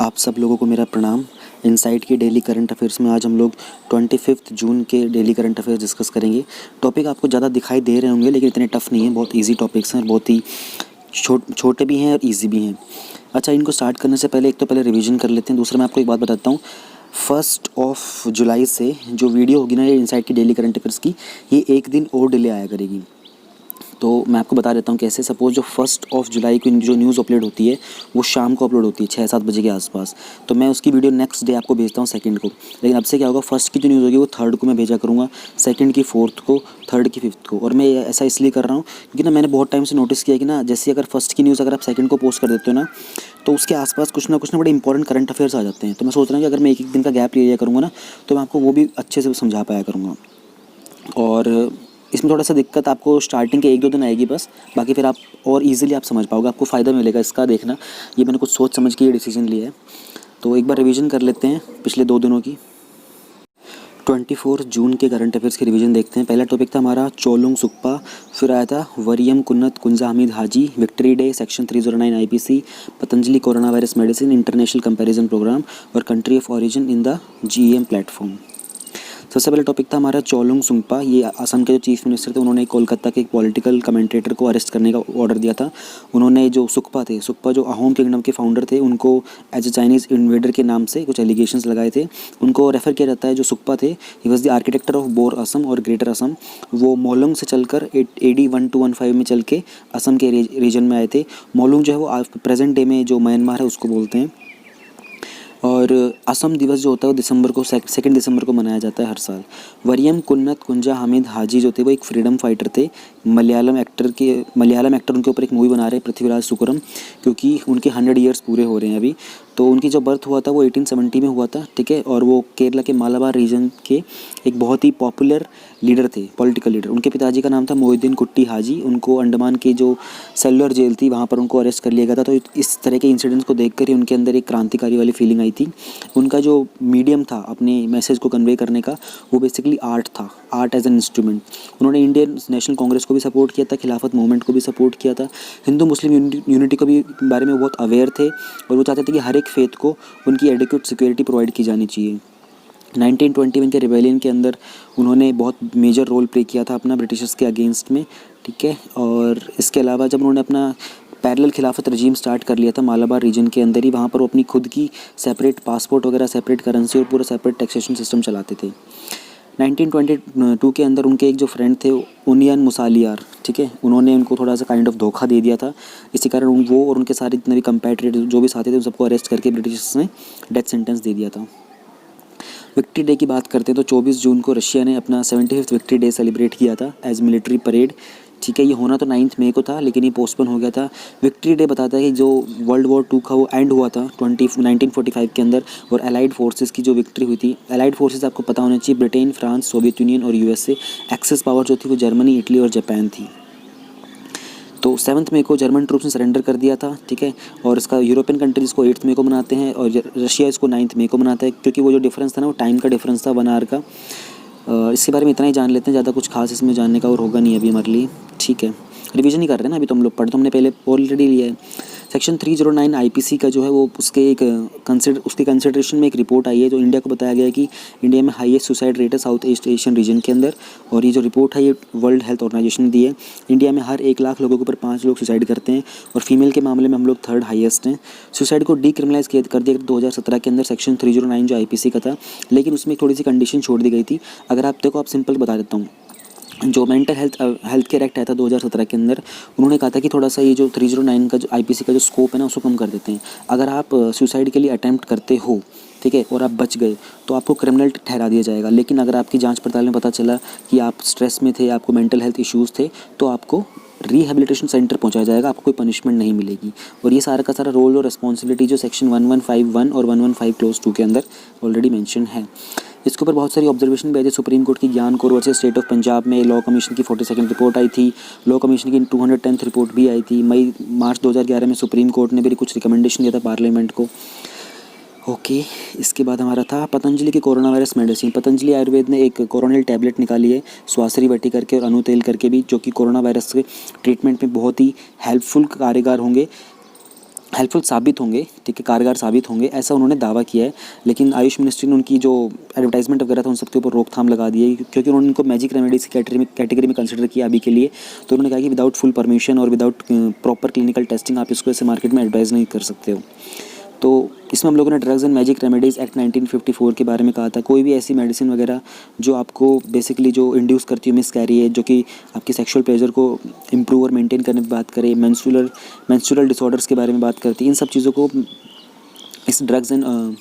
आप सब लोगों को मेरा प्रणाम। इनसाइट की डेली करंट अफेयर्स में आज हम लोग 25 जून के डेली करंट अफेयर्स डिस्कस करेंगे। टॉपिक आपको ज़्यादा दिखाई दे रहे होंगे लेकिन इतने टफ नहीं है, बहुत इजी टॉपिक्स हैं और बहुत ही छोटे भी हैं और इजी भी हैं। अच्छा, इनको स्टार्ट करने से पहले एक तो पहले रिवीजन कर लेते हैं। दूसरा मैं आपको एक बात बताता हूँ, 1 जुलाई से जो वीडियो होगी ना ये इनसाइट की डेली करंट अफेयर्स की, ये एक दिन और डिले आया करेगी। तो मैं आपको बता देता हूँ कैसे। सपोज़ जो 1 जुलाई को जो न्यूज़ अपलोड होती है वो शाम को अपलोड होती है 6-7 बजे के आसपास, तो मैं उसकी वीडियो नेक्स्ट डे आपको भेजता हूँ 2 को। लेकिन अब से क्या होगा, फर्स्ट की जो न्यूज़ होगी वो 3 को मैं भेजा करूँगा, 2 की 4 को, 3 की 5 को। और मैं ऐसा इसलिए कर रहा हूँ क्योंकि ना मैंने बहुत टाइम से नोटिस किया कि ना जैसे अगर फर्स्ट की न्यूज़ अगर आप 2 को पोस्ट कर देते हो ना तो उसके आसपास कुछ ना बड़े इंपॉर्टेंट करंट अफेयर्स आ जाते हैं। तो मैं सोच रहा हूँ कि अगर मैं एक दिन का गैप ले लिया करूँगा ना तो मैं आपको वो भी अच्छे से समझा पाया करूँगा। और इसमें थोड़ा सा दिक्कत आपको स्टार्टिंग के 1-2 दिन आएगी बस, बाकी फिर आप और इजीली आप समझ पाओगे, आपको फ़ायदा मिलेगा इसका। देखना, ये मैंने कुछ सोच समझ के ये डिसीजन लिया है। तो एक बार रिवीजन कर लेते हैं पिछले 2 दिनों की। 24 जून के करंट अफेयर्स की रिवीजन देखते हैं। पहला टॉपिक था हमारा चोलुंग सुक्पा, फिर आया था Variyam Kunnath Kunja Hameed Haji, victory day, section 309 IPC, Patanjali corona virus medicine, international comparison program और country of origin in the GM platform. सबसे पहला टॉपिक था हमारा चोलुंग सुंगपा। ये असम के जो चीफ मिनिस्टर थे उन्होंने कोलकाता के एक पॉलिटिकल कमेंटेटर को अरेस्ट करने का ऑर्डर दिया था। उन्होंने जो सुक्पा जो अहोम किंगडम के फाउंडर थे उनको एज ए चाइनीज़ इन्वेडर के नाम से कुछ एलिगेशंस लगाए थे। उनको रेफ़र किया जाता है, जो सुक्पा थे he was the architecture of bore Assam और ग्रेटर असम। वो मोलुंग से चलकर AD 1215 में चल के असम के रीजन में आए थे। मोलुंग जो है वो प्रेजेंट डे में जो म्यांमार है उसको बोलते हैं। और असम दिवस जो होता है वो दिसंबर को 2 दिसंबर को मनाया जाता है हर साल। वरियम कुन्नत कुंजा हमीद हाजी जो थे वो एक फ्रीडम फाइटर थे। मलयालम एक्टर उनके ऊपर एक मूवी बना रहे हैं, पृथ्वीराज सुकुरम, क्योंकि उनके 100 ईयर्स पूरे हो रहे हैं अभी। तो उनकी जो बर्थ हुआ था वो 1870 में हुआ था, ठीक है। और वो केरला के मालाबार रीजन के एक बहुत ही पॉपुलर लीडर थे, पॉलिटिकल लीडर। उनके पिताजी का नाम था मोहिउद्दीन कुट्टी हाजी। उनको अंडमान की जो सेलुलर जेल थी वहाँ पर उनको अरेस्ट कर लिया गया था। तो इस तरह के इंसिडेंट्स को देखकर ही उनके अंदर एक क्रांतिकारी वाली फीलिंग आई थी। उनका जो मीडियम था अपने मैसेज को कन्वे करने का वो बेसिकली आर्ट था, आर्ट एज एन इंस्ट्रूमेंट। उन्होंने इंडियन नेशनल कांग्रेस को भी सपोर्ट किया था, खिलाफत मूवमेंट को भी सपोर्ट किया था, हिंदू मुस्लिम यूनिटी को भी बारे में वो बहुत अवेयर थे और वो चाहते थे कि हर एक फेथ को उनकी एडिक्वेट सिक्योरिटी प्रोवाइड की जानी चाहिए। 1921 के रिबेलियन के अंदर उन्होंने बहुत मेजर रोल प्ले किया था अपना ब्रिटिशर्स के अगेंस्ट में, ठीक है। और इसके अलावा जब उन्होंने अपना पैरेलल खिलाफत रजीम स्टार्ट कर लिया था मालाबार रीजन के अंदर ही, वहाँ पर वो अपनी खुद की सेपरेट पासपोर्ट वगैरह, सेपरेट करेंसी और पूरा सेपरेट टैक्सेशन सिस्टम चलाते थे। 1922 के अंदर उनके एक जो फ्रेंड थे उनियन मुसालियार, ठीक है, उन्होंने उनको थोड़ा सा काइंड ऑफ धोखा दे दिया था। इसी कारण वो और उनके सारे जितने भी कंपैट्रियट जो भी साथी थे उन सबको अरेस्ट करके ब्रिटिशर्स ने डेथ सेंटेंस दे दिया था। विक्ट्री डे की बात करते हैं तो 24 जून को रशिया ने अपना 75th विक्ट्री डे सेलिब्रेट किया था एज मिलिट्री परेड, ठीक है। ये होना तो 9 मई को था लेकिन ये पोस्टपोन हो गया था। विक्ट्री डे बताता है कि जो वर्ल्ड वॉर 2 का वो एंड हुआ था 1945 के अंदर और अलाइड फोर्सेस की जो विक्ट्री हुई थी। अलाइड फोर्सेस आपको पता होना चाहिए, ब्रिटेन, फ्रांस, सोवियत यूनियन और USA। एक्सेस पावर जो थी वो जर्मनी, इटली और जापान थी। तो 7 मई को जर्मन ट्रूप्स ने सरेंडर कर दिया था, ठीक है। और इसका यूरोपियन कंट्रीज़ को 8 मई को मनाते हैं और रशिया इसको 9 मई को मनाता है, क्योंकि वो जो डिफरेंस था ना वो टाइम का डिफरेंस था 1 आवर का। इसके बारे में इतना ही जान लेते हैं, ज़्यादा कुछ खास इसमें जानने का और होगा नहीं अभी हमारे लिए, ठीक है। रिवीजन ही कर रहे हैं ना अभी, तो हम लोग पढ़ तो हमने पहले ऑलरेडी लिया है। सेक्शन 309 आईपीसी का जो है वो उसके कंसिडरेशन में एक रिपोर्ट आई है जो इंडिया को बताया गया है कि इंडिया में हाईएस्ट सुसाइड रेट है साउथ ईस्ट एशियन रीजन के अंदर। और ये जो रिपोर्ट है ये वर्ल्ड हेल्थ ऑर्गेनाइजेशन ने दी है। इंडिया में हर 1 लाख लोगों के ऊपर 5 लोग सुसाइड करते हैं और फीमेल के मामले में हम लोग 3rd हाईएस्ट हैं। सुसाइड को डीक्रिमिनलाइज कर दिया 2017 के अंदर सेक्शन 309 जो आईपीसी का था, लेकिन उसमें थोड़ी सी कंडीशन छोड़ दी गई थी। अगर आप देखो, आप सिंपल बता देता हूँ, जो मेंटल हेल्थ केयर एक्ट आया था 2017 के अंदर, उन्होंने कहा था कि थोड़ा सा ये जो 309 का जो आईपीसी का जो स्कोप है ना उसको कम कर देते हैं। अगर आप सुसाइड के लिए अटैम्प्ट करते हो, ठीक है, और आप बच गए तो आपको क्रिमिनल ठहरा दिया जाएगा। लेकिन अगर आपकी जांच पड़ताल में पता चला कि आप स्ट्रेस में थे, आपको मेंटल हेल्थ इश्यूज़ थे, तो आपको रिहेबिलिटेशन सेंटर पहुंचाया जाएगा, आपको कोई पनिशमेंट नहीं मिलेगी। और ये सारा का सारा रोल और रिस्पॉन्सिबिलिटी जो सेक्शन 1151 और 115 क्लोज 2 के अंदर ऑलरेडी मेंशन है। इसके ऊपर बहुत सारी ऑब्जर्वेशन भी आई थी। सुप्रीम कोर्ट की ज्ञान Kaur versus state of Punjab में लॉ कमीशन की 42nd रिपोर्ट आई थी। लॉ कमीशन की 210th रिपोर्ट भी आई थी। मार्च 2011 में सुप्रीम कोर्ट ने भी कुछ रिकमेंडेशन दिया था पार्लियामेंट को। ओके, इसके बाद हमारा था पतंजलि की corona virus medicine. Patanjali Ayurveda ने एक कोरोनिल टैबलेट निकाली है स्वासरी वटी करके और अनुतेल करके भी, जो कि कोरोना वायरस के ट्रीटमेंट में बहुत ही हेल्पफुल कारगर होंगे। हेल्पफुल साबित होंगे, ठीक है, कारगर साबित होंगे, ऐसा उन्होंने दावा किया है। लेकिन आयुष मिनिस्ट्री ने उनकी जो एडवर्टाइजमेंट वगैरह था उन सबके ऊपर रोकथाम लगा दी है, क्योंकि उन्होंने इनको मैजिक रेमेडीज की कैटेगरी में कंसिडर किया अभी के लिए। तो उन्होंने कहा कि विदाउट फुल परमिशन और विदाउट प्रॉपर क्लिनिकल टेस्टिंग आप इसको ऐसे मार्केट में एडवर्टाइज नहीं कर सकते हो। तो इसमें हम लोगों ने drugs and magic remedies act 1954 के बारे में कहा था। कोई भी ऐसी मेडिसिन वगैरह जो आपको बेसिकली जो इंड्यूस करती है मिसकैरिएज, जो कि आपकी सेक्सुअल प्लेजर को इम्प्रूव और मेंटेन करने की बात करें, मेंस्ट्रुअल डिसऑर्डर्स के बारे में बात करती है, इन सब चीज़ों को इस ड्रग्स एंड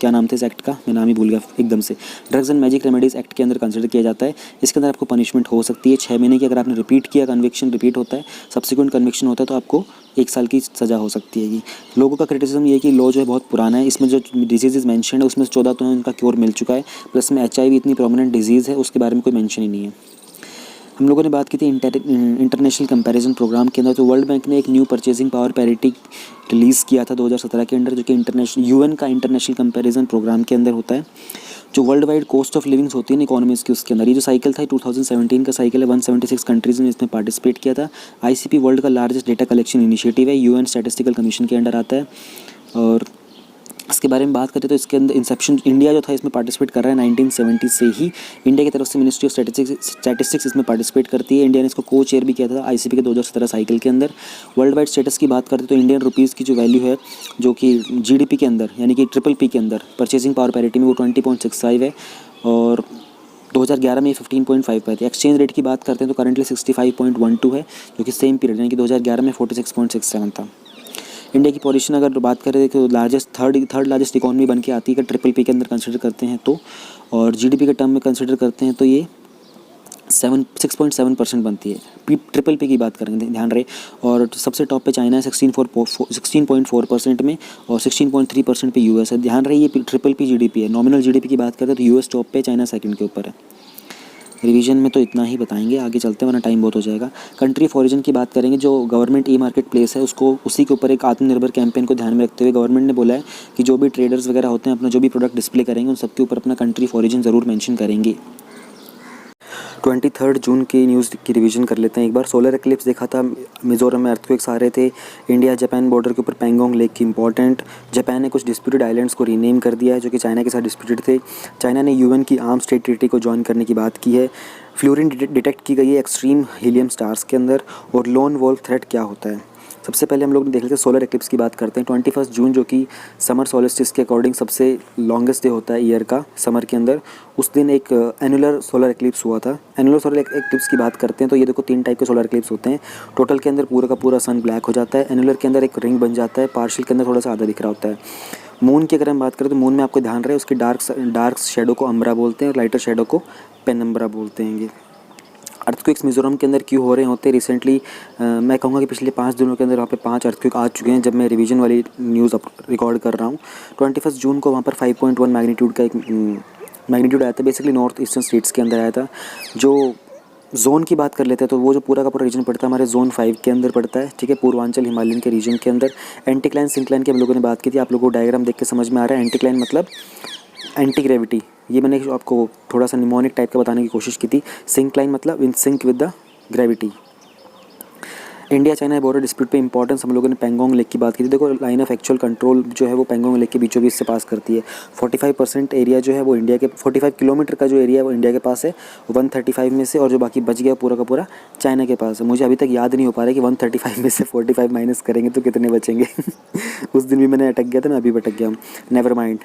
क्या नाम था इस एक्ट का, मैं नाम ही भूल गया एकदम से, drugs and magic remedies act के अंदर कंसिडर किया जाता है। इसके अंदर आपको पनिशमेंट हो सकती है 6 महीने की। अगर आपने रिपीट किया, कन्विक्शन रिपीट होता है, सब्सिक्वेंट कन्विक्शन होता है, तो आपको 1 साल की सज़ा हो सकती है। ये लोगों का क्रिटिसिज्म ये है कि लॉ जो है बहुत पुराना है, इसमें जो डिजीज़ मेंशन है उसमें से 14 तो है उनका क्योर मिल चुका है, प्लस में HIV इतनी प्रोमिनेंट डिजीज़ है उसके बारे में कोई मेंशन ही नहीं है। हम लोगों ने बात की थी इंटरनेशनल कंपैरिजन प्रोग्राम के अंदर। तो वर्ल्ड बैंक ने एक new purchasing power parity release किया था 2017 के अंदर, जो कि UN का इंटरनेशनल कंपैरिजन प्रोग्राम के अंदर होता है। जो world wide cost of livings होती है ना इकोनॉमीज़ की, उसके अंदर ये जो साइकिल था 2017 का साइकिल है। 176 कंट्रीज़ ने इसमें पार्टिसिपेट किया था। ICP वर्ल्ड का लार्जेस्ट डेटा कलेक्शन इनिशिएटिव है, UN स्टैटिस्टिकल कमीशन के अंडर आता है। और इसके बारे में बात करें तो इसके अंदर इंसेप्शन इंडिया जो था इसमें पार्टिसिपेट कर रहा है 1970 से ही। इंडिया की तरफ से मिनिस्ट्री ऑफ स्टैटिस्टिक्स इसमें पार्टिसिपेट करती है। इंडिया ने इसको को चेयर भी किया था ICP के 2017 साइकिल के अंदर। वर्ल्ड वाइड स्टेटस की बात करते तो इंडियन रुपीज़ की जो वैल्यू है, जो कि GDP के अंदर यानी कि PPP के अंदर परचेजिंग पावर पैरिटी में, वो 20.65 है। और 2011 में 15.5 पर थी। एक्सचेंज रेट की बात करते हैं तो करंटली 65.12 है, जो कि सेम पीरियड यानी कि 2011 में 46.67 था। इंडिया की पोजीशन अगर बात करें तो थर्ड लार्जेस्ट इकॉनमी बन के आती है अगर PPP के अंदर कंसिडर करते हैं तो, और GDP के टर्म में कंसिडर करते हैं तो ये 6.7% बनती है। PPP की बात करेंगे, ध्यान रहे। और सबसे टॉप पे चाइना है 16.4% में, और 16.3% पे US है। ध्यान रहे ये PPP GDP है। नॉमिनल GDP की बात करते हैं तो US टॉप पे, चाइना सेकंड के ऊपर है। रिवीजन में तो इतना ही बताएंगे, आगे चलते हैं वरना टाइम बहुत हो जाएगा। कंट्री ऑफ ओरिजिन की बात करेंगे, जो गवर्नमेंट मार्केट प्लेस है उसको, उसी के ऊपर एक आत्मनिर्भर कैंपेन को ध्यान में रखते हुए गवर्नमेंट ने बोला है कि जो भी ट्रेडर्स वगैरह होते हैं अपना जो भी प्रोडक्ट डिस्प्ले करेंगे उन सबके ऊपर अपना कंट्री ऑफ ओरिजिन ज़रूर मेंशन करेंगे। 23 जून की न्यूज़ की रिवीजन कर लेते हैं एक बार। सोलर एक्लिप्स देखा था, मिजोरम में अर्थक्वेक्स आ रहे थे, इंडिया जापान बॉर्डर के ऊपर पैंगोंग लेक की इंपॉर्टेंट, जापान ने कुछ डिस्प्यूटेड आइलैंड्स को रीनेम कर दिया है जो कि चाइना के साथ डिस्प्यूटेड थे। चाइना ने UN की आर्म्स ट्रेड ट्रीटी को ज्वाइन करने की बात की है। फ्लोरीन डिटेक्ट की गई है एक्सट्रीम हीलियम स्टार्स के अंदर। और लोन वोल्फ थ्रेट क्या होता है, सबसे पहले हम लोग देख लेते हैं सोलर एक्लिप्स की बात करते हैं। 21 जून जो कि समर सोलिस्टिस के अकॉर्डिंग सबसे लॉन्गेस्ट डे होता है ईयर का समर के अंदर, उस दिन एक एनुलर सोलर एक्लिप्स हुआ था। एनुलर सोलर एक्लिप्स की बात करते हैं तो ये देखो 3 टाइप के सोलर एक्लिप्स होते हैं। टोटल के अंदर पूरा का पूरा सन ब्लैक हो जाता है, एनुलर के अंदर एक रिंग बन जाता है, पार्शियल के अंदर थोड़ा सा आधा दिख रहा होता है। मून की अगर हम बात करें तो मून में आपको ध्यान रहे उसकी डार्क शेडो को अम्ब्रा बोलते हैं और लाइटर शेडो को पेनम्ब्रा बोलते हैं। अर्थक्वेक्स मिज़ोरम के अंदर क्यों हो रहे होते हैं रिसेंटली, मैं कहूँगा कि पिछले 5 दिनों के अंदर वहाँ पे 5 अर्थक्वेक आ चुके हैं जब मैं रिवीजन वाली न्यूज़ रिकॉर्ड कर रहा हूँ। 21 जून को वहाँ पर 5.1 मैग्नीट्यूड का एक मैग्नीट्यूड आया था, बेसिकली नॉर्थ ईस्टर्न स्टेट्स के अंदर आया था। जो जोन की बात कर लेते हैं तो वो जो पूरा का पूरा रीजन पड़ता है हमारे जोन 5 के अंदर पड़ता है, ठीक है, पूर्वांचल हिमालयन के रीजन के अंदर। एंटीक्लाइन सिंक्लाइन की हम लोगों ने बात की थी, आप लोगों को डायग्राम देख के समझ में आ रहा है। एंटीक्लाइन मतलब एंटी ग्रेविटी, ये मैंने आपको थोड़ा सा निमोनिक टाइप का बताने की कोशिश की थी। सिंक्लाइन मतलब in sync with the gravity. India China border dispute पे इंपॉर्टेंस हम लोगों ने पैंगोंग लेक की बात की थी। देखो लाइन ऑफ एक्चुअल कंट्रोल जो है वो पैंगोंग लेक के बीचों बीच से पास करती है। 45% एरिया जो है वो इंडिया के, 45 किलोमीटर का जो एरिया है वो इंडिया के पास है 135 में से, और जो बाकी बच गया पूरा का पूरा चाइना के पास है। मुझे अभी तक याद नहीं हो पा रहा है कि 135 में से 45 माइनस करेंगे तो कितने बचेंगे उस दिन भी मैंने अटक गया था, मैं अभी भटक गया हूँ, नेवर माइंड,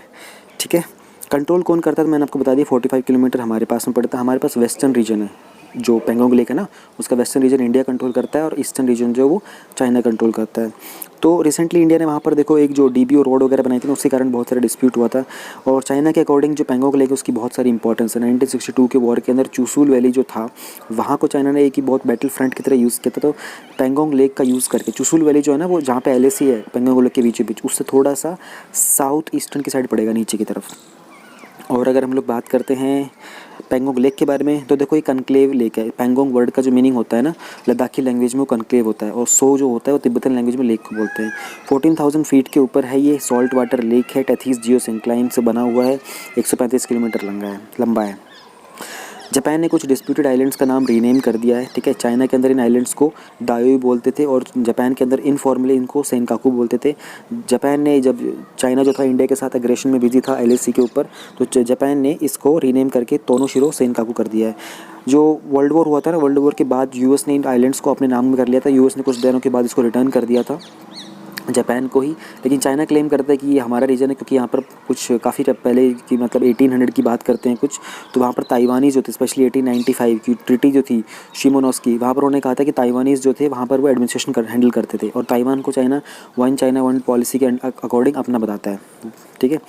ठीक है। कंट्रोल कौन करता है तो मैंने आपको बता दिया, 45 किलोमीटर हमारे पास में पड़ता है। हमारे पास वेस्टर्न रीजन है, जो पैंगोंग लेक है ना उसका वेस्टर्न रीजन इंडिया कंट्रोल करता है और ईस्टर्न रीजन जो वो चाइना कंट्रोल करता है। तो रिसेंटली इंडिया ने वहाँ पर देखो एक जो DBO रोड वगैरह बनाई थी ना उसके कारण बहुत सारा डिस्प्यूट हुआ था। और चाइना के अकॉर्डिंग जो पैंगोंग लेक है उसकी बहुत सारी इंपॉर्टेंस है। 1962 के वॉर के अंदर चुशुल वैली जो था वहाँ को चाइना ने एक ही बहुत बैटल फ्रंट की तरह यूज़ किया था। तो पैंगोंग लेक का यूज़ करके चुशुल वैली जो है ना वो जहाँ पे LAC है पैंगोंग लेक के बीचों बीच, उससे थोड़ा सा साउथ ईस्टर्न की साइड पड़ेगा नीचे की तरफ। और अगर हम लोग बात करते हैं पैंगोंग लेक के बारे में तो देखो ये कनक्लेव लेक है। पैंगोंग वर्ड का जो मीनिंग होता है ना लद्दाखी लैंग्वेज में वो कनक्लेव होता है, और सो जो होता है वो तिब्बतन लैंग्वेज में लेक को बोलते हैं। 14,000 फीट के ऊपर है ये, सॉल्ट वाटर लेक है, टेथीस जियोसिंक्लाइन से बना हुआ है, 135 किलोमीटर लंबा है। जापान ने कुछ डिस्प्यूटेड आइलैंड्स का नाम रीनेम कर दिया है, ठीक है। चाइना के अंदर इन आइलैंड्स को दायोई बोलते थे और जापान के अंदर इनफॉर्मली इनको सेनकाकू बोलते थे। जापान ने जब चाइना जो था इंडिया के साथ एग्रेशन में बिजी था एलएसी के ऊपर, तो जापान ने इसको रीनेम करके तोनोशिरो सेनकाकू कर दिया है। जो वर्ल्ड वॉर हुआ था ना, वर्ल्ड वॉर के बाद यूएस ने इन आइलैंड्स को अपने नाम में कर लिया था। यूएस ने कुछ दिनों के बाद इसको रिटर्न कर दिया था जापान को ही, लेकिन चाइना क्लेम करता है कि ये हमारा रीजन है, क्योंकि यहाँ पर कुछ काफ़ी पहले की मतलब 1800 की बात करते हैं कुछ, तो वहाँ पर ताइवानीज़ जो थे, स्पेशली 1895 की ट्रीटी जो थी शिमोनोस्की, वहाँ पर उन्होंने कहा था कि ताइवानीज़ जो थे वहाँ पर वो एडमिनिस्ट्रेशन हैंडल करते थे, और ताइवान को चाइना वन पॉलिसी के अकॉर्डिंग अपना बताता है, ठीक है।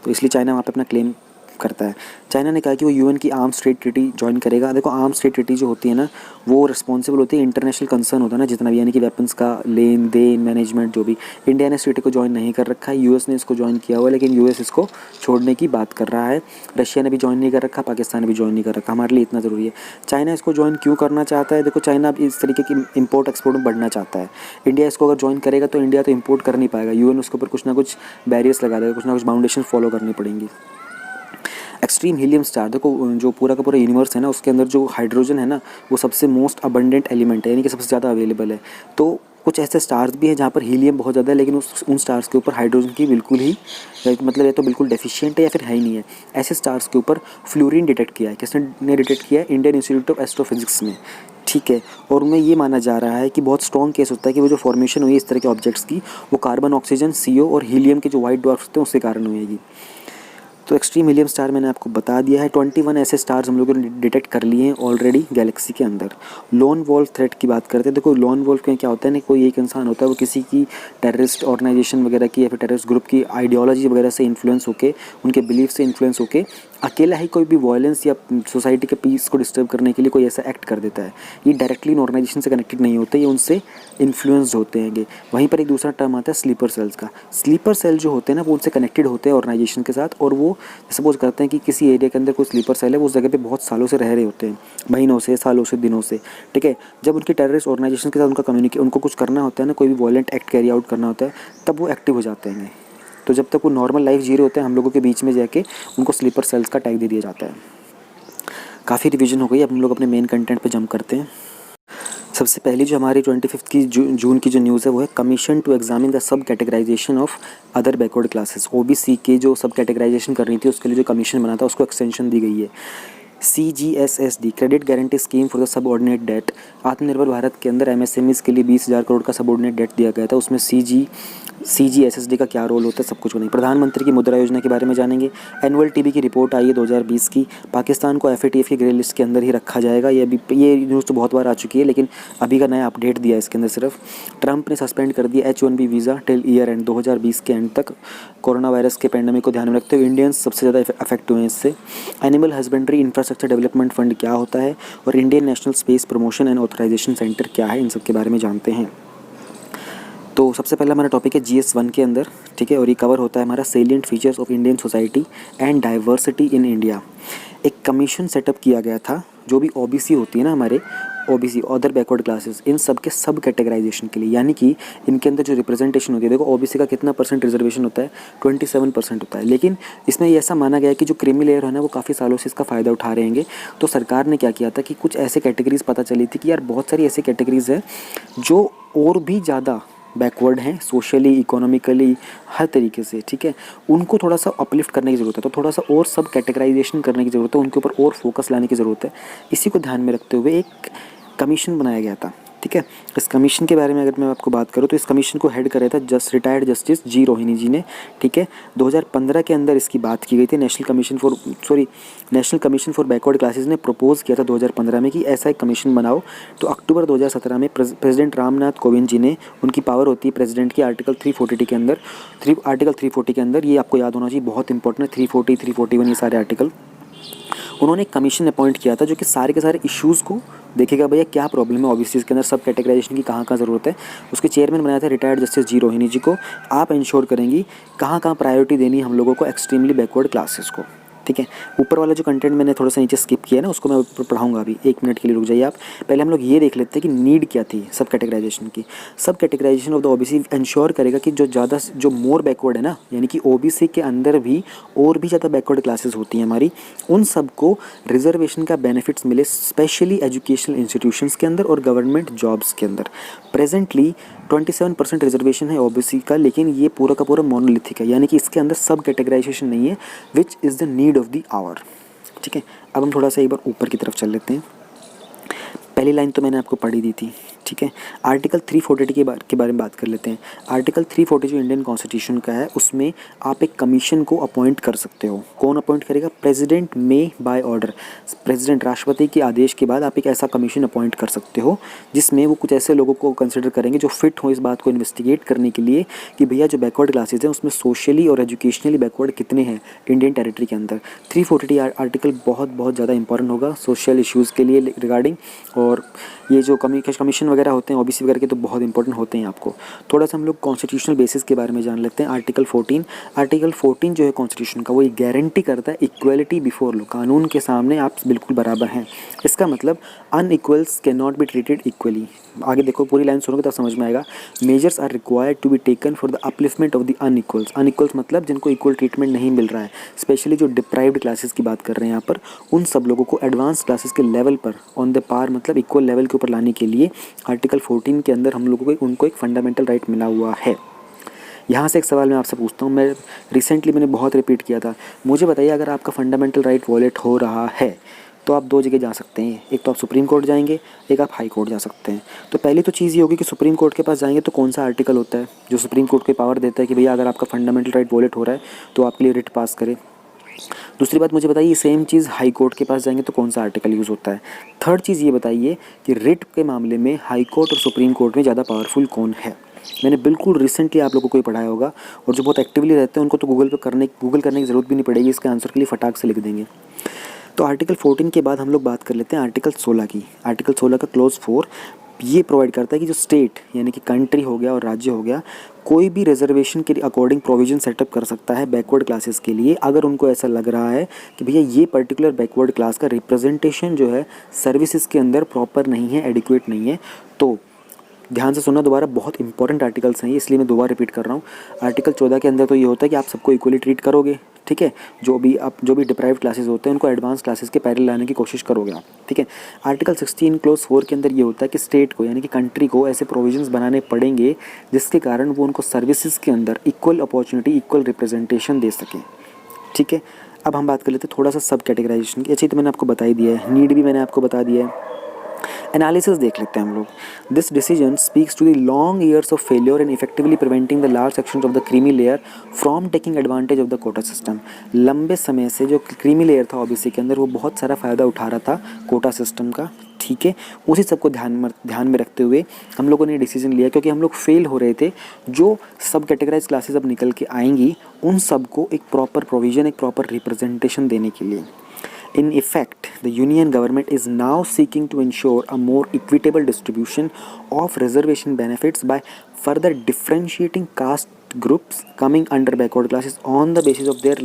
तो इसलिए चाइना वहाँ पर अपना क्लेम करता है। चाइना ने कहा कि वो यूएन की आर्म्स ट्रेड ट्रीटी ज्वाइन करेगा। देखो आर्म्स ट्रेड ट्रीटी जो होती है ना, वो रिस्पॉन्सिबल होती है इंटरनेशनल कंसर्न होता है ना जितना भी, यानी कि वेपन्स का लेन देन मैनेजमेंट जो भी। इंडिया ने इस ट्रीटी को ज्वाइन नहीं कर रखा है, यूएस ने इसको ज्वाइन किया हुआ है, लेकिन यूएस इसको छोड़ने की बात कर रहा है। रशिया ने भी ज्वाइन नहीं कर रखा, पाकिस्तान ने भी ज्वाइन नहीं कर रखा। हमारे लिए इतना ज़रूरी है। चाइना इसको ज्वाइन क्यों करना चाहता है? देखो चाइना अब इस तरीके की इंपोर्ट एक्सपोर्ट में बढ़ना चाहता है। इंडिया इसको अगर ज्वाइन करेगा तो इंडिया तो इंपोर्ट कर नहीं पाएगा, यूएन उसके ऊपर कुछ ना कुछ बैरियर्स लगा देगा, कुछ ना कुछ बाउंडेशन फॉलो करनी पड़ेंगी। एक्सट्रीम हीलियम स्टार, देखो जो पूरा का पूरा यूनिवर्स है ना, उसके अंदर जो हाइड्रोजन है ना, वो सबसे मोस्ट अबंडेंट एलिमेंट है, यानी कि सबसे ज़्यादा अवेलेबल है। तो कुछ ऐसे स्टार्स भी हैं जहाँ पर हीलियम बहुत ज़्यादा है, लेकिन उन स्टार्स के ऊपर हाइड्रोजन की बिल्कुल ही मतलब या तो बिल्कुल डेफिशिएंट है या फिर है ही नहीं है। ऐसे स्टार्स के ऊपर फ्लोरीन डिटेक्ट किया है। किसने डिटेक्ट किया है? इंडियन इंस्टीट्यूट ऑफ एस्ट्रोफिजिक्स में, ठीक है। और उनमें ये माना जा रहा है कि बहुत स्ट्रॉन्ग केस होता है कि वो जो फॉर्मेशन हुई है इस तरह के ऑब्जेक्ट्स की, वो कार्बन, ऑक्सीजन, CO और हीलियम के जो वाइट डॉर्फ्स होते हैं उसके कारण हुएगी। तो एक्सट्रीम हीलियम स्टार मैंने आपको बता दिया है। 21 ऐसे स्टार्स हम लोगों ने डिटेक्ट कर लिए हैं ऑलरेडी गैलेक्सी के अंदर। लोन वॉल्फ थ्रेट की बात करते हैं। देखो लोन वॉल्फ में क्या होता है ना, कोई एक इंसान होता है, वो किसी की टेररिस्ट ऑर्गेनाइजेशन वगैरह की या फिर टेररिस्ट ग्रुप की आइडियोलॉजी वगैरह से इन्फ्लुएंस होके, उनके बिलीफ से इन्फ्लुएंस होके अकेला ही कोई भी वायलेंस या सोसाइटी के पीस को डिस्टर्ब करने के लिए कोई ऐसा एक्ट कर देता है। ये डायरेक्टली इन ऑर्गेनाइजेशन से कनेक्टेड नहीं होते, ये उनसे इन्फ्लुएंस्ड होते हैं। वहीं पर एक दूसरा टर्म आता है स्लीपर सेल्स का। स्लीपर सेल जो होते हैं ना, वो उनसे कनेक्टेड होते हैं ऑर्गेनाइजेशन के साथ, और वो सपोज करते हैं कि किसी एरिया के अंदर कोई स्लीपर सेल है, वो उस जगह पे बहुत सालों से रह रहे होते हैं, महीनों से, सालों से, दिनों से, ठीक है। जब उनकी टेररिस्ट ऑर्गेनाइजेशन के साथ उनको कुछ करना होता है ना, कोई भी वॉयलेंट एक्ट कैरी आउट करना होता है, तब वो एक्टिव हो जाते हैं। तो जब तक वो नॉर्मल लाइफ जी रहे होते हैं, हम लोगों के बीच में जाके उनको स्लीपर सेल्स का टैग दे दिया जाता है। काफ़ी रिवीजन हो गई, अब हम लोग अपने मेन कंटेंट पे जंप करते हैं। सबसे पहली जो हमारी 25 की जून की जो न्यूज़ है वो है commission to examine the sub categorisation of other backward classes. OBC के जो सब कैटेगराइजेशन करनी थी उसके लिए जो कमीशन बना था उसको एक्सटेंशन दी गई है। CGSSD credit guarantee scheme for the subordinate debt. Atmanirbhar Bharat के अंदर MSMEs के लिए 20,000 करोड़ का सबऑर्डिनेट डेट दिया गया था। उसमें CGSSD का क्या रोल होता है सब कुछ नहीं। प्रधानमंत्री की मुद्रा योजना के बारे में जानेंगे। एनुअल TB की रिपोर्ट आई है 2020 की। पाकिस्तान को FATF की ग्रे लिस्ट के अंदर ही रखा जाएगा। ये न्यूज़ तो बहुत बार आ चुकी है, लेकिन अभी का नया अपडेट दिया है इसके अंदर सिर्फ। ट्रंप ने सस्पेंड कर दिया H1B visa till year and 2020 के एंड तक। कोरोना वायरस के पैंडेमिक को ध्यान में रखते हुए इंडियंस सबसे ज़्यादा अफेक्ट हुए हैं इससे। Animal husbandry infrastructure development fund क्या होता है और Indian national space promotion and authorisation centre क्या है, इन सब के बारे में जानते हैं। तो सबसे पहला हमारा टॉपिक है GS1 के अंदर, ठीक है। और ये कवर होता है हमारा salient features of Indian society and diversity in India. एक कमीशन सेटअप किया गया था, जो भी OBC होती है ना हमारे, OBC अदर बैकवर्ड क्लासेस, इन सब के सब कैटेगराइजेशन के लिए, यानी कि इनके अंदर जो रिप्रेजेंटेशन होती है, देखो OBC का कितना % रिजर्वेशन होता है, 27% होता है। लेकिन इसमें ये ऐसा माना गया है कि जो क्रीमी लेयर है ना, वो काफ़ी सालों से इसका फ़ायदा उठा रहे हैं। तो सरकार ने क्या किया था कि कुछ ऐसे कैटेगरीज पता चली थी कि यार बहुत सारी ऐसी कैटेगरीज हैं जो और भी ज़्यादा बैकवर्ड हैं सोशली, इकोनॉमिकली, हर तरीके से, ठीक है। उनको थोड़ा सा अपलिफ्ट करने की ज़रूरत है, तो थोड़ा सा और सब कैटेगराइजेशन करने की ज़रूरत है, उनके ऊपर और फोकस लाने की ज़रूरत है। इसी को ध्यान में रखते हुए एक कमीशन बनाया गया था, ठीक है। इस कमीशन के बारे में अगर मैं आपको बात करूँ तो इस कमीशन को हेड करा था रिटायर्ड जस्टिस G रोहिणी जी ने, ठीक है। 2015 के अंदर इसकी बात की गई थी। National commission for backward classes ने प्रपोज किया था 2015 में कि ऐसा एक कमीशन बनाओ। तो अक्टूबर 2017 में प्रेसिडेंट रामनाथ कोविंद जी ने, उनकी पावर होती है प्रेसिडेंट की आर्टिकल 340 के अंदर, ये आपको याद होना चाहिए, बहुत इंपॉर्टेंट है 340, 341 ये सारे आर्टिकल। उन्होंने एक कमीशन अपॉइंट किया था जो कि सारे के सारे इश्यूज़ को देखेगा, भैया क्या प्रॉब्लम है OBC के अंदर, सब कैटेगराइजेशन की कहाँ कहाँ ज़रूरत है। उसके चेयरमैन बनाया था रिटायर्ड जस्टिस G रोहिणी जी को। आप इंश्योर करेंगी कहाँ कहाँ प्रायोरिटी देनी हम लोगों को एक्सट्रीमली बैकवर्ड क्लासेस को, ठीक है। ऊपर वाला जो कंटेंट मैंने थोड़ा सा नीचे स्किप किया है ना, उसको मैं ऊपर पढ़ाऊंगा अभी, 1 मिनट के लिए रुक जाइए आप। पहले हम लोग ये देख लेते हैं कि नीड क्या थी सब कैटेगराइजेशन की। Sub categorisation of the OBC ensure करेगा कि जो मोर बैकवर्ड है ना, यानी कि ओबीसी के अंदर भी और भी ज़्यादा बैकवर्ड क्लासेस होती हैं हमारी, उन सबको रिजर्वेशन का बेनिफिट्स मिले, स्पेशली एजुकेशनल इंस्टीट्यूशंस के अंदर और गवर्नमेंट जॉब्स के अंदर। प्रेजेंटली 27% रिजर्वेशन है ओबीसी का, लेकिन ये पूरा का पूरा मोनोलिथिक है, यानी कि इसके अंदर सब कैटेगराइजेशन नहीं है, which is the need of the hour. ठीक है, अब हम थोड़ा सा एक बार ऊपर की तरफ चल लेते हैं। पहली लाइन तो मैंने आपको पढ़ी दी थी। ठीक है, आर्टिकल 340 के बारे में बात कर लेते हैं। आर्टिकल 340 जो इंडियन कॉन्स्टिट्यूशन का है, उसमें आप एक कमीशन को अपॉइंट कर सकते हो। कौन अपॉइंट करेगा? प्रेसिडेंट में बाय ऑर्डर, प्रेसिडेंट राष्ट्रपति के आदेश के बाद आप एक ऐसा कमीशन अपॉइंट कर सकते हो जिसमें वो कुछ ऐसे लोगों को कंसिडर करेंगे जो फिट हो इस बात को इन्वेस्टिगेट करने के लिए कि भैया जो बैकवर्ड क्लासेज हैं उसमें सोशली और एजुकेशनली बैकवर्ड कितने हैं इंडियन टेरिटरी के अंदर। 340 आर्टिकल बहुत ज़्यादा इंपॉर्टेंट होगा सोशल इश्यूज़ के लिए रिगार्डिंग, और ये जो कमीशन वगैरह होते हैं ओबीसी वगैरह के तो बहुत इंपॉर्टेंट होते हैं। आपको थोड़ा सा हम लोग कॉन्स्टिट्यूशनल बेसिस के बारे में जान लेते हैं। आर्टिकल 14 जो है कॉन्स्टिट्यूशन का, वो ये गारंटी करता है इक्वलिटी बिफोर लॉ, कानून के सामने आप बिल्कुल बराबर हैं। इसका मतलब unequals can not be treated equally. आगे देखो, पूरी लाइन सुनोगे तब समझ में आएगा। Measures are required to be taken for the upliftment of the unequals. Unequals मतलब जिनको इक्वल ट्रीटमेंट नहीं मिल रहा है, स्पेशली जो डिप्राइव्ड क्लासेस की बात कर रहे हैं यहाँ पर, उन सब लोगों को एडवांस क्लासेस के लेवल पर ऑन द पार मतलब इक्वल लेवल के ऊपर लाने के लिए आर्टिकल 14 के अंदर हम लोगों को उनको एक फंडामेंटल राइट मिला हुआ है। यहाँ से एक सवाल मैं आपसे पूछता हूँ, मैंने बहुत रिपीट किया था, मुझे बताइए अगर आपका फंडामेंटल राइट वॉलेट हो रहा है तो आप 2 जगह जा सकते हैं, एक तो आप सुप्रीम कोर्ट जाएंगे, एक आप हाई कोर्ट जा सकते हैं। तो पहली तो चीज़ ये होगी कि सुप्रीम कोर्ट के पास जाएंगे तो कौन सा आर्टिकल होता है जो सुप्रीम कोर्ट को पावर देता है कि भैया अगर आपका फंडामेंटल राइट वॉलेट हो रहा है तो आपके लिए रिट पास करे। दूसरी बात मुझे बताइए, सेम चीज़ हाई कोर्ट के पास जाएंगे तो कौन सा आर्टिकल यूज़ होता है। थर्ड चीज़ ये बताइए कि रिट के मामले में हाई कोर्ट और सुप्रीम कोर्ट में ज़्यादा पावरफुल कौन है। मैंने बिल्कुल रिसेंटली आप लोगों को ही पढ़ाया होगा, और जो बहुत एक्टिवली रहते हैं उनको तो गूगल करने की ज़रूरत भी नहीं पड़ेगी, इसके आंसर के लिए फटाक से लिख देंगे। तो आर्टिकल 14 के बाद हम लोग बात कर लेते हैं आर्टिकल 16 की। आर्टिकल 16 का क्लोज 4 ये प्रोवाइड करता है कि जो स्टेट यानी कि कंट्री हो गया और राज्य हो गया, कोई भी रिजर्वेशन के अकॉर्डिंग प्रोविजन सेटअप कर सकता है बैकवर्ड क्लासेस के लिए, अगर उनको ऐसा लग रहा है कि भैया ये पर्टिकुलर बैकवर्ड क्लास का रिप्रेजेंटेशन जो है सर्विसेज के अंदर प्रॉपर नहीं है, एडिक्वेट नहीं है। तो ध्यान से सुनना दोबारा, बहुत इंपॉर्टेंट आर्टिकल्स हैं इसलिए मैं दोबारा रिपीट कर रहा हूँ। आर्टिकल 14 के अंदर तो ये होता है कि आप सबको इक्वली ट्रीट करोगे, ठीक है, जो भी डिप्राइव्ड क्लासेस होते हैं उनको एडवांस क्लासेस के पैरेलल लाने की कोशिश करोगे आप, ठीक है। आर्टिकल 16 क्लोज 4 के अंदर ये होता है कि स्टेट को यानी कि कंट्री को ऐसे प्रोविजंस बनाने पड़ेंगे जिसके कारण वो उनको सर्विसेज के अंदर इक्वल अपॉर्चुनिटी, इक्वल रिप्रेजेंटेशन दे सकें, ठीक है। अब हम बात कर लेते हैं थोड़ा सा सब कैटेगराइजेशन की। अच्छा, तो मैंने आपको बता ही दिया है, नीड भी मैंने आपको बता दिया है। एनालिसिस देख लेते हैं हम लोग। This decision speaks to the long years of failure in effectively preventing the large section of the creamy layer from taking advantage of the quota system. लंबे समय से जो क्रीमी लेयर था ओबीसी के अंदर, वो बहुत सारा फ़ायदा उठा रहा था कोटा सिस्टम का, ठीक है। उसी सबको ध्यान में रखते हुए हम लोगों ने डिसीजन लिया, क्योंकि हम लोग फेल हो रहे थे। जो सब कैटेगराइज क्लासेस अब निकल के आएंगी उन सबको एक प्रॉपर प्रोविज़न, एक प्रॉपर रिप्रेजेंटेशन देने के लिए। In effect, the Union government is now seeking to ensure a more equitable distribution of reservation benefits by further differentiating caste groups coming under backward classes on the basis of their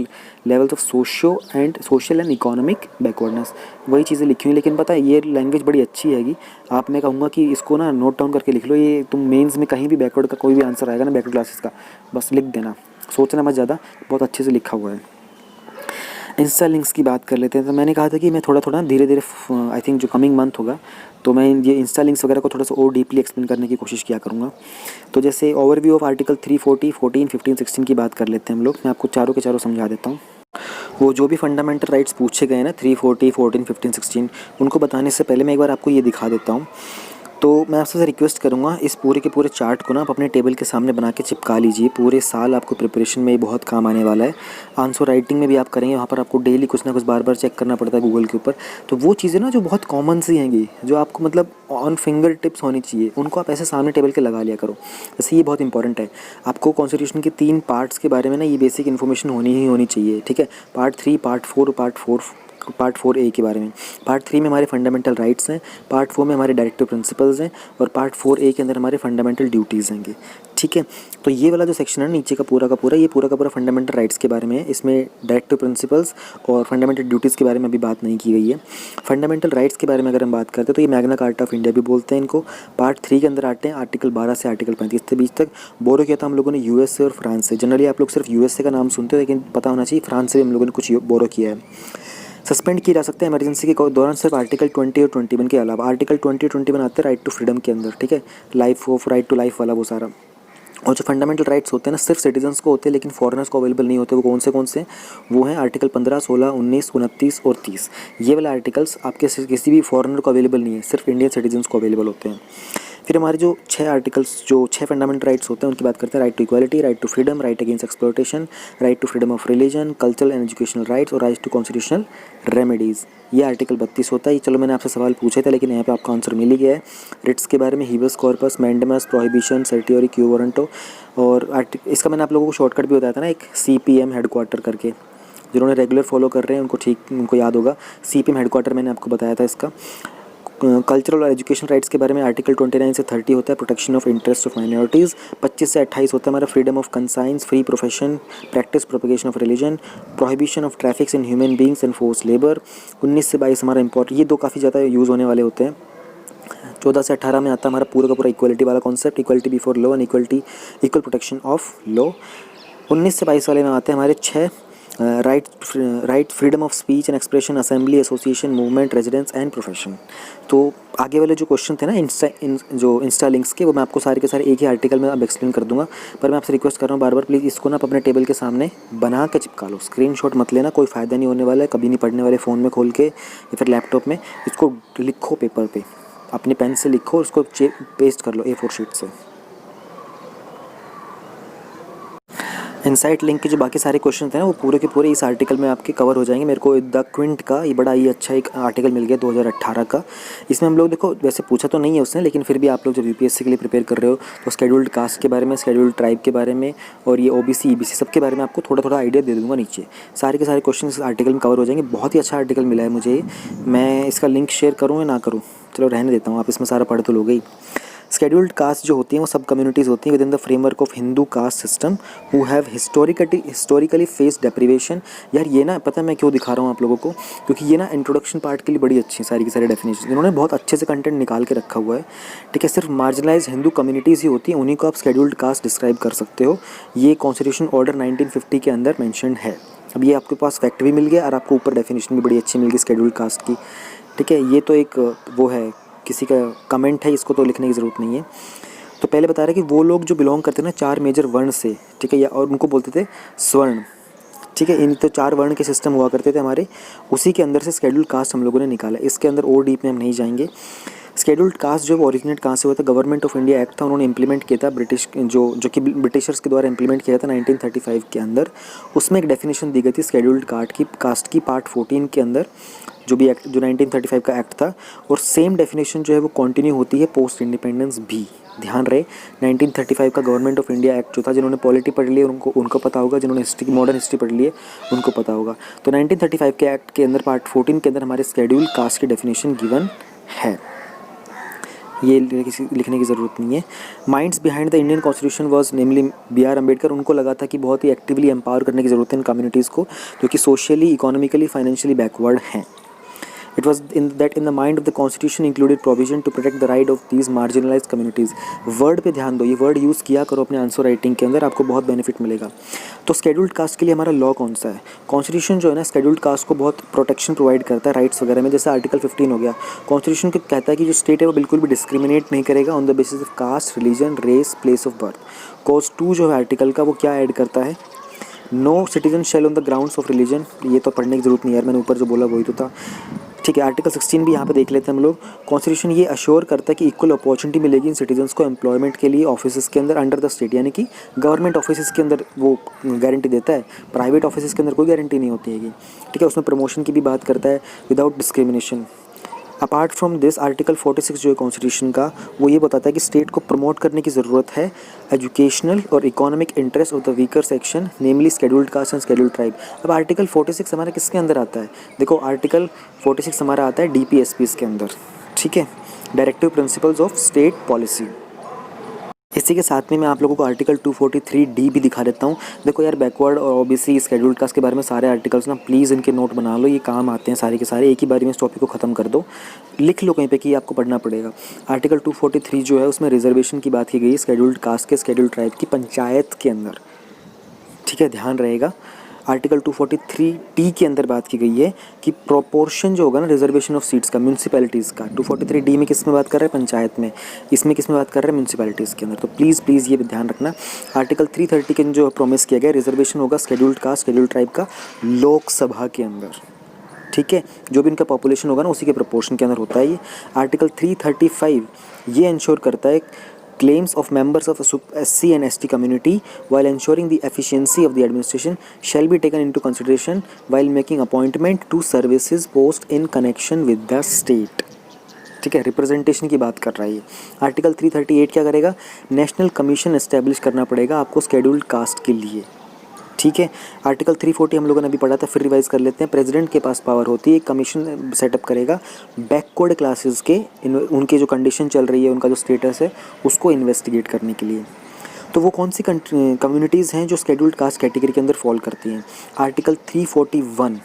levels of social and economic backwardness। वही चीज़ें लिखी हुई, लेकिन पता है ये language बड़ी अच्छी हैगी। आप, मैं कहूँगा कि इसको ना नोट डाउन करके लिख लो, ये तुम मेंस में कहीं भी बैकवर्ड का कोई भी आंसर आएगा ना बैकवर्ड क्लासेस का, बस लिख देना, सोचना मत ज़्यादा, बहुत अच्छे से लिखा हुआ है। इंस्टा लिंक्स की बात कर लेते हैं। तो मैंने कहा था कि मैं थोड़ा धीरे धीरे आई थिंक जो कमिंग मंथ होगा तो मैं ये इंस्टा लिंक्स वगैरह को थोड़ा सा और डीपली एक्सप्लेन करने की कोशिश किया करूँगा। तो जैसे ओवरव्यू ऑफ आर्टिकल 340, 14, 15, 16 की बात कर लेते हैं हम लोग। मैं आपको चारों के चारों समझा देता हूँ। वो जो भी फंडामेंटल राइट्स पूछे गए ना 340, 14, 15, 16, उनको बताने से पहले मैं एक बार आपको ये दिखा देता हूँ। तो मैं आपसे रिक्वेस्ट करूँगा, इस पूरे के पूरे चार्ट को ना आप अपने टेबल के सामने बना के चिपका लीजिए। पूरे साल आपको प्रिपरेशन में बहुत काम आने वाला है। आंसर राइटिंग में भी आप करेंगे, वहाँ पर आपको डेली कुछ ना कुछ बार बार चेक करना पड़ता है गूगल के ऊपर। तो वो चीज़ें ना जो बहुत कॉमन सी हैंगी, जो आपको मतलब ऑन फिंगर टिप्स होनी चाहिए, उनको आप ऐसे सामने टेबल के लगा लिया करो। जैसे ये बहुत इंपॉर्टेंट है, आपको कॉन्स्टिट्यूशन के 3 पार्ट्स के बारे में ना ये बेसिक इन्फॉर्मेशन होनी ही होनी चाहिए, ठीक है। पार्ट 3, पार्ट 4 और पार्ट 4 पार्ट 4A के बारे में। पार्ट 3 में हमारे फंडामेंटल राइट्स हैं, पार्ट 4 में हमारे डायरेक्टिव प्रिंसिपल्स हैं और पार्ट 4A के अंदर हमारे फंडामेंटल ड्यूटीज़ होंगे। ठीक है, तो ये वाला जो सेक्शन है नीचे का पूरा ये पूरा का पूरा फंडामेंटल राइट्स के बारे में है। इसमें डायरेक्टिव प्रिंसिपल्स और फंडामेंटल ड्यूटीज़ के बारे में अभी बात नहीं की गई है। फंडामेंटल राइट्स के बारे में अगर हम बात करते हैं तो ये मैग्ना कार्टा ऑफ इंडिया भी बोलते हैं इनको। पार्ट 3 के अंदर आते हैं आर्टिकल 12 से आर्टिकल 35 के बीच तक। बोरो किया था हम लोगों ने यूएस से और फ्रांस से। जनरली आप लोग सिर्फ यूएस से का नाम सुनते हो, लेकिन पता होना चाहिए फ्रांस से भी हम लोगों ने कुछ बोरो किया है। सस्पेंड किए जा सकते हैं इमरजेंसी के दौरान सिर्फ आर्टिकल 20 और 21 के अलावा। आर्टिकल 20 और 21 आते हैं राइट टू फ्रीडम के अंदर। ठीक है, life of right to life वाला वो सारा। और जो फंडामेंटल राइट्स होते हैं ना सिर्फ सिटीजन्स को होते हैं, लेकिन फॉरेनर्स को अवेलेबल नहीं होते। वो कौन से वो हैं आर्टिकल 15, 16, 19, 29 और 30। ये वाले आर्टिकल्स आपके किसी भी फॉरेनर को अवेलेबल नहीं है, सिर्फ इंडियन सिटीजन्स को अवेलेबल होते हैं। फिर हमारे जो 6 आर्टिकल्स, जो 6 फंडामेंटल राइट्स होते हैं उनकी बात करते हैं। Right to equality, right to freedom, right against exploitation, right to freedom of religion, cultural and educational rights और राइट टू कॉन्स्टिट्यूशनल रेमेडीज़। ये आर्टिकल 32 होता है। चलो मैंने आपसे सवाल पूछे थे, लेकिन यहाँ पे आपका आंसर मिल ही गया है। रिट्स के बारे में habeas corpus, mandamus, prohibition, certiorari, quo warranto. और इसका मैंने आप लोगों को शॉर्टकट भी बताया था ना, एक CPM हेडक्वार्टर करके। जिन्होंने रेगुलर फॉलो कर रहे हैं उनको याद होगा। CPM हेडक्वार्टर मैंने आपको बताया था इसका। कल्चरल और एजुकेशन राइट्स के बारे में आर्टिकल 29 से 30 होता है protection of interest of minorities. 25 से 28 होता है हमारा freedom of conscience, free profession, practice propagation of religion, prohibition of traffics in human beings and force labour. 19 से 22 हमारा इंपॉर्टेंट, ये दो काफ़ी ज़्यादा यूज़ होने वाले होते हैं। 14 से 18 में आता है हमारा पूरा का पूरा इक्वलिटी वाला concept, equality before law and equal protection of law. 19 से 22 वाले में आते हैं हमारे 6 right freedom of speech and expression, assembly, association, movement, residence and profession. तो आगे वाले जो क्वेश्चन थे ना इंस्टा लिंक्स के, वो मैं आपको सारे के सारे एक ही आर्टिकल में अब एक्सप्लेन कर दूंगा। पर मैं आपसे रिक्वेस्ट कर रहा हूँ बार बार, प्लीज़ इसको ना आप अपने टेबल के सामने बना के चिपका लो। स्क्रीनशॉट मत लेना, कोई फ़ायदा नहीं होने वाला है, कभी नहीं पढ़ने वाले फ़ोन में खोल के या फिर लैपटॉप में। इसको लिखो पेपर पर, अपनी पेन से लिखो, उसको पेस्ट कर लो A4 शीट से। इनसाइट लिंक के जो बाकी सारे क्वेश्चन थे ना वो पूरे के पूरे इस आर्टिकल में आपके कवर हो जाएंगे। मेरे को द क्विंट का ये बड़ा ही अच्छा एक आर्टिकल मिल गया 2018 का। इसमें हम लोग देखो वैसे पूछा तो नहीं है उसने, लेकिन फिर भी आप लोग जब UPSC के लिए प्रिपेयर कर रहे हो तो शेड्यूल्ड कास्ट के बारे में, शेड्यूल्ड ट्राइब के बारे में और ये OBC EBC सब के बारे में आपको थोड़ा थोड़ा आइडिया दे दूँगा। नीचे सारे के सारे क्वेश्चन इस आर्टिकल में कवर हो जाएंगे। बहुत ही अच्छा आर्टिकल मिला है मुझे। मैं इसका लिंक शेयर करूँ या ना करूँ, चलो रहने देता हूँ, आप इसमें सारा पढ़ तो लोगे ही। शेड्यूल्ड कास्ट जो होती हैं वो सब कम्युनिटीज़ होती हैं with in the framework of Hindu caste system who have historically face deprivation. यार ये ना पता है मैं क्यों दिखा रहा हूँ आप लोगों को, क्योंकि ये ना इंट्रोडक्शन पार्ट के लिए बड़ी अच्छी सारी की सारी डेफिनेशन इन्होंने बहुत अच्छे से कंटेंट निकाल के रखा हुआ है। ठीक है, सिर्फ मार्जिनलाइज हिंदू कम्युनिटीज़ ही होती हैं, उन्हीं को आप शेड्यूल्ड कास्ट डिस्क्राइब कर सकते हो। ये कॉन्स्टिट्यूशन ऑर्डर 1950 के अंदर मैंशनड है। अब ये आपके पास फैक्ट भी मिल गया और आपको ऊपर डेफिनेशन भी बड़ी अच्छी मिल गई शेड्यूल्ड कास्ट की। ठीक है, ये तो एक वो है, किसी का कमेंट है, इसको तो लिखने की ज़रूरत नहीं है। तो पहले बता रहे कि वो लोग जो बिलोंग करते हैं ना 4 मेजर वर्ण से, ठीक है, या और उनको बोलते थे स्वर्ण। ठीक है, इन तो 4 वर्ण के सिस्टम हुआ करते थे हमारे, उसी के अंदर से शेड्यूल्ड कास्ट हम लोगों ने निकाला। इसके अंदर और डीप में हम नहीं जाएंगे। शेड्यूल्ड कास्ट जो ओरिजिनेट कहाँ से हुआ था, गवर्नमेंट ऑफ इंडिया एक्ट था, उन्होंने इंप्लीमेंट किया था ब्रिटिश जो कि ब्रिटिशर्स के द्वारा इंप्लीमेंट किया था 1935 के अंदर। उसमें एक डेफिनेशन दी गई थी शेड्यूल्ड कास्ट की पार्ट 14 के अंदर, जो भी एक्ट जो 1935 का एक्ट था। और सेम डेफिनेशन जो है वो कंटिन्यू होती है पोस्ट इंडिपेंडेंस भी। ध्यान रहे 1935 का गवर्नमेंट ऑफ इंडिया एक्ट जो था, जिन्होंने पॉलिटी पढ़ ली है उनको पता होगा, जिन्होंने मॉडर्न हिस्ट्री पढ़ ली है उनको पता होगा। तो 1935 के एक्ट के अंदर पार्ट 14 के अंदर हमारे शेड्यूल्ड कास्ट की डेफिनेशन गिवन है, ये लिखने की ज़रूरत नहीं है। Minds behind the Indian constitution was namely B.R. Ambedkar. उनको लगा था कि बहुत ही एक्टिवली एम्पावर करने की ज़रूरत है इन कम्युनिटीज़ को जो कि सोशली, इकोनॉमिकली, फाइनेंशियली बैकवर्ड हैं। It was in the mind of the constitution included provision to protect the right of these marginalized communities। Word पे ध्यान दो, ये वर्ड यूज़ किया करो अपने आंसर राइटिंग के अंदर, आपको बहुत बेनिफिट मिलेगा। तो शेड्यूल्ड कास्ट के लिए हमारा लॉ कौन सा है? कॉन्स्टिट्यूशन जो है ना शेड्यूल्ड कास्ट को बहुत प्रोटेक्शन प्रोवाइड करता है राइट्स वगैरह में। जैसे आर्टिकल 15 हो गया, कॉन्स्टिट्यूशन को कहता है कि जो स्टेट है वो बिल्कुल भी डिस्क्रिमिनेट नहीं करेगा on the basis of caste, religion, race, place of birth. Clause 2 जो है आर्टिकल का वो क्या ऐड करता है, no citizen shall on the grounds of religion. ये तो पढ़ने की जरूरत नहीं यार, मैंने ऊपर जो बोला वही तो था। ठीक है, आर्टिकल 16 भी यहाँ पे देख लेते हैं हम लोग। कॉन्स्टिट्यूशन ये अश्योर करता है कि इक्वल अपॉर्चुनिटी मिलेगी इन सिटीजन्स को एम्प्लॉयमेंट के लिए ऑफिस के अंदर अंडर द स्टेट, यानी कि गवर्नमेंट ऑफिस के अंदर वो गारंटी देता है, प्राइवेट ऑफिस के अंदर कोई गारंटी नहीं होती है। ठीक है, उसमें प्रमोशन की भी बात करता है without discrimination. Apart from this article 46 जो है कॉन्स्टिट्यूशन का, वो ये बताता है कि स्टेट को प्रमोट करने की ज़रूरत है एजुकेशनल और economic interest of the weaker section, namely scheduled caste and scheduled tribe. अब आर्टिकल 46 हमारा किसके अंदर आता है? देखो आर्टिकल 46 हमारा आता है DPSPs के अंदर, ठीक है, directive principles of state policy. इसी के साथ में मैं आप लोगों को आर्टिकल 243D भी दिखा देता हूँ। देखो यार, बैकवर्ड और OBC शेड्यूल्ड कास्ट के बारे में सारे आर्टिकल्स ना प्लीज़ इनके नोट बना लो, ये काम आते हैं सारे के सारे। एक ही बारी में इस टॉपिक को ख़त्म कर दो, लिख लो कहीं पे कि आपको पढ़ना पड़ेगा। आर्टिकल 243 जो है उसमें रिजर्वेशन की बात की गई शेड्यूल्ड कास्ट के, शेड्यूल्ड ट्राइब की पंचायत के अंदर, ठीक है, ध्यान रहेगा। आर्टिकल 243D के अंदर बात की गई है कि प्रोपोर्शन जो होगा ना रिजर्वेशन ऑफ सीट्स का म्यूनसिपैलिटीज़ का, 243D में किस में बात कर रहा है? पंचायत में। इसमें किस में बात कर रहे हैं? म्यूनसिपैलिटीज़ के अंदर। तो प्लीज़ ये ध्यान रखना। आर्टिकल 330 के जो प्रॉमिस किया गया, रिजर्वेशन होगा शेड्यूल्ड कास्ट शेड्यूल्ड ट्राइब का लोकसभा के अंदर, ठीक है, जो भी इनका पॉपुलेशन होगा ना उसी के प्रोपोर्शन के अंदर होता है ये। आर्टिकल 335 ये इंश्योर करता है claims of members of SC and ST community while ensuring the efficiency of the administration shall be taken into consideration while making appointment to services post in connection with the state, ठीक है, representation की बात कर रहा है ये। Article 338 क्या करेगा? नेशनल कमीशन एस्टेब्लिश करना पड़ेगा आपको शेड्यूल्ड कास्ट के लिए, ठीक है। आर्टिकल 340 हम लोगों ने अभी पढ़ा था, फिर रिवाइज कर लेते हैं। प्रेसिडेंट के पास पावर होती है, कमीशन सेटअप करेगा बैकवर्ड क्लासेस के उनके जो कंडीशन चल रही है, उनका जो स्टेटस है उसको इन्वेस्टिगेट करने के लिए। तो वो कौन सी कम्युनिटीज़ हैं जो शेड्यूल्ड कास्ट कैटेगरी के अंदर फॉल करती हैं? आर्टिकल 341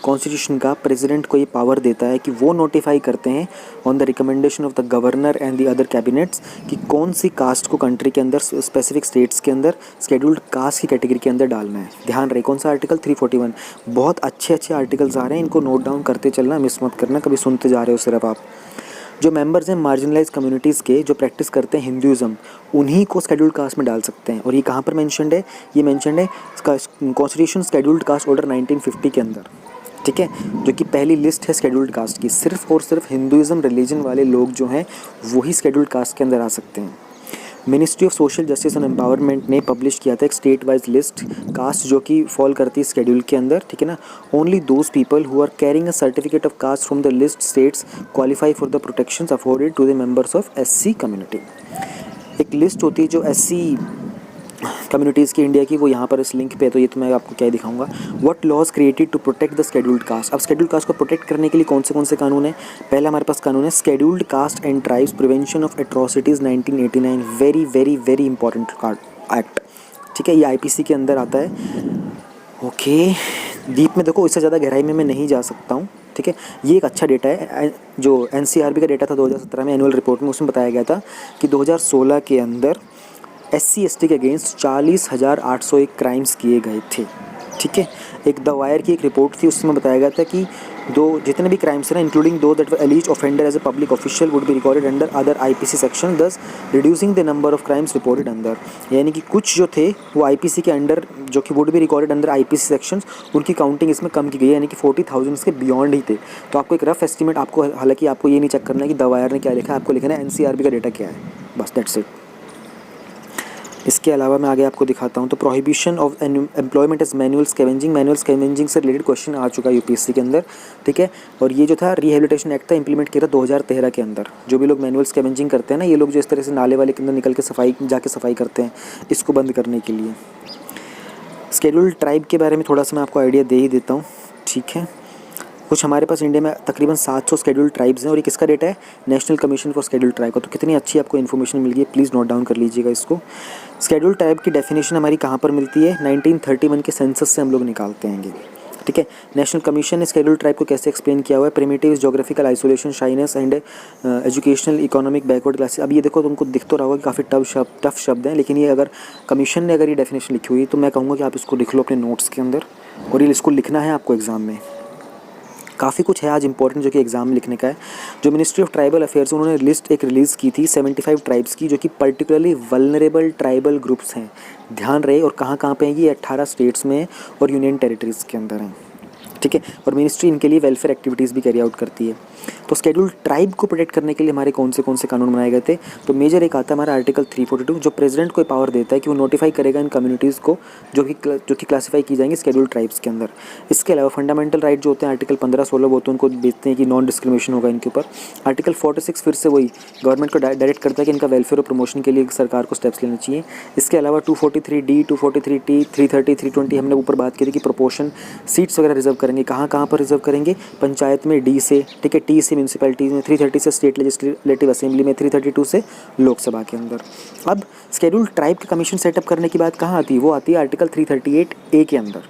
कॉन्स्टिट्यूशन का प्रेसिडेंट को ये पावर देता है कि वो नोटिफाई करते हैं on the recommendation of the governor and the other cabinets कि कौन सी कास्ट को कंट्री के अंदर, स्पेसिफिक स्टेट्स के अंदर शेड्यूल्ड कास्ट की कैटेगरी के अंदर डालना है। ध्यान रहे कौन सा आर्टिकल? 341। बहुत अच्छे आर्टिकल्स आ रहे हैं, इनको नोट डाउन करते चलना, मिस मत करना, कभी सुनते जा रहे हो सिर्फ आप। जो मेंबर्स हैं मार्जिनलाइज कम्युनिटीज़ के, जो प्रैक्टिस करते हैं हिंदुज़म, उन्हीं को शेड्यूल्ड कास्ट में डाल सकते हैं। और ये कहाँ पर मेंशन्ड है? ये मेंशन्ड है कॉन्स्टिट्यूशन शेड्यूल्ड कास्ट ऑर्डर 1950 के अंदर, ठीक है, जो कि पहली लिस्ट है शेड्यूल्ड कास्ट की। सिर्फ और सिर्फ हिंदुज़म रिलीजन वाले लोग जो हैं वही शेड्यूल्ड कास्ट के अंदर आ सकते हैं। Ministry of social justice and empowerment ने पब्लिश किया था एक स्टेट वाइज लिस्ट कास्ट जो कि फॉल करती है शेड्यूल के अंदर, ठीक है ना। Only those people who are carrying a certificate of caste from the list states qualify for the protections afforded to the members of SC community. एक लिस्ट होती है जो SC कम्युनिटीज़ की इंडिया की, वो यहाँ पर इस लिंक पे है, तो ये तो मैं आपको क्या दिखाऊंगा। What laws created to protect the scheduled caste. अब शेड्यूल्ड कास्ट को प्रोटेक्ट करने के लिए कौन से कानून है? पहला हमारे पास कानून है scheduled caste and tribes prevention of atrocities 1989, very important act, ठीक है, ये IPC के अंदर आता है। ओके, डीप में देखो, इससे ज़्यादा गहराई में मैं नहीं जा सकता हूँ, ठीक है। ये एक अच्छा डेटा है, जो NCRB का डेटा था 2017 में एनुअल रिपोर्ट में, उसमें बताया गया था कि 2016 के अंदर SC ST के अगेंस्ट 40,801 क्राइम्स किए गए थे, ठीक है। एक द वायर की एक रिपोर्ट थी, उसमें बताया गया था कि जितने भी क्राइम्स हैं, including those that where alleged offender as a public official would be recorded under other IPC section, thus reducing the number of crimes reported अंदर। यानी कि कुछ जो थे वो IPC के अंडर, जो कि would be recorded under IPC sections, उनकी काउंटिंग इसमें कम की गई है, यानी कि 40,000 के बियॉन्ड ही थे। तो आपको एक रफ एस्टिमेट, आपको हालांकि आपको ये नहीं चेक करना है कि द वायर ने क्या लिखा है, आपको लिखना है NCRB का डेटा क्या है, बस दैट्स इट। इसके अलावा मैं आगे आपको दिखाता हूँ। तो prohibition of employment as manual scavenging से रिलेटेड क्वेश्चन आ चुका है UPSC के अंदर, ठीक है। और ये जो था रिहेबिलिटेशन एक्ट था, इंप्लीमेंट किया था 2013 के अंदर। जो भी लोग मैनुअल स्कैवेंजिंग करते हैं ना, ये लोग जो इस तरह से नाले वाले के अंदर निकल के जाके सफाई करते हैं, इसको बंद करने के लिए। शेड्यूल्ड ट्राइब के बारे में थोड़ा सा मैं आपको आइडिया दे ही देता हूँ, ठीक है। कुछ हमारे पास इंडिया में तकरीबन 700 शेड्यूल्ड ट्राइब्स हैं, और ये किसका डेटा है? National commission for scheduled tribe का। तो कितनी अच्छी आपको इन्फॉर्मेशन मिल गई है, प्लीज़ नोट डाउन कर लीजिएगा इसको। शेड्यूल्ड ट्राइब की डेफिनेशन हमारी कहाँ पर मिलती है? 1931 के सेंसस से हम लोग निकालते हैं, ठीक है। नेशनल कमीशन ने शेड्यूल्ड ट्राइब को कैसे एक्सप्लेन किया हुआ है? Primitive, geographical isolation, shyness and educational economic backward classes. अब ये देखो, तुमको दिख तो रहा होगा कि काफ़ी टफ शब्द हैं, लेकिन ये अगर कमीशन ने अगर ये डेफिनेशन लिखी हुई है तो मैं कहूँगा कि आप इसको लिख लो अपने नोट्स के अंदर, और ये इसको लिखना है आपको एग्ज़ाम में। काफ़ी कुछ है आज इंपॉर्टेंट जो कि एग्जाम में लिखने का है। जो मिनिस्ट्री ऑफ ट्राइबल अफेयर्स, उन्होंने लिस्ट एक रिलीज़ की थी 75 ट्राइब्स की, जो कि पर्टिकुलरली वल्नरेबल ट्राइबल ग्रुप्स हैं। ध्यान रहे, और कहाँ कहाँ पे हैं ये? 18 स्टेट्स में और यूनियन टेरिटरीज़ के अंदर हैं, ठीक है, और मिनिस्ट्री इनके लिए वेलफेयर एक्टिविटीज़ भी कैरी आउट करती है। तो शेड्यूल्ड ट्राइब को प्रोटेक्ट करने के लिए हमारे कौन से कानून बनाए गए थे? तो मेजर एक आता है हमारा आर्टिकल 342, जो प्रेसिडेंट को पावर देता है कि वो नोटिफाई करेगा इन कम्युनिटीज़ को जो कि क्लासीफाई की जाएंगी शेड्यूल्ड ट्राइब्स के अंदर। इसके अलावा फंडामेंटल राइट जो होते हैं आर्टिकल 15-16 वो तो उनको देखते हैं कि नॉन डिस्क्रिमिनेशन होगा इनके ऊपर। आर्टिकल 46 फिर से वही गवर्नमेंट को डायरेक्ट करता है कि इनका वेलफेयर और प्रमोशन के लिए सरकार को स्टेप्स लेने चाहिए। इसके अलावा 243D, 243T, 330, 320 हमने ऊपर बात की थी कि प्रोपोर्शन सीट्स वगैरह रिजर्व करेंगे। कहाँ कहाँ पर रिजर्व करेंगे? पंचायत में D से, ठीक है, T से म्यूनसिपैलिटीज़ में, 330 से स्टेट लेजिस्लेटिव असेंबली में, 332 से लोकसभा के अंदर। अब शेड्यूल्ड ट्राइब के कमीशन सेटअप करने की बात कहाँ आती है? वो आती है आर्टिकल 338A के अंदर,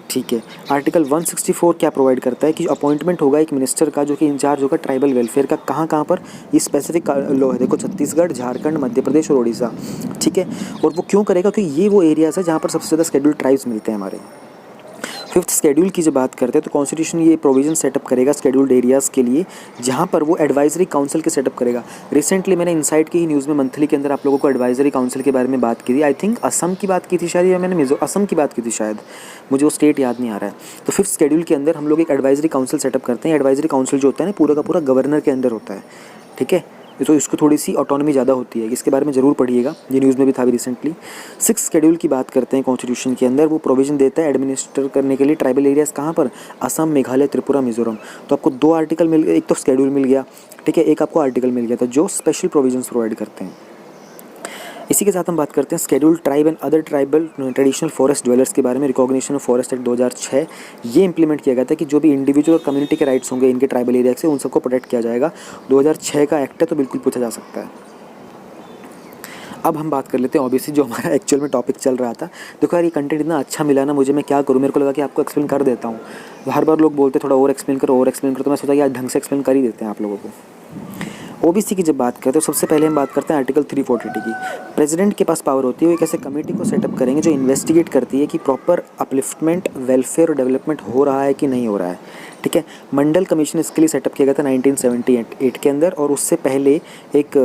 ठीक है। आर्टिकल 164 क्या प्रोवाइड करता है कि अपॉइंटमेंट होगा एक मिनिस्टर का जो कि इंचार्ज होगा ट्राइबल वेलफेयर का। कहाँ कहाँ पर? ये स्पेसिफिक लॉ है, देखो, छत्तीसगढ़, झारखंड, मध्य प्रदेश और उड़ीसा, ठीक है। और वो क्यों करेगा? क्योंकि ये वो एरियाज़ है जहाँ पर सबसे ज़्यादा शेड्यूल्ड ट्राइब्स मिलते हैं हमारे। फिफ्थ शेड्यूल की जब बात करते हैं तो कॉन्स्टिट्यूशन ये प्रोविजन सेटअप करेगा शेड्यूल्ड एरियाज़ के लिए, जहाँ पर वो एडवाइजरी काउंसिल के सेटअप करेगा। रिसेंटली मैंने इनसाइट की ही न्यूज़ में मंथली के अंदर आप लोगों को एडवाइजरी काउंसिल के बारे में बात की थी। आई थिंक असम की बात की थी शायद, या मैंने असम की बात की थी शायद, मुझे वो स्टेट याद नहीं आ रहा है। तो फिफ्थ शेड्यूल के अंदर हम लोग एक एडवाइजरी काउंसिल सेटअप करते हैं। एडवाइजरी काउंसिल जो होता है ना पूरा का पूरा गवर्नर के अंदर होता है, ठीक है। तो इसको थोड़ी सी ऑटोनॉमी ज़्यादा होती है, इसके बारे में ज़रूर पढ़िएगा, ये न्यूज़ में भी था अभी रिसेंटली। सिक्स शेड्यूल की बात करते हैं कॉन्स्टिट्यूशन के अंदर, वो प्रोविजन देता है एडमिनिस्टर करने के लिए ट्राइबल एरियाज़ कहाँ पर? असम, मेघालय, त्रिपुरा, मिजोरम। तो आपको दो आर्टिकल मिल गए, एक तो शेड्यूल मिल गया, ठीक है, एक आपको आर्टिकल मिल गया था जो स्पेशल प्रोविजंस प्रोवाइड करते हैं। इसी के साथ हम बात करते हैं scheduled tribe and other tribal traditional forest dwellers के बारे में। रिकॉग्निशन ऑफ फॉरेस्ट एक्ट 2006 ये इंप्लीमेंट किया गया था कि जो भी इंडिविजुअल और कम्युनिटी के राइट्स होंगे इनके ट्राइबल एरिया से, उन सबको प्रोटेक्ट किया जाएगा। 2006 का एक्ट है, तो बिल्कुल पूछा जा सकता है। अब हम बात कर लेते हैं ओबीसी, जो हमारा एक्चुअल में टॉपिक चल रहा था। देखो यार, ये कंटेंट इतना अच्छा मिला ना मुझे, मैं क्या करूँ, मेरे को लगा कि आपको एक्सप्लेन कर देता हूँ। हर बार लोग बोलते थोड़ा और एक्सप्लेन करो, तो मैं सोचा कि आज ढंग से एक्सप्लेन कर ही देते हैं आप लोगों को। ओबीसी की जब बात करते हैं तो सबसे पहले हम बात करते हैं आर्टिकल 340 की। प्रेसिडेंट के पास पावर होती है, वो एक ऐसे कमेटी को सेटअप करेंगे जो इन्वेस्टिगेट करती है कि प्रॉपर अपलिफ्टमेंट, वेलफेयर और डेवलपमेंट हो रहा है कि नहीं हो रहा है, ठीक है। मंडल कमीशन इसके लिए सेटअप किया गया था 1978 के अंदर, और उससे पहले एक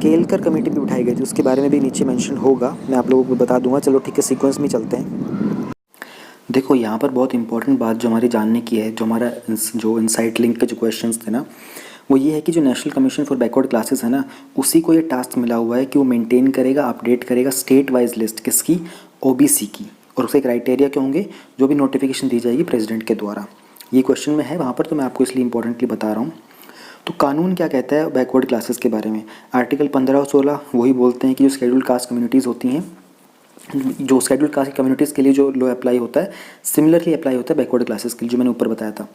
केलकर कमेटी भी उठाई गई थी, उसके बारे में भी नीचे मेंशन होगा, मैं आप लोगों को बता दूंगा। चलो ठीक है, सीक्वेंस में चलते हैं। देखो यहाँ पर बहुत इंपॉर्टेंट बात जो हमारी जानने की है, जो हमारा जो इनसाइट लिंक के जो क्वेश्चंस थे ना, वो ये है कि जो national commission for backward classes है ना, उसी को ये टास्क मिला हुआ है कि वो मेंटेन करेगा, अपडेट करेगा स्टेट वाइज लिस्ट किसकी? ओबीसी की। और उसके क्राइटेरिया क्या होंगे? जो भी नोटिफिकेशन दी जाएगी प्रेसिडेंट के द्वारा। ये क्वेश्चन में है वहाँ पर, तो मैं आपको इसलिए इंपॉर्टेंटली बता रहा हूँ। तो कानून क्या कहता है बैकवर्ड क्लासेस के बारे में? आर्टिकल 15 और 16 वही बोलते हैं कि जो शेड्यूल्ड कास्ट कम्युनिटीज़ होती हैं, जो शेड्यूल्ड कास्ट कम्युनिटीज़ के लिए जो लॉ अप्लाई होता है, सिमिलरली अप्लाई होता है बैकवर्ड क्लासेस के लिए, जो मैंने ऊपर बताया था।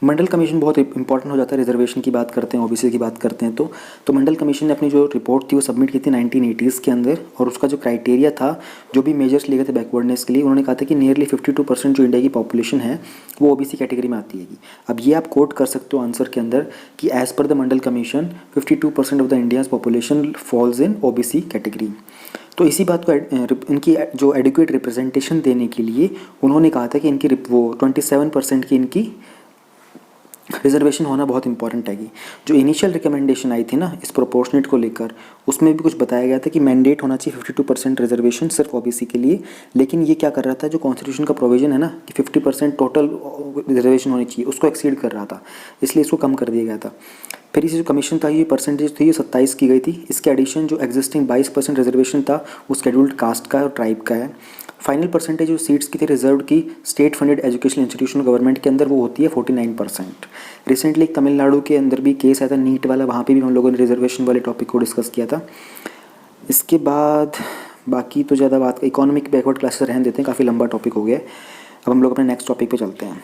मंडल कमीशन बहुत इंपॉर्टेंट हो जाता है, रिजर्वेशन की बात करते हैं, ओबीसी की बात करते हैं तो मंडल कमीशन ने अपनी जो रिपोर्ट थी वो सबमिट की थी 1980s के अंदर, और उसका जो क्राइटेरिया था, जो भी मेजर्स लिए गए थे बैकवर्डनेस के लिए, उन्होंने कहा था कि नियरली 52% जो इंडिया की पॉपुलेशन है वो ओबीसी कैटेगरी में आती है। अब ये आप कोट कर सकते हो आंसर के अंदर कि as per the Mandal commission 52% of the India's population falls in OBC category. तो इसी बात को इनकी जो एडिक्वेट रिप्रेजेंटेशन देने के लिए उन्होंने कहा था कि इनकी वो 27% की इनकी रिजर्वेशन होना बहुत इंपॉर्टेंट है। कि जो इनिशियल रिकमेंडेशन आई थी ना इस प्रोपोर्शनेट को लेकर, उसमें भी कुछ बताया गया था कि मैंडेट होना चाहिए 52% रिजर्वेशन सिर्फ ओबीसी के लिए। लेकिन ये क्या कर रहा था, जो कॉन्स्टिट्यूशन का प्रोविजन है ना कि 50% टोटल रिजर्वेशन होनी चाहिए, उसको एक्सीड कर रहा था, इसलिए इसको कम कर दिया गया था। फिर इसी जो कमीशन था, ये परसेंटेज थी, ये 27 की गई थी। इसके एडिशन जो एग्जिस्टिंग 22% रिजर्वेशन था वो शेड्यूल्ड कास्ट का और ट्राइब का है। फाइनल परसेंटेज जो सीट्स की थी रिजर्व की state funded education institution government के अंदर, वो होती है 49%। रिसेंटली तमिलनाडु के अंदर भी केस आया था नीट वाला, वहाँ पे भी हम लोगों ने रिजर्वेशन वाले टॉपिक को डिस्कस किया था। इसके बाद बाकी तो ज़्यादा बात, इकोनॉमिक बैकवर्ड क्लासेस रहने देते हैं, काफ़ी लंबा टॉपिक हो गया। अब हम लोग अपने नेक्स्ट टॉपिक पे चलते हैं।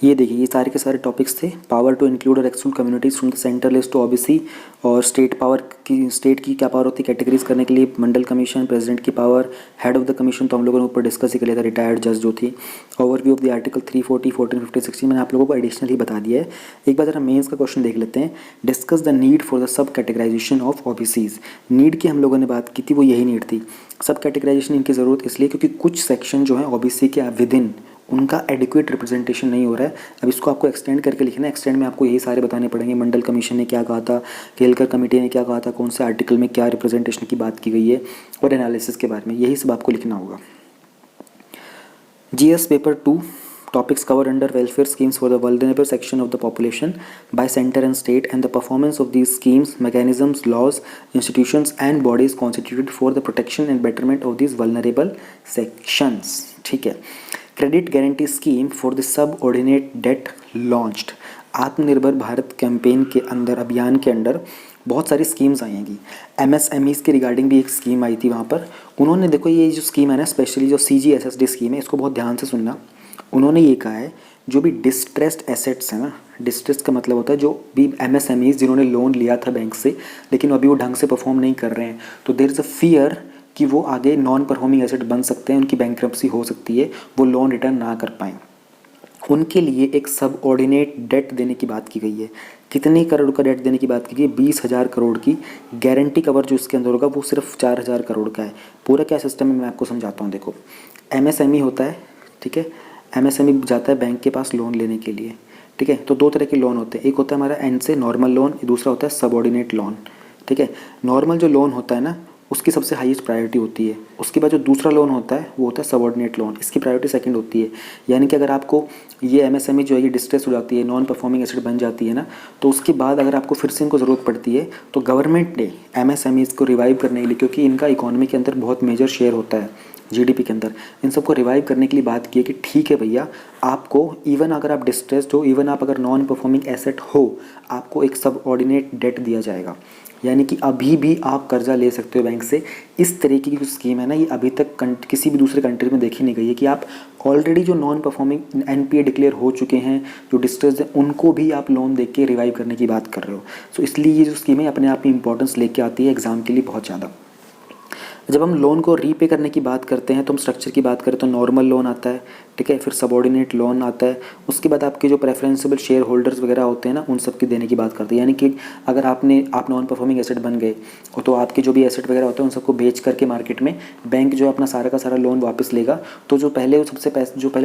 ये देखिए, ये सारे के सारे टॉपिक्स थे। पावर टू इंक्लूड और exclude communities from the centre list to OBC, और स्टेट पावर की, स्टेट की क्या पावर होती है कैटेगरीज करने के लिए, मंडल कमीशन, प्रेसिडेंट की power, head of the commission तो हम लोगों ने ऊपर डिस्कस ही कर लिया था, रिटायर्ड जज जो थी। ओवरव्यू ऑफ द आर्टिकल 340, 14, 15, 16 मैंने आप लोगों को एडिशनली बता दिया है। एक बार जरा मेंस का क्वेश्चन देख लेते हैं। Discuss the need for the sub categorisation of OBCs. Need की हम लोगों ने बात की थी, वो यही नीड थी। सब कैटेगराइजेशन इनकी ज़रूरत इसलिए क्योंकि कुछ सेक्शन जो है ओबीसी के विद इन उनका एडिक्वेट रिप्रेजेंटेशन नहीं हो रहा है। अब इसको आपको एक्सटेंड करके लिखना है। एक्सटेंड में आपको यही सारे बताने पड़ेंगे, मंडल कमीशन ने क्या कहा था, केलकर कमेटी ने क्या कहा था, कौन से आर्टिकल में क्या रिप्रेजेंटेशन की बात की गई है, और एनालिसिस के बारे में, यही सब आपको लिखना होगा। GS paper 2 Topics covered under welfare schemes for the vulnerable section of the population by center and state, and the performance of these schemes, mechanisms, laws, institutions and bodies constituted for the protection and betterment of these vulnerable sections. ठीक है. Credit guarantee scheme for the subordinate debt launched. Atmanirbhar Bharat campaign के अंदर, अभियान के अंदर बहुत सारी schemes आएंगी. एमएसएमईज़ के रिगार्डिंग भी एक स्कीम आई थी वहाँ पर. उन्होंने देखो ये जो स्कीम है ना, स्पेशली जो CGSSD स्कीम है, इसको बहुत ध्यान से सुनना. उन्होंने ये कहा है जो भी डिस्ट्रेस्ड एसेट्स हैं ना, डिस्ट्रेस का मतलब होता है जो भी एमएसएमईज़ जिन्होंने लोन लिया था बैंक से लेकिन अभी वो ढंग से परफॉर्म नहीं कर रहे हैं, तो देयर इज़ अ फियर कि वो आगे नॉन परफॉर्मिंग एसेट बन सकते हैं, उनकी बैंकरप्सी हो सकती है, वो लोन रिटर्न ना कर पाएँ. उनके लिए एक सबऑर्डिनेट डेट देने की बात की गई है. कितने करोड़ का डेट देने की बात की गई है? 20,000 करोड़ की. गारंटी कवर जो इसके अंदर होगा वो सिर्फ 4,000 करोड़ का है. पूरा क्या सिस्टम है मैं आपको समझाता हूँ. देखो, एमएसएमई होता है, ठीक है. एमएसएमई जाता है बैंक के पास लोन लेने के लिए, ठीक है. तो दो तरह के लोन होते हैं. एक होता है हमारा एंड से नॉर्मल लोन, दूसरा होता है सबऑर्डिनेट लोन, ठीक है. नॉर्मल जो लोन होता है ना, उसकी सबसे हाईएस्ट प्रायोरिटी होती है. उसके बाद जो दूसरा लोन होता है वो होता है सबऑर्डिनेट लोन, इसकी प्रायोरिटी सेकंड होती है. यानी कि अगर आपको ये एमएसएमई जो है ये डिस्ट्रेस हो जाती है, नॉन परफॉर्मिंग एसेट बन जाती है ना, तो उसके बाद अगर आपको फिर से इनको ज़रूरत पड़ती है तो गवर्नमेंट ने एमएसएमईज़ को रिवाइव करने के लिए, क्योंकि इनका इकोनॉमी के अंदर बहुत मेजर शेयर होता है जीडीपी के अंदर, इन सबको रिवाइव करने के लिए बात की है कि ठीक है भैया, आपको इवन अगर आप डिस्ट्रेस्ड हो, इवन आप अगर नॉन परफॉर्मिंग एसेट हो, आपको एक सबऑर्डिनेट डेट दिया जाएगा. यानी कि अभी भी आप कर्जा ले सकते हो बैंक से. इस तरीके की जो स्कीम है ना, ये अभी तक किसी भी दूसरे कंट्री में देखी नहीं गई है कि आप ऑलरेडी जो नॉन परफॉर्मिंग एनपीए डिक्लेयर हो चुके हैं, जो डिस्ट्रेस्ड हैं, उनको भी आप लोन दे के रिवाइव करने की बात कर रहे हो. सो इसलिए ये जो स्कीम है अपने आप में इंपॉर्टेंस लेके आती है एग्जाम के लिए बहुत ज़्यादा. जब हम लोन को रीपे करने की बात करते हैं तो हम स्ट्रक्चर की बात करें तो नॉर्मल लोन आता है, ठीक है. फिर सबऑर्डिनेट लोन आता है. उसके बाद आपके जो प्रेफरेंसेबल शेयर होल्डर्स वगैरह होते हैं ना, उन सब की देने की बात करते हैं. यानी कि अगर आप नॉन परफॉर्मिंग एसेट बन गए तो आपके जो भी एसेट वगैरह होते हैं उन सबको बेच करके मार्केट में बैंक जो अपना सारा का सारा लोन वापस लेगा. तो जो पहले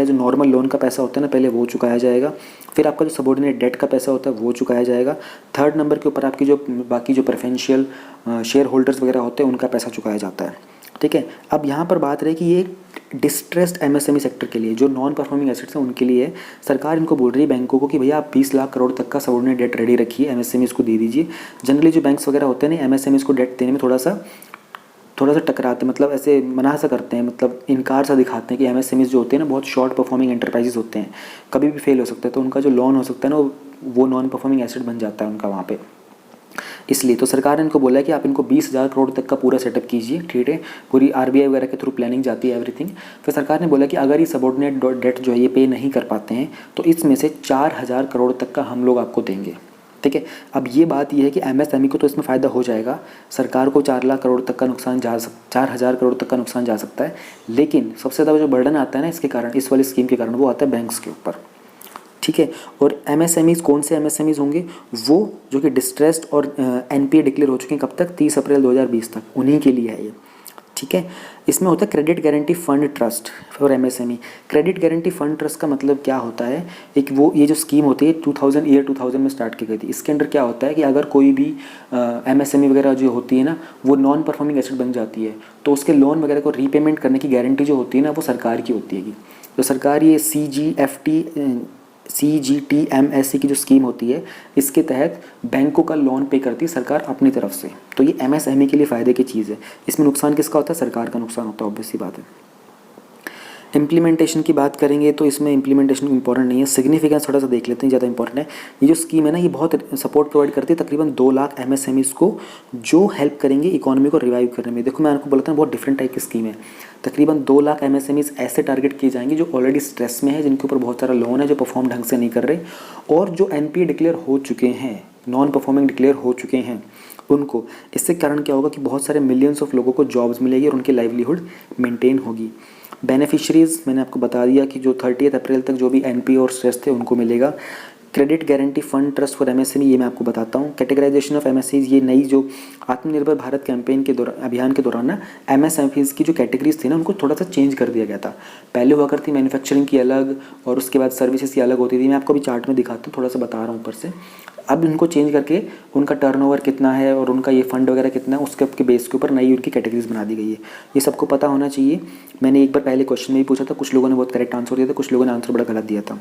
जो नॉर्मल लोन का पैसा होता है ना, पहले वो चुकाया जाएगा. फिर आपका जो सबऑर्डिनेट डेट का पैसा होता है वो चुकाया जाएगा. थर्ड नंबर के ऊपर आपकी जो बाकी जो प्रेफरेंशियल शेयर होल्डर्स वगैरह होते हैं उनका पैसा चुकाया जाता है, ठीक है. अब यहाँ पर बात रहे कि ये डिस्ट्रेस्ड एमएसएमई सेक्टर के लिए जो नॉन परफॉर्मिंग एसेट्स हैं उनके लिए सरकार इनको बोल रही है बैंकों को कि भैया आप 20 लाख करोड़ तक का सबऑर्डिनेट डेट रेडी रखिए, एमएसएमईज़ को दे दीजिए. जनरली जो बैंक्स वगैरह होते हैं ना, एमएसएमईज़ को डेट देने में थोड़ा सा टकराते, मतलब ऐसे मना सा करते हैं, मतलब इनकार सा दिखाते हैं कि एमएसएमईज़ जो होते हैं ना बहुत शॉर्ट परफॉर्मिंग एंटरप्राइजेज होते हैं, कभी भी फेल हो सकते हैं. तो उनका जो लोन हो सकता है ना वो नॉन परफॉर्मिंग एसेट बन जाता है उनका वहाँ पे. इसलिए तो सरकार ने इनको बोला है कि आप इनको 20,000 करोड़ तक का पूरा सेटअप कीजिए, ठीक है. पूरी आरबीआई वगैरह के थ्रू प्लानिंग जाती है एवरीथिंग. फिर सरकार ने बोला कि अगर ये सबऑर्डिनेट डेट जो है ये पे नहीं कर पाते हैं तो इसमें से 4,000 करोड़ तक का हम लोग आपको देंगे, ठीक है. अब ये बात ये है कि एमएसएमई को तो इसमें फ़ायदा हो जाएगा, सरकार को 4,00,000 करोड़ तक का नुकसान 4,000 करोड़ तक का नुकसान जा सकता है. लेकिन सबसे ज़्यादा जो बर्डन आता है ना इसके कारण, इस वाली स्कीम के कारण, वो आता है बैंक्स के ऊपर, ठीक है. और एमएसएमईज़ कौन से एमएसएमईज़ होंगे? वो जो कि डिस्ट्रेस्ड और एनपीए डिक्लेयर हो चुके हैं कब तक? 30 अप्रैल 2020 तक, उन्हीं के लिए है ये, ठीक है. इसमें होता है credit guarantee fund trust for MSME. Credit guarantee fund trust का मतलब क्या होता है? एक वो ये जो स्कीम होती है 2000 में स्टार्ट की गई थी. इसके अंडर क्या होता है कि अगर कोई भी एमएसएमई वगैरह जो होती है ना वो नॉन परफॉर्मिंग एसेट बन जाती है तो उसके लोन वगैरह को रीपेमेंट करने की गारंटी जो होती है ना वो सरकार की होती है. तो सरकार ये CGTMSE की जो स्कीम होती है इसके तहत बैंकों का लोन पे करती है सरकार अपनी तरफ से. तो ये एमएसएमई के लिए फ़ायदे की चीज़ है. इसमें नुकसान किसका होता है? सरकार का नुकसान होता है, ऑब्वियस सी बात है. इम्प्लीमेंटेशन की बात करेंगे तो इसमें इम्प्लीमेंटेशन इंपॉर्टेंट नहीं है, सिग्निफिकेंस थोड़ा सा देख लेते हैं, ज़्यादा इंपॉर्टेंट है. ये जो स्कीम है ना ये बहुत सपोर्ट प्रोवाइड करती है तकरीबन 2 लाख एमएसएमईज़ को, जो हेल्प करेंगे इकोनॉमी को रिवाइव करने में. देखो मैं आपको बोलता हूँ बहुत डिफरेंट टाइप की स्कीम है. तकरीबन 2 लाख एमएसएमईज़ ऐसे टारगेट किए जाएंगे जो ऑलरेडी स्ट्रेस में है, जिनके ऊपर बहुत सारा लोन है, जो परफॉर्म ढंग से नहीं कर रहे, और जो एनपीए डिक्लेयर हो चुके हैं, नॉन परफॉर्मिंग डिक्लेयर हो चुके हैं उनको. इससे कारण क्या होगा कि बहुत सारे मिलियंस ऑफ लोगों को जॉब्स मिलेगी और उनकी लाइवलीहुड मेंटेन होगी. बेनिफिशरीज़ मैंने आपको बता दिया कि जो 30 अप्रैल तक जो भी एनपीए और स्ट्रेस थे उनको मिलेगा. Credit guarantee fund trust for MSME, ये मैं आपको बताता हूँ। कैटेगराइजेशन ऑफ एमएसएमई, ये नई जो आत्मनिर्भर भारत कैंपेन के दौरान, अभियान के दौरान ना एमएसएमईज की जो कैटेगरीज थी ना उनको थोड़ा सा चेंज कर दिया गया था। पहले हुआ करती मैन्युफैक्चरिंग की अलग और उसके बाद सर्विसेज की अलग होती थी। मैं आपको अभी चार्ट में दिखाता हूँ, थोड़ा सा बता रहा हूँ ऊपर से। अब इनको चेंज करके उनका टर्नओवर कितना है और उनका ये फंड वगैरह कितना है उसके बेस के ऊपर नई उनकी कैटेगरीज बना दी गई है। ये सबको पता होना चाहिए। मैंने एक बार पहले क्वेश्चन में भी पूछा था, कुछ लोगों ने बहुत करेक्ट आंसर दिया था, कुछ लोगों ने आंसर बड़ा गलत दिया था।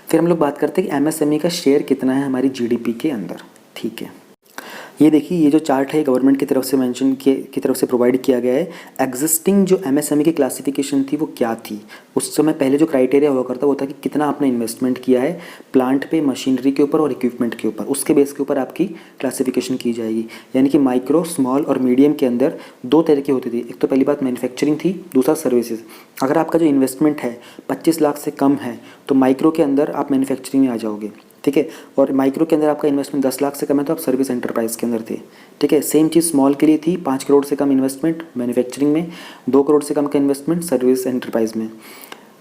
फिर हम लोग बात करते हैं कि एमएसएमई का शेयर कितना है हमारी जीडीपी के अंदर। ठीक है, ये देखिए, ये जो चार्ट है गवर्नमेंट की तरफ से की तरफ से प्रोवाइड किया गया है। एग्जिस्टिंग जो एमएसएमई की क्लासिफिकेशन थी वो क्या थी उस समय। पहले जो क्राइटेरिया हुआ करता वो था कि कितना आपने इन्वेस्टमेंट किया है प्लांट पे, मशीनरी के ऊपर और इक्विपमेंट के ऊपर, उसके बेस के ऊपर आपकी क्लासिफिकेशन की जाएगी। यानी कि माइक्रो, स्मॉल और मीडियम के अंदर दो तरह की होती थी। एक तो पहली बात मैन्युफैक्चरिंग थी, दूसरा सर्विसेज। अगर आपका जो इन्वेस्टमेंट है 25 लाख से कम है तो माइक्रो के अंदर आप मैन्युफैक्चरिंग में आ जाओगे। ठीक है, और माइक्रो के अंदर आपका इन्वेस्टमेंट 10 लाख से कम है तो आप सर्विस एंटरप्राइज के अंदर थे। ठीक है, सेम चीज़ स्मॉल के लिए थी, 5 करोड़ से कम इन्वेस्टमेंट मैन्युफैक्चरिंग में, 2 करोड़ से कम का इन्वेस्टमेंट सर्विस एंटरप्राइज में,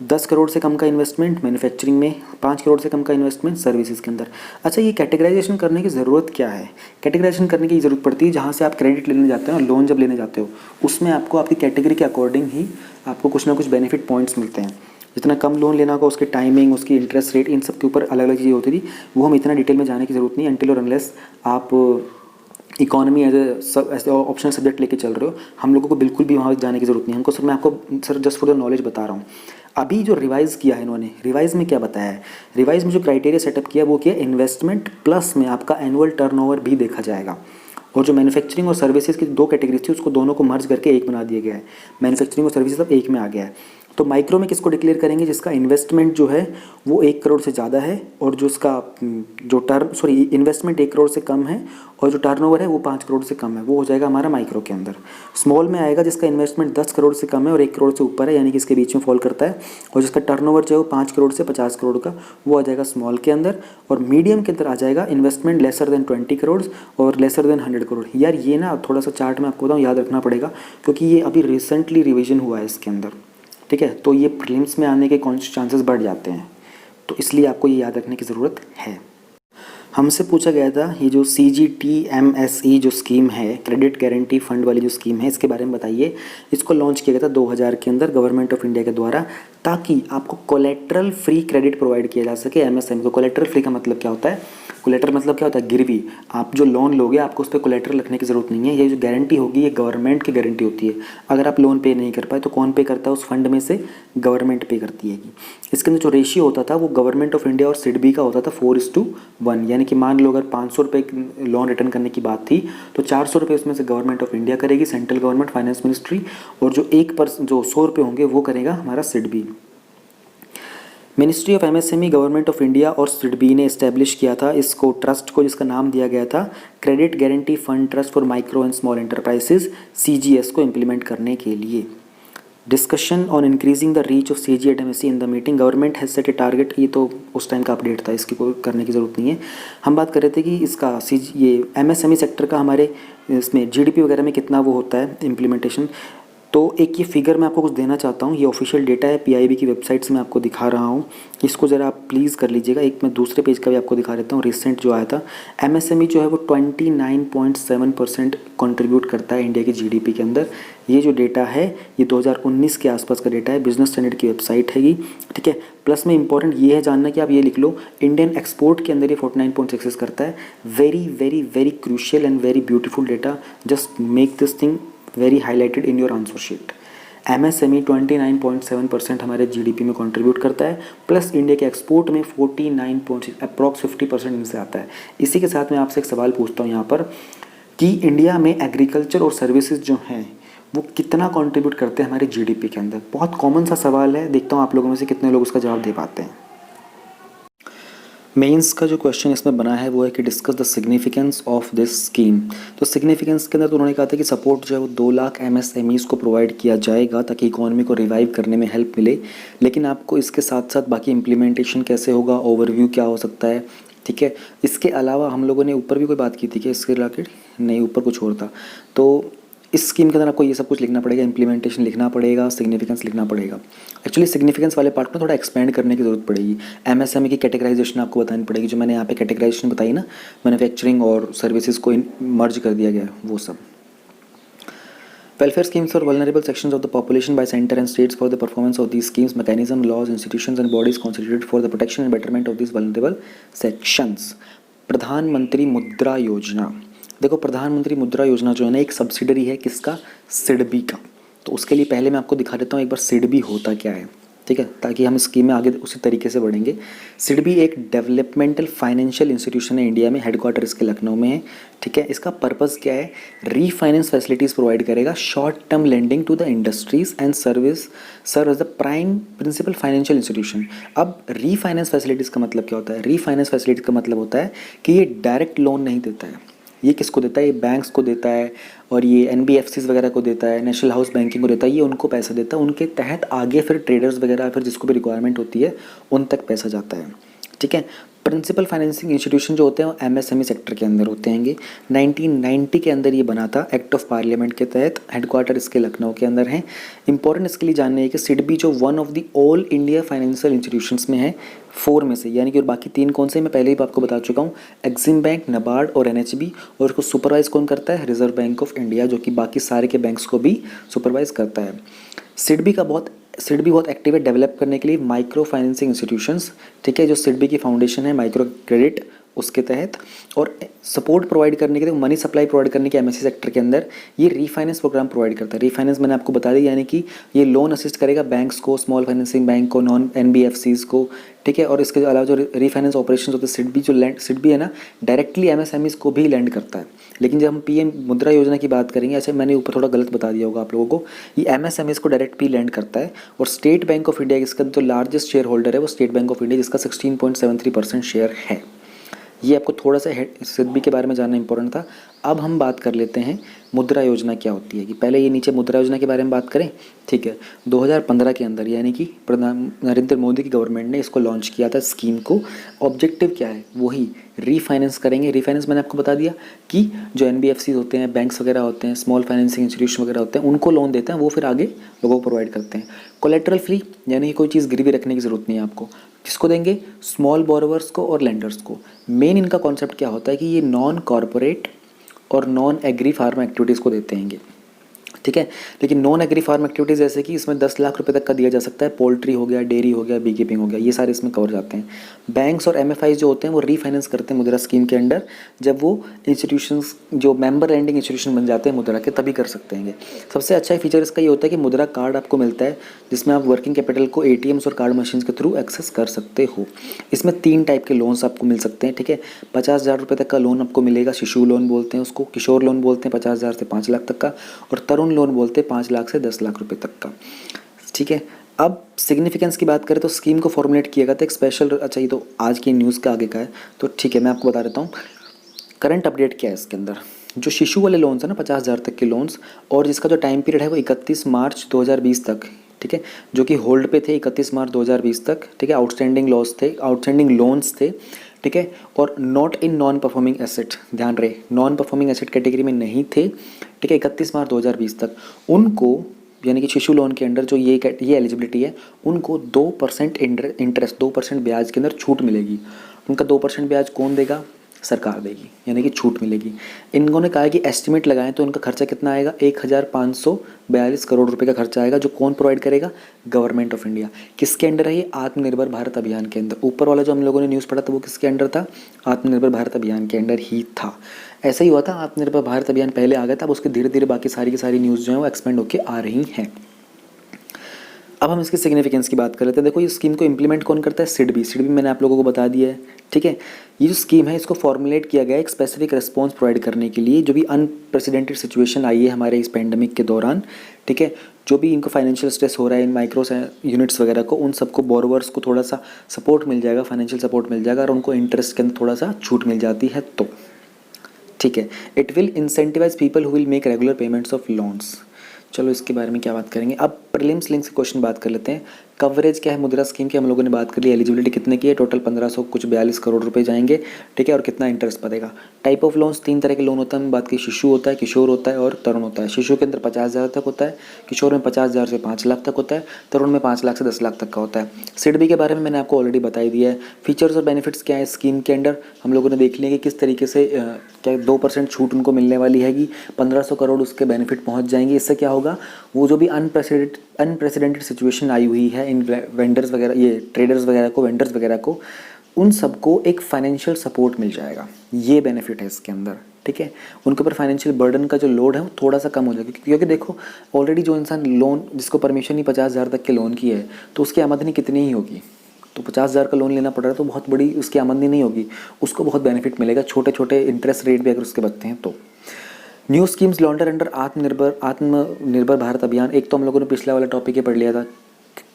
10 करोड़ से कम का इन्वेस्टमेंट मैन्युफैक्चरिंग में, 5 करोड़ से कम का इन्वेस्टमेंट सर्विसेज के अंदर। अच्छा, ये कैटेगराइजेशन करने की ज़रूरत क्या है? कैटेगराइजेशन करने की ज़रूरत पड़ती है जहाँ से आप क्रेडिट लेने जाते हो और लोन जब लेने जाते हो उसमें आपको आपकी कैटेगरी के अकॉर्डिंग ही आपको कुछ ना कुछ बेनिफिट पॉइंट्स मिलते हैं। जितना कम लोन लेना होगा उसकी टाइमिंग, उसकी इंटरेस्ट रेट, इन सब के ऊपर अलग अलग चीज़ें होती थी। वो हम इतना डिटेल में जाने की ज़रूरत नहीं, अनटिल और अनलेस आप इकोनॉमी एज ए सब ऐसे ऑप्शनल सब्जेक्ट लेके चल रहे हो। हम लोगों को बिल्कुल भी वहाँ जाने की ज़रूरत नहीं। हमको सर, मैं आपको sir just for the knowledge बता रहा हूँ। अभी जो रिवाइज़ किया है इन्होंने, रिवाइज़ में क्या बताया है? रिवाइज़ में जो क्राइटेरिया सेटअप किया वो किया इन्वेस्टमेंट प्लस में आपका एनुअल टर्नओवर भी देखा जाएगा। और जो मैन्युफैक्चरिंग और सर्विसेज की दो कैटेगरीज थी उसको दोनों को मर्ज करके एक बना दिया गया है। मैन्युफैक्चरिंग और सर्विसेज अब एक में आ गया है। तो माइक्रो में किसको डिक्लेयर करेंगे? जिसका इन्वेस्टमेंट जो है वो 1 करोड़ से ज़्यादा है और जो उसका इन्वेस्टमेंट 1 करोड़ से कम है और जो टर्नओवर है वो 5 करोड़ से कम है, वो हो जाएगा हमारा माइक्रो के अंदर। स्मॉल में आएगा जिसका इन्वेस्टमेंट 10 करोड़ से कम है और 1 करोड़ से ऊपर है, यानी कि इसके बीच में फॉल करता है, और जिसका टर्नओवर जो है वो 5 करोड़ से 50 करोड़ का, वो आ जाएगा स्मॉल के अंदर। और मीडियम के अंदर आ जाएगा इन्वेस्टमेंट लेसर देन 20 करोड़ और लेसर देन 100 करोड़। यार ये ना थोड़ा सा चार्ट में आपको बताऊँ याद रखना पड़ेगा क्योंकि ये अभी रिसेंटली रिविजन हुआ है इसके अंदर। ठीक है, तो ये प्रीलिम्स में आने के चांसेस बढ़ जाते हैं, तो इसलिए आपको ये याद रखने की ज़रूरत है। हमसे पूछा गया था ये जो CGTMSE जो स्कीम है, क्रेडिट गारंटी फंड वाली जो स्कीम है, इसके बारे में बताइए। इसको लॉन्च किया गया था 2000 के अंदर गवर्नमेंट ऑफ इंडिया के द्वारा, ताकि आपको कोलेट्रल फ्री क्रेडिट प्रोवाइड किया जा सके एमएसएमई को। कोलेट्रल फ्री का मतलब क्या होता है? कोलेट्रल मतलब क्या होता है? गिरवी। आप जो लोन लोगे आपको उस पर कोलेट्रल रखने की ज़रूरत नहीं है। ये जो गारंटी होगी ये गवर्नमेंट की गारंटी होती है। अगर आप लोन पे नहीं कर पाए तो कौन पे करता है उस फंड में से? गवर्नमेंट पे करती है। इसके अंदर जो रेशियो होता था वो गवर्नमेंट ऑफ इंडिया और सिडबी का होता था 4:1, यानी कि मान लो अगर 500 रुपये लोन रिटर्न करने की बात थी तो 400 रुपये उसमें से गवर्नमेंट ऑफ इंडिया करेगी, सेंट्रल गवर्नमेंट फाइनेंस मिनिस्ट्री, और जो 100 रुपये होंगे वो करेगा हमारा SIDBI. Ministry of MSME, government of India और सिडबी ने इस्टेब्लिश किया था इसको, ट्रस्ट को, जिसका नाम दिया गया था credit guarantee fund trust for micro and small enterprises, CGS को इम्प्लीमेंट करने के लिए। Discussion on increasing the reach of CG at MSE in the meeting, government has set a target. ये तो उस टाइम का अपडेट था, इसकी कोई करने की ज़रूरत नहीं है। हम बात कर रहे थे कि इसका ये MSME सेक्टर का हमारे इसमें GDP वगैरह में कितना वो होता है इम्प्लीमेंटेशन। तो एक ये फिगर मैं आपको कुछ देना चाहता हूँ, ये ऑफिशियल डेटा है PIB की वेबसाइट से मैं आपको दिखा रहा हूँ, इसको ज़रा आप प्लीज़ कर लीजिएगा। एक मैं दूसरे पेज का भी आपको दिखा देता हूँ, रिसेंट जो आया था। MSME जो है वो 29.7% कंट्रीब्यूट करता है इंडिया की GDP के अंदर। ये जो डेटा है ये 2019 के आसपास का डेटा है, बिजनेस स्टैंडर्ड की वेबसाइट है ये। ठीक है, प्लस में इंपॉर्टेंट ये है जानना कि आप ये लिख लो, इंडियन एक्सपोर्ट के अंदर ये 49.6 करता है। Very very very crucial and very beautiful data, just make this thing very highlighted in your answer sheet. MSME 29.7% हमारे GDP में कंट्रीब्यूट करता है, प्लस इंडिया के एक्सपोर्ट में 49.6, अप्रॉक्स 50% इनसे आता है। इसी के साथ मैं आपसे एक सवाल पूछता हूँ यहाँ पर कि इंडिया में एग्रीकल्चर और सर्विसेज जो हैं वो कितना कंट्रीब्यूट करते हैं हमारे GDP के अंदर? बहुत कॉमन सा सवाल है, देखता हूँ आप लोगों में से कितने लोग उसका जवाब दे पाते हैं। मेंस का जो क्वेश्चन इसमें बना है वो है कि discuss the significance of this scheme. तो सिग्निफिकेंस के अंदर तो उन्होंने कहा था कि सपोर्ट जो है वो 2 लाख MSMEs को प्रोवाइड किया जाएगा ताकि इकोनॉमी को रिवाइव करने में हेल्प मिले। लेकिन आपको इसके साथ साथ बाकी इम्प्लीमेंटेशन कैसे होगा, ओवरव्यू क्या हो सकता है, ठीक है। इसके अलावा हम लोगों ने ऊपर भी कोई बात की थी कि इसके रिलेटेड नहीं, ऊपर कुछ और था। तो इस स्कीम के अंदर आपको ये सब कुछ लिखना पड़ेगा, इम्प्लीमेंटेशन लिखना पड़ेगा, सिग्निफिकेंस लिखना पड़ेगा। एक्चुअली सिग्निफिकेंस वाले पार्ट में थोड़ा एक्सपेंड करने की जरूरत पड़ेगी। एमएसएमई की कैटेगराइजेशन आपको बतानी पड़ेगी, जो मैंने यहाँ पे कैटेगराइजेशन बताई ना, मैन्युफैक्चरिंग और सर्विसेज को मर्ज कर दिया गया है, वो सब। Welfare schemes for vulnerable sections of the population by center and states for the performance of these schemes, mechanism, laws, institutions and bodies constituted for the protection and betterment of these vulnerable sections. प्रधानमंत्री मुद्रा योजना, देखो प्रधानमंत्री मुद्रा योजना जो है ना, एक सब्सिडरी है किसका, सिडबी का। तो उसके लिए पहले मैं आपको दिखा देता हूँ एक बार सिडबी होता क्या है, ठीक है, ताकि हम स्कीम में आगे उसी तरीके से बढ़ेंगे। सिडबी एक डेवलपमेंटल फाइनेंशियल इंस्टीट्यूशन है इंडिया में, हेडक्वार्टर इसके लखनऊ में है, ठीक है। इसका पर्पस क्या है, रीफाइनेंस फैसिलिटीज़ प्रोवाइड करेगा, short term lending to the industries and service, serve as the prime principal financial institution. अब रीफाइनेंस फैसिलिटीज़ का मतलब क्या होता है, रीफाइनेंस फैसिलिटी का मतलब होता है कि ये डायरेक्ट लोन नहीं देता है। ये किसको देता है, ये बैंक्स को देता है, और ये एनबीएफसीज वगैरह को देता है, नेशनल हाउस बैंकिंग को देता है, ये उनको पैसा देता है। उनके तहत आगे फिर ट्रेडर्स वगैरह फिर जिसको भी रिक्वायरमेंट होती है उन तक पैसा जाता है, ठीक है। प्रिंसिपल फाइनेंसिंग इंस्टीट्यूशन जो होते हैं वो एमएसएमई सेक्टर के अंदर होते हैं। 1990 के अंदर ये बना था एक्ट ऑफ पार्लियामेंट के तहत, हेडक्वार्टर इसके लखनऊ के अंदर है। इंपॉर्टेंट इसके लिए जानना है कि सिडबी जो one of the all India financial institutions में है, 4 में से, यानी कि और बाकी 3 कौन से मैं पहले ही आपको बता चुका हूँ, एक्सिम बैंक, नबार्ड और एनएचबी। और उसको सुपरवाइज कौन करता है, रिजर्व बैंक ऑफ इंडिया, जो कि बाकी सारे के बैंक्स को भी सुपरवाइज करता है। सिडबी बहुत एक्टिव है डेवलप करने के लिए माइक्रो फाइनेंसिंग इंस्टीट्यूशंस, ठीक है, जो सिडबी की फाउंडेशन है माइक्रो क्रेडिट उसके तहत, और सपोर्ट प्रोवाइड करने के लिए, मनी सप्लाई प्रोवाइड करने के एमएससी सेक्टर के अंदर ये रीफाइनेंस प्रोग्राम प्रोवाइड करता है। रीफाइनेंस मैंने आपको बता दिया, यानी कि ये लोन असिस्ट करेगा बैंक्स को, स्मॉल फाइनेंसिंग बैंक को, नॉन एनबीएफसीज को, ठीक है। और इसके अलावा जो रीफाइनेंस ऑपरेशन होते हैं, सिडबी है ना, डायरेक्टली एमएसएमईज को भी लैंड करता है। लेकिन जब हम पीएम मुद्रा योजना की बात करेंगे, अच्छा मैंने ऊपर थोड़ा गलत बता दिया होगा आप लोगों को, ये एमएसएमईज को डायरेक्ट भी लैंड करता है। और स्टेट बैंक ऑफ इंडिया इसका जो लार्जेस्ट शेयर होल्डर है वो स्टेट बैंक ऑफ इंडिया, जिसका 16.73% शेयर है। ये आपको थोड़ा सा सिडबी के बारे में जानना इंपॉर्टेंट था। अब हम बात कर लेते हैं मुद्रा योजना क्या होती है, कि पहले ये नीचे मुद्रा योजना के बारे में बात करें, ठीक है। 2015 के अंदर, यानी कि प्रधान नरेंद्र मोदी की गवर्नमेंट ने इसको लॉन्च किया था स्कीम को। ऑब्जेक्टिव क्या है, वही रीफाइनेंस करेंगे। रीफाइनेंस मैंने आपको बता दिया कि जो एनबीएफसी होते हैं, बैंक्स वगैरह होते हैं, स्मॉल फाइनेंसिंग इंस्टीट्यूशन वगैरह होते हैं, उनको लोन देते हैं, वो फिर आगे लोगों को प्रोवाइड करते हैं। कोलेट्रल फ्री, यानी कि कोई चीज़ गिरवी रखने की ज़रूरत नहीं है आपको। किसको देंगे, स्मॉल बोरोवर्स को और लेंडर्स को। मेन इनका कॉन्सेप्ट क्या होता है कि ये नॉन कॉरपोरेट और नॉन एग्री फार्म एक्टिविटीज़ को देते हैं, ठीक है। लेकिन नॉन एग्री फार्म एक्टिविटीज़ जैसे कि इसमें 10 लाख रुपए तक का दिया जा सकता है, पोल्ट्री हो गया, डेयरी हो गया, बी कीपिंग हो गया, ये सारे इसमें कवर जाते हैं। बैंक्स और एमएफआई जो होते हैं वो रीफाइनेंस करते हैं मुद्रा स्कीम के अंडर, जब वो इंस्टीट्यूशंस जो मेंबर लैंडिंग इंस्टीट्यूशन बन जाते हैं मुद्रा के, तभी कर सकते हैं। सबसे अच्छा फीचर इसका ये होता है कि मुद्रा कार्ड आपको मिलता है, जिसमें आप वर्किंग कैपिटल को एटीएम्स और कार्ड मशीन के थ्रू एक्सेस कर सकते हो। इसमें 3 टाइप के लोन्स आपको मिल सकते हैं, ठीक है। 50,000 रुपये तक का लोन आपको मिलेगा, शिशु लोन बोलते हैं उसको, किशोर लोन बोलते हैं 50,000 से 5 लाख तक का, और तरुण लोन बोलते हैं 5 लाख से 10 लाख रुपए तक का, ठीक है। अब सिग्निफिकेंस की बात करें तो स्कीम को फॉर्मुलेट किया गया था एक स्पेशल, अच्छा ये तो आज की न्यूज़ के आगे का है, तो ठीक है मैं आपको बता देता हूँ करंट अपडेट क्या है इसके अंदर। जो शिशु वाले लोन्स है ना, 50,000 तक के लोन्स, और जिसका जो टाइम पीरियड है वो 31 मार्च 2020 तक, ठीक है, जो कि होल्ड पे थे 31 मार्च 2020 तक, ठीक है। आउटस्टैंडिंग लोन्स थे, ठीक है। और not in non performing asset, ध्यान रहे नॉन परफॉर्मिंग एसेट कैटेगरी में नहीं थे, ठीक है। 31 मार्च 2020 तक उनको, यानी कि शिशु लोन के अंडर जो ये एलिजिबिलिटी है, उनको 2% इंटरेस्ट, 2% ब्याज के अंदर छूट मिलेगी। उनका 2% ब्याज कौन देगा, सरकार देगी, यानी कि छूट मिलेगी। इन्होंने कहा है कि एस्टिमेट लगाएं तो उनका खर्चा कितना आएगा, 1542 करोड़ रुपए का खर्चा आएगा, जो कौन प्रोवाइड करेगा, गवर्नमेंट ऑफ इंडिया। किसके अंडर है ये, आत्मनिर्भर भारत अभियान के अंदर। ऊपर वाला जो हम लोगों ने न्यूज़ पढ़ा था वो किसके अंडर था, आत्मनिर्भर भारत अभियान के अंडर ही था। ऐसा ही हुआ था, आत्मनिर्भर भारत अभियान पहले आ गया था, अब उसके धीरे धीरे बाकी सारी की सारी न्यूज़ जो है वो एक्सपेंड होकर आ रही हैं। अब हम इसकी सिग्निफिकेंस की बात कर लेते हैं। देखो ये स्कीम को इंप्लीमेंट कौन करता है, सिडबी मैंने आप लोगों को बता दिया है, ठीक है। ये जो स्कीम है इसको फॉर्मुलेट किया गया है एक स्पेसिफिक रिस्पॉन्स प्रोवाइड करने के लिए, जो भी अनप्रेसिडेंटेड सिचुएशन आई है हमारे इस पेंडेमिक के दौरान, ठीक है। जो भी इनको फाइनेंशियल स्ट्रेस हो रहा है इन माइक्रो यूनिट्स वगैरह को, उन सबको बोरोवर्स को थोड़ा सा सपोर्ट मिल जाएगा, फाइनेंशियल सपोर्ट मिल जाएगा, और उनको इंटरेस्ट के अंदर थोड़ा सा छूट मिल जाती है, तो ठीक है। It will incentivise people who will make regular payments of loans. चलो इसके बारे में क्या बात करेंगे। अब प्रीलिम्स लिंक्स के क्वेश्चन बात कर लेते हैं। कवरेज क्या है मुद्रा स्कीम की हम लोगों ने बात कर ली। एलिजिबिलिटी कितने की है, टोटल 1500 कुछ 42 करोड़ रुपए जाएंगे, ठीक है, और कितना इंटरेस्ट पड़ेगा। टाइप ऑफ लोन्स 3 तरह के लोन होता है, बात की शिशु होता है, किशोर होता है और तरुण होता है। शिशु के अंदर 50,000 तक होता है, किशोर में 50,000 से 5 लाख तक होता है, तरुण में 5 लाख से 10 लाख तक का होता है। सिडबी के बारे में मैंने आपको ऑलरेडी बता ही दिया है। फीचर्स और बेनिफिट्स क्या है स्कीम के अंडर हम लोगों ने देख लिया कि किस तरीके से क्या 2% छूट उनको मिलने वाली हैगी, 1500 करोड़ उसके बेनिफिट पहुंच जाएंगे। इससे क्या होगा, वो जो भी अनप्रेसिडेंटेड सिचुएशन आई हुई है इन वेंडर्स वगैरह, ये ट्रेडर्स वगैरह को, वेंडर्स वगैरह को, उन सबको एक फाइनेंशियल सपोर्ट मिल जाएगा। ये बेनिफिट है इसके अंदर, ठीक है। उनके ऊपर फाइनेंशियल बर्डन का जो लोड है वो थोड़ा सा कम हो जाएगा, क्योंकि देखो ऑलरेडी जो इंसान लोन, जिसको परमिशन ही 50,000 तक के लोन की है, तो उसकी आमदनी कितनी ही होगी। तो 50,000 का लोन लेना पड़ रहा है तो बहुत बड़ी उसकी आमदनी नहीं होगी, उसको बहुत बेनिफिट मिलेगा, छोटे छोटे इंटरेस्ट रेट भी अगर उसके बचते हैं तो। न्यू स्कीम्स लॉन्डर अंडर आत्मनिर्भर भारत अभियान। एक तो हम लोगों ने पिछला वाला टॉपिक ही पढ़ लिया था,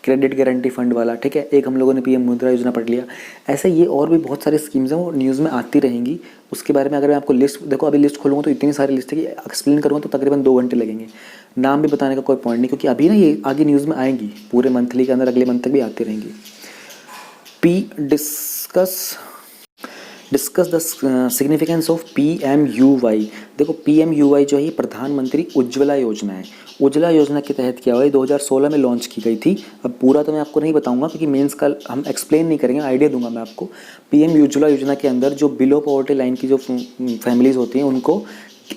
क्रेडिट गारंटी फंड वाला, ठीक है। एक हम लोगों ने पीएम मुद्रा योजना पढ़ लिया। ऐसे ये और भी बहुत सारी स्कीम्स हैं, वो न्यूज़ में आती रहेंगी। उसके बारे में अगर मैं आपको लिस्ट, देखो अभी लिस्ट खोलूँगा तो इतनी सारी लिस्ट है कि एक्सप्लेन करूँगा तो तकरीबन 2 घंटे लगेंगे। नाम भी बताने का कोई पॉइंट नहीं, क्योंकि अभी ना ये आगे न्यूज़ में आएंगी, पूरे मंथली के अंदर अगले मंथ तक भी आती रहेंगी। Discuss the significance of PMUY। देखो PMUY जो है प्रधानमंत्री उज्ज्वला योजना है। उज्ज्वला योजना के तहत क्या हुआ है, 2016 में लॉन्च की गई थी। अब पूरा तो मैं आपको नहीं बताऊंगा क्योंकि मेंस का हम एक्सप्लेन नहीं करेंगे, आइडिया दूंगा मैं आपको। PM उज्ज्वला योजना के अंदर जो बिलो पॉवर्टी लाइन की जो फैमिलीज होती हैं उनको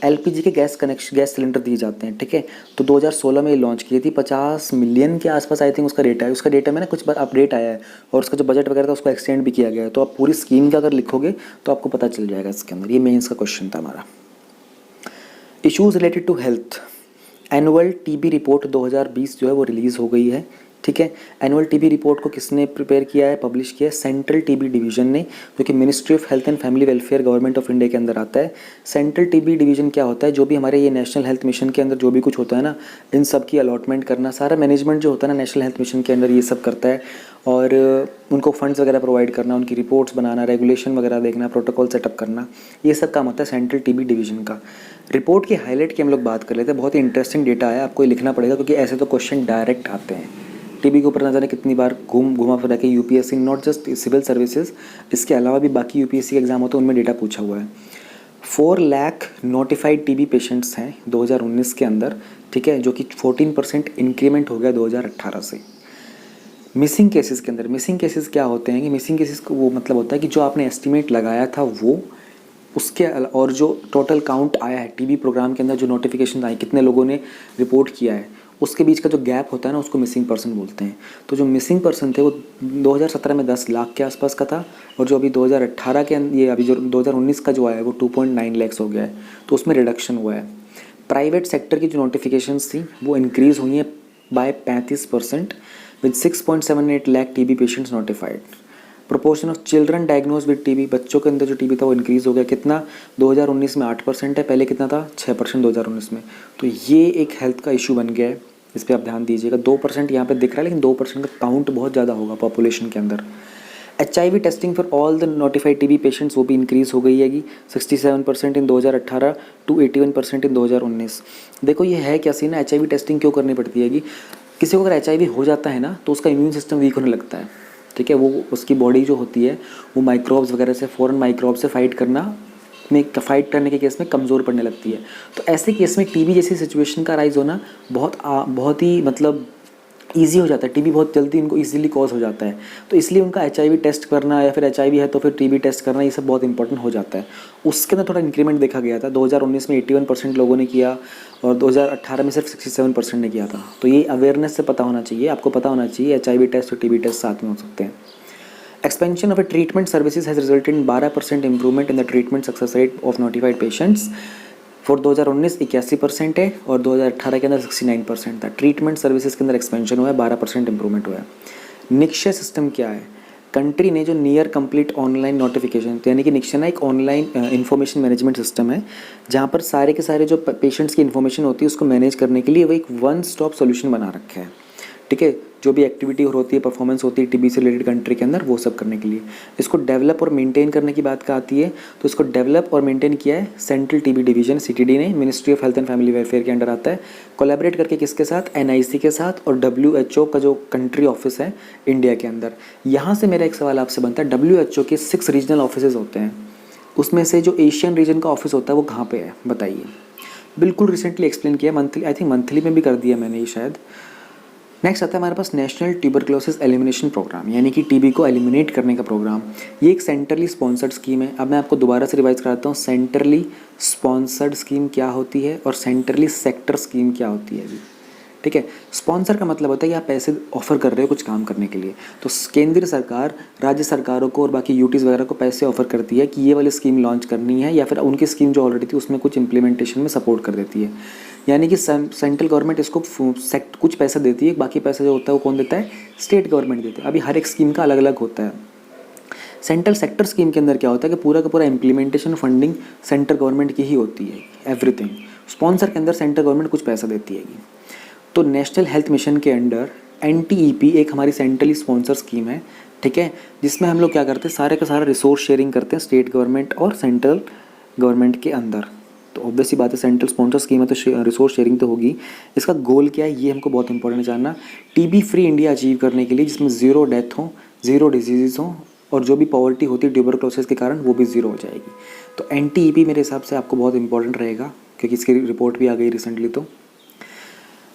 LPG के गैस सिलेंडर दिए जाते हैं, ठीक है। तो 2016 में ये लॉन्च की थी। 50 मिलियन के आसपास आई थिंक उसका डेटा है। उसका डेटा में ना कुछ बार अपडेट आया है और उसका जो बजट वगैरह था उसको एक्सटेंड भी किया गया है। तो आप पूरी स्कीम का अगर लिखोगे तो आपको पता चल जाएगा इसके अंदर। ये मेंस का क्वेश्चन था हमारा। Issues related to health. Annual TB report 2020 जो है वो रिलीज़ हो गई है, ठीक है। एनुअल TB रिपोर्ट को किसने प्रिपेयर किया है, पब्लिश किया है, सेंट्रल TB डिवीजन ने, जो कि ministry of health and family welfare government of India के अंदर आता है। सेंट्रल TB डिवीजन क्या होता है, जो भी हमारे ये नेशनल हेल्थ मिशन के अंदर जो भी कुछ होता है ना, इन सब की अलॉटमेंट करना, सारा मैनेजमेंट जो होता है ना नेशनल हेल्थ मिशन के अंदर ये सब करता है। और उनको फंड्स वगैरह प्रोवाइड करना, उनकी रिपोर्ट्स बनाना, रेगुलेशन वगैरह देखना, प्रोटोकॉल सेटअप करना, ये सब काम होता है सेंट्रल TB डिवीजन का। रिपोर्ट की हाईलाइट की हम लोग बात कर लेते हैं। बहुत ही इंटरेस्टिंग डेटा है, आपको ये लिखना पड़ेगा क्योंकि ऐसे तो क्वेश्चन डायरेक्ट आते हैं। TB के ऊपर न जाने कितनी बार घुमा फिरा के UPSC, not just civil services, इसके अलावा भी बाकी UPSC के एग्जाम होते हैं उनमें डेटा पूछा हुआ है। 4 लाख नोटिफाइड TB पेशेंट्स हैं 2019 के अंदर, ठीक है, जो कि 14% इंक्रीमेंट हो गया 2018 से। मिसिंग केसेस के अंदर, मिसिंग केसेस क्या होते हैं कि मिसिंग केसेस को वो मतलब होता है कि जो आपने एस्टिमेट लगाया था वो उसके और जो टोटल काउंट आया है TB प्रोग्राम के अंदर, जो नोटिफिकेशन आए, कितने लोगों ने रिपोर्ट किया है, उसके बीच का जो गैप होता है ना उसको मिसिंग पर्सन बोलते हैं। तो जो मिसिंग पर्सन थे वो 2017 में 10 लाख के आसपास का था, और जो अभी 2018 के ये अभी जो 2019 का जो आया है वो 2.9 लाख हो गया है, तो उसमें रिडक्शन हुआ है। प्राइवेट सेक्टर की जो नोटिफिकेशंस थी वो इंक्रीज़ हुई हैं by 35% with 6.78 lakh TB patients notified. Proportion of children diagnose with TB, बच्चों के अंदर जो TB था वो इंक्रीज़ हो गया। कितना, 2019 में 8% है, पहले कितना था 6% 2019 में। तो ये एक हेल्थ का इशू बन गया है, इस पर आप ध्यान दीजिएगा। 2% यहाँ पे दिख रहा है लेकिन 2% का काउंट बहुत ज़्यादा होगा पॉपुलेशन के अंदर। HIV testing for all the notified TB patients वो भी इंक्रीज़ हो गई हैगी, 67% इन 2018 टू 81% इन 2019। देखो ये है क्या सीन है, HIV टेस्टिंग क्यों करनी पड़ती है कि किसी को अगर HIV हो जाता है ना तो उसका इम्यून सिस्टम वीक होने लगता है, ठीक है। वो उसकी बॉडी जो होती है वो माइक्रोब्स वगैरह से, फॉरेन माइक्रोब से फाइट करने के केस में कमज़ोर पड़ने लगती है। तो ऐसे केस में TB जैसी सिचुएशन का राइज होना बहुत ही मतलब ईजी हो जाता है। TB बहुत जल्दी इनको ईजिली कॉज हो जाता है, तो इसलिए उनका HIV टेस्ट करना या फिर HIV है तो फिर TB टेस्ट करना, ये सब बहुत इंपॉर्टेंट हो जाता है। उसके अंदर थोड़ा इंक्रीमेंट देखा गया था। 2019 में 81% लोगों ने किया और 2018 में सिर्फ 67% ने किया था। तो ये अवेयरनेस से पता होना चाहिए, आपको पता होना चाहिए HIV टेस्ट और TB टेस्ट साथ में हो सकते हैं। Expansion of A treatment services has resulted in 12% improvement in the treatment success rate of notified patients. For 2019 81% है और 2018 के अंदर 69% था। ट्रीटमेंट सर्विसेज के अंदर एक्सपेंशन हुआ है, 12% इंप्रूवमेंट हुआ है। निक्षय सिस्टम क्या है, कंट्री ने जो नियर कंप्लीट ऑनलाइन नोटिफिकेशन, यानी कि निक्षय ना एक ऑनलाइन इन्फॉर्मेशन मैनेजमेंट सिस्टम है जहाँ पर सारे के सारे जो पेशेंट्स की इन्फॉर्मेशन होती है उसको मैनेज करने के लिए वो एक वन स्टॉप सोल्यूशन बना रखा है, ठीक है। जो भी एक्टिविटी होती है, परफॉर्मेंस होती है टीबी से रिलेटेड कंट्री के अंदर, वो सब करने के लिए। इसको डेवलप और मेंटेन करने की बात का आती है तो इसको डेवलप और मेंटेन किया है सेंट्रल टीबी डिवीजन सीटीडी ने, ministry of health and family welfare के अंडर आता है। कोलैबोरेट करके किसके साथ? एनआईसी के साथ और WHO का जो कंट्री ऑफिस है इंडिया के अंदर। यहाँ से मेरा एक सवाल आपसे बनता है, WHO के 6 रीजनल ऑफिसेज होते हैं, उसमें से जो एशियन रीजन का ऑफिस होता है वो कहाँ पे है बताइए। बिल्कुल रिसेंटली एक्सप्लेन किया, मंथली, आई थिंक मंथली में भी कर दिया मैंने ये शायद। नेक्स्ट आता है हमारे पास नेशनल ट्यूबरक्लोसिस एलिमिनेशन प्रोग्राम, यानी कि टीबी को एलिमिनेट करने का प्रोग्राम। ये एक सेंट्रली स्पॉन्सर्ड स्कीम है। अब मैं आपको दोबारा से रिवाइज कराता हूँ, सेंट्रली स्पॉन्सर्ड स्कीम क्या होती है और सेंट्रली सेक्टर स्कीम क्या होती है जी। ठीक है, स्पॉन्सर का मतलब होता है कि आप पैसे ऑफर कर रहे हो कुछ काम करने के लिए, तो केंद्र सरकार राज्य सरकारों को और बाकी यूटीज़ वगैरह को पैसे ऑफर करती है कि ये वाली स्कीम लॉन्च करनी है, या फिर उनकी स्कीम जो ऑलरेडी थी उसमें कुछ इंप्लीमेंटेशन में सपोर्ट कर देती है। यानी कि सेंट्रल गवर्नमेंट इसको कुछ पैसा देती है, बाकी पैसा जो होता है वो कौन देता है? स्टेट गवर्नमेंट देती है। अभी हर एक स्कीम का अलग अलग होता है। सेंट्रल सेक्टर स्कीम के अंदर क्या होता है कि पूरा का पूरा इम्प्लीमेंटेशन फंडिंग सेंट्रल गवर्नमेंट की ही होती है, एवरीथिंग। स्पॉन्सर के अंदर सेंट्रल गवर्नमेंट कुछ पैसा देती है। तो नेशनल हेल्थ मिशन के अंडर NTEP एक हमारी सेंट्रली स्पॉन्सर स्कीम है, ठीक है, जिसमें हम लोग क्या करते हैं, सारे का सारा रिसोर्स शेयरिंग करते हैं स्टेट गवर्नमेंट और सेंट्रल गवर्नमेंट के अंदर। तो ऑब्वियस सी बात है, सेंट्रल स्पॉन्सर स्कीम है तो रिसोर्स शेयरिंग तो होगी। इसका गोल क्या है ये हमको बहुत इंपॉर्टेंट है जानना। टीबी फ्री इंडिया अचीव करने के लिए, जिसमें 0 डेथ हो, 0 डिजीज़ हो, और जो भी पॉवर्टी होती है ट्यूबरक्लोसिस के कारण वो भी 0 हो जाएगी। तो NTEP मेरे हिसाब से आपको बहुत इंपॉर्टेंट रहेगा, क्योंकि इसकी रिपोर्ट भी आ गई रिसेंटली। तो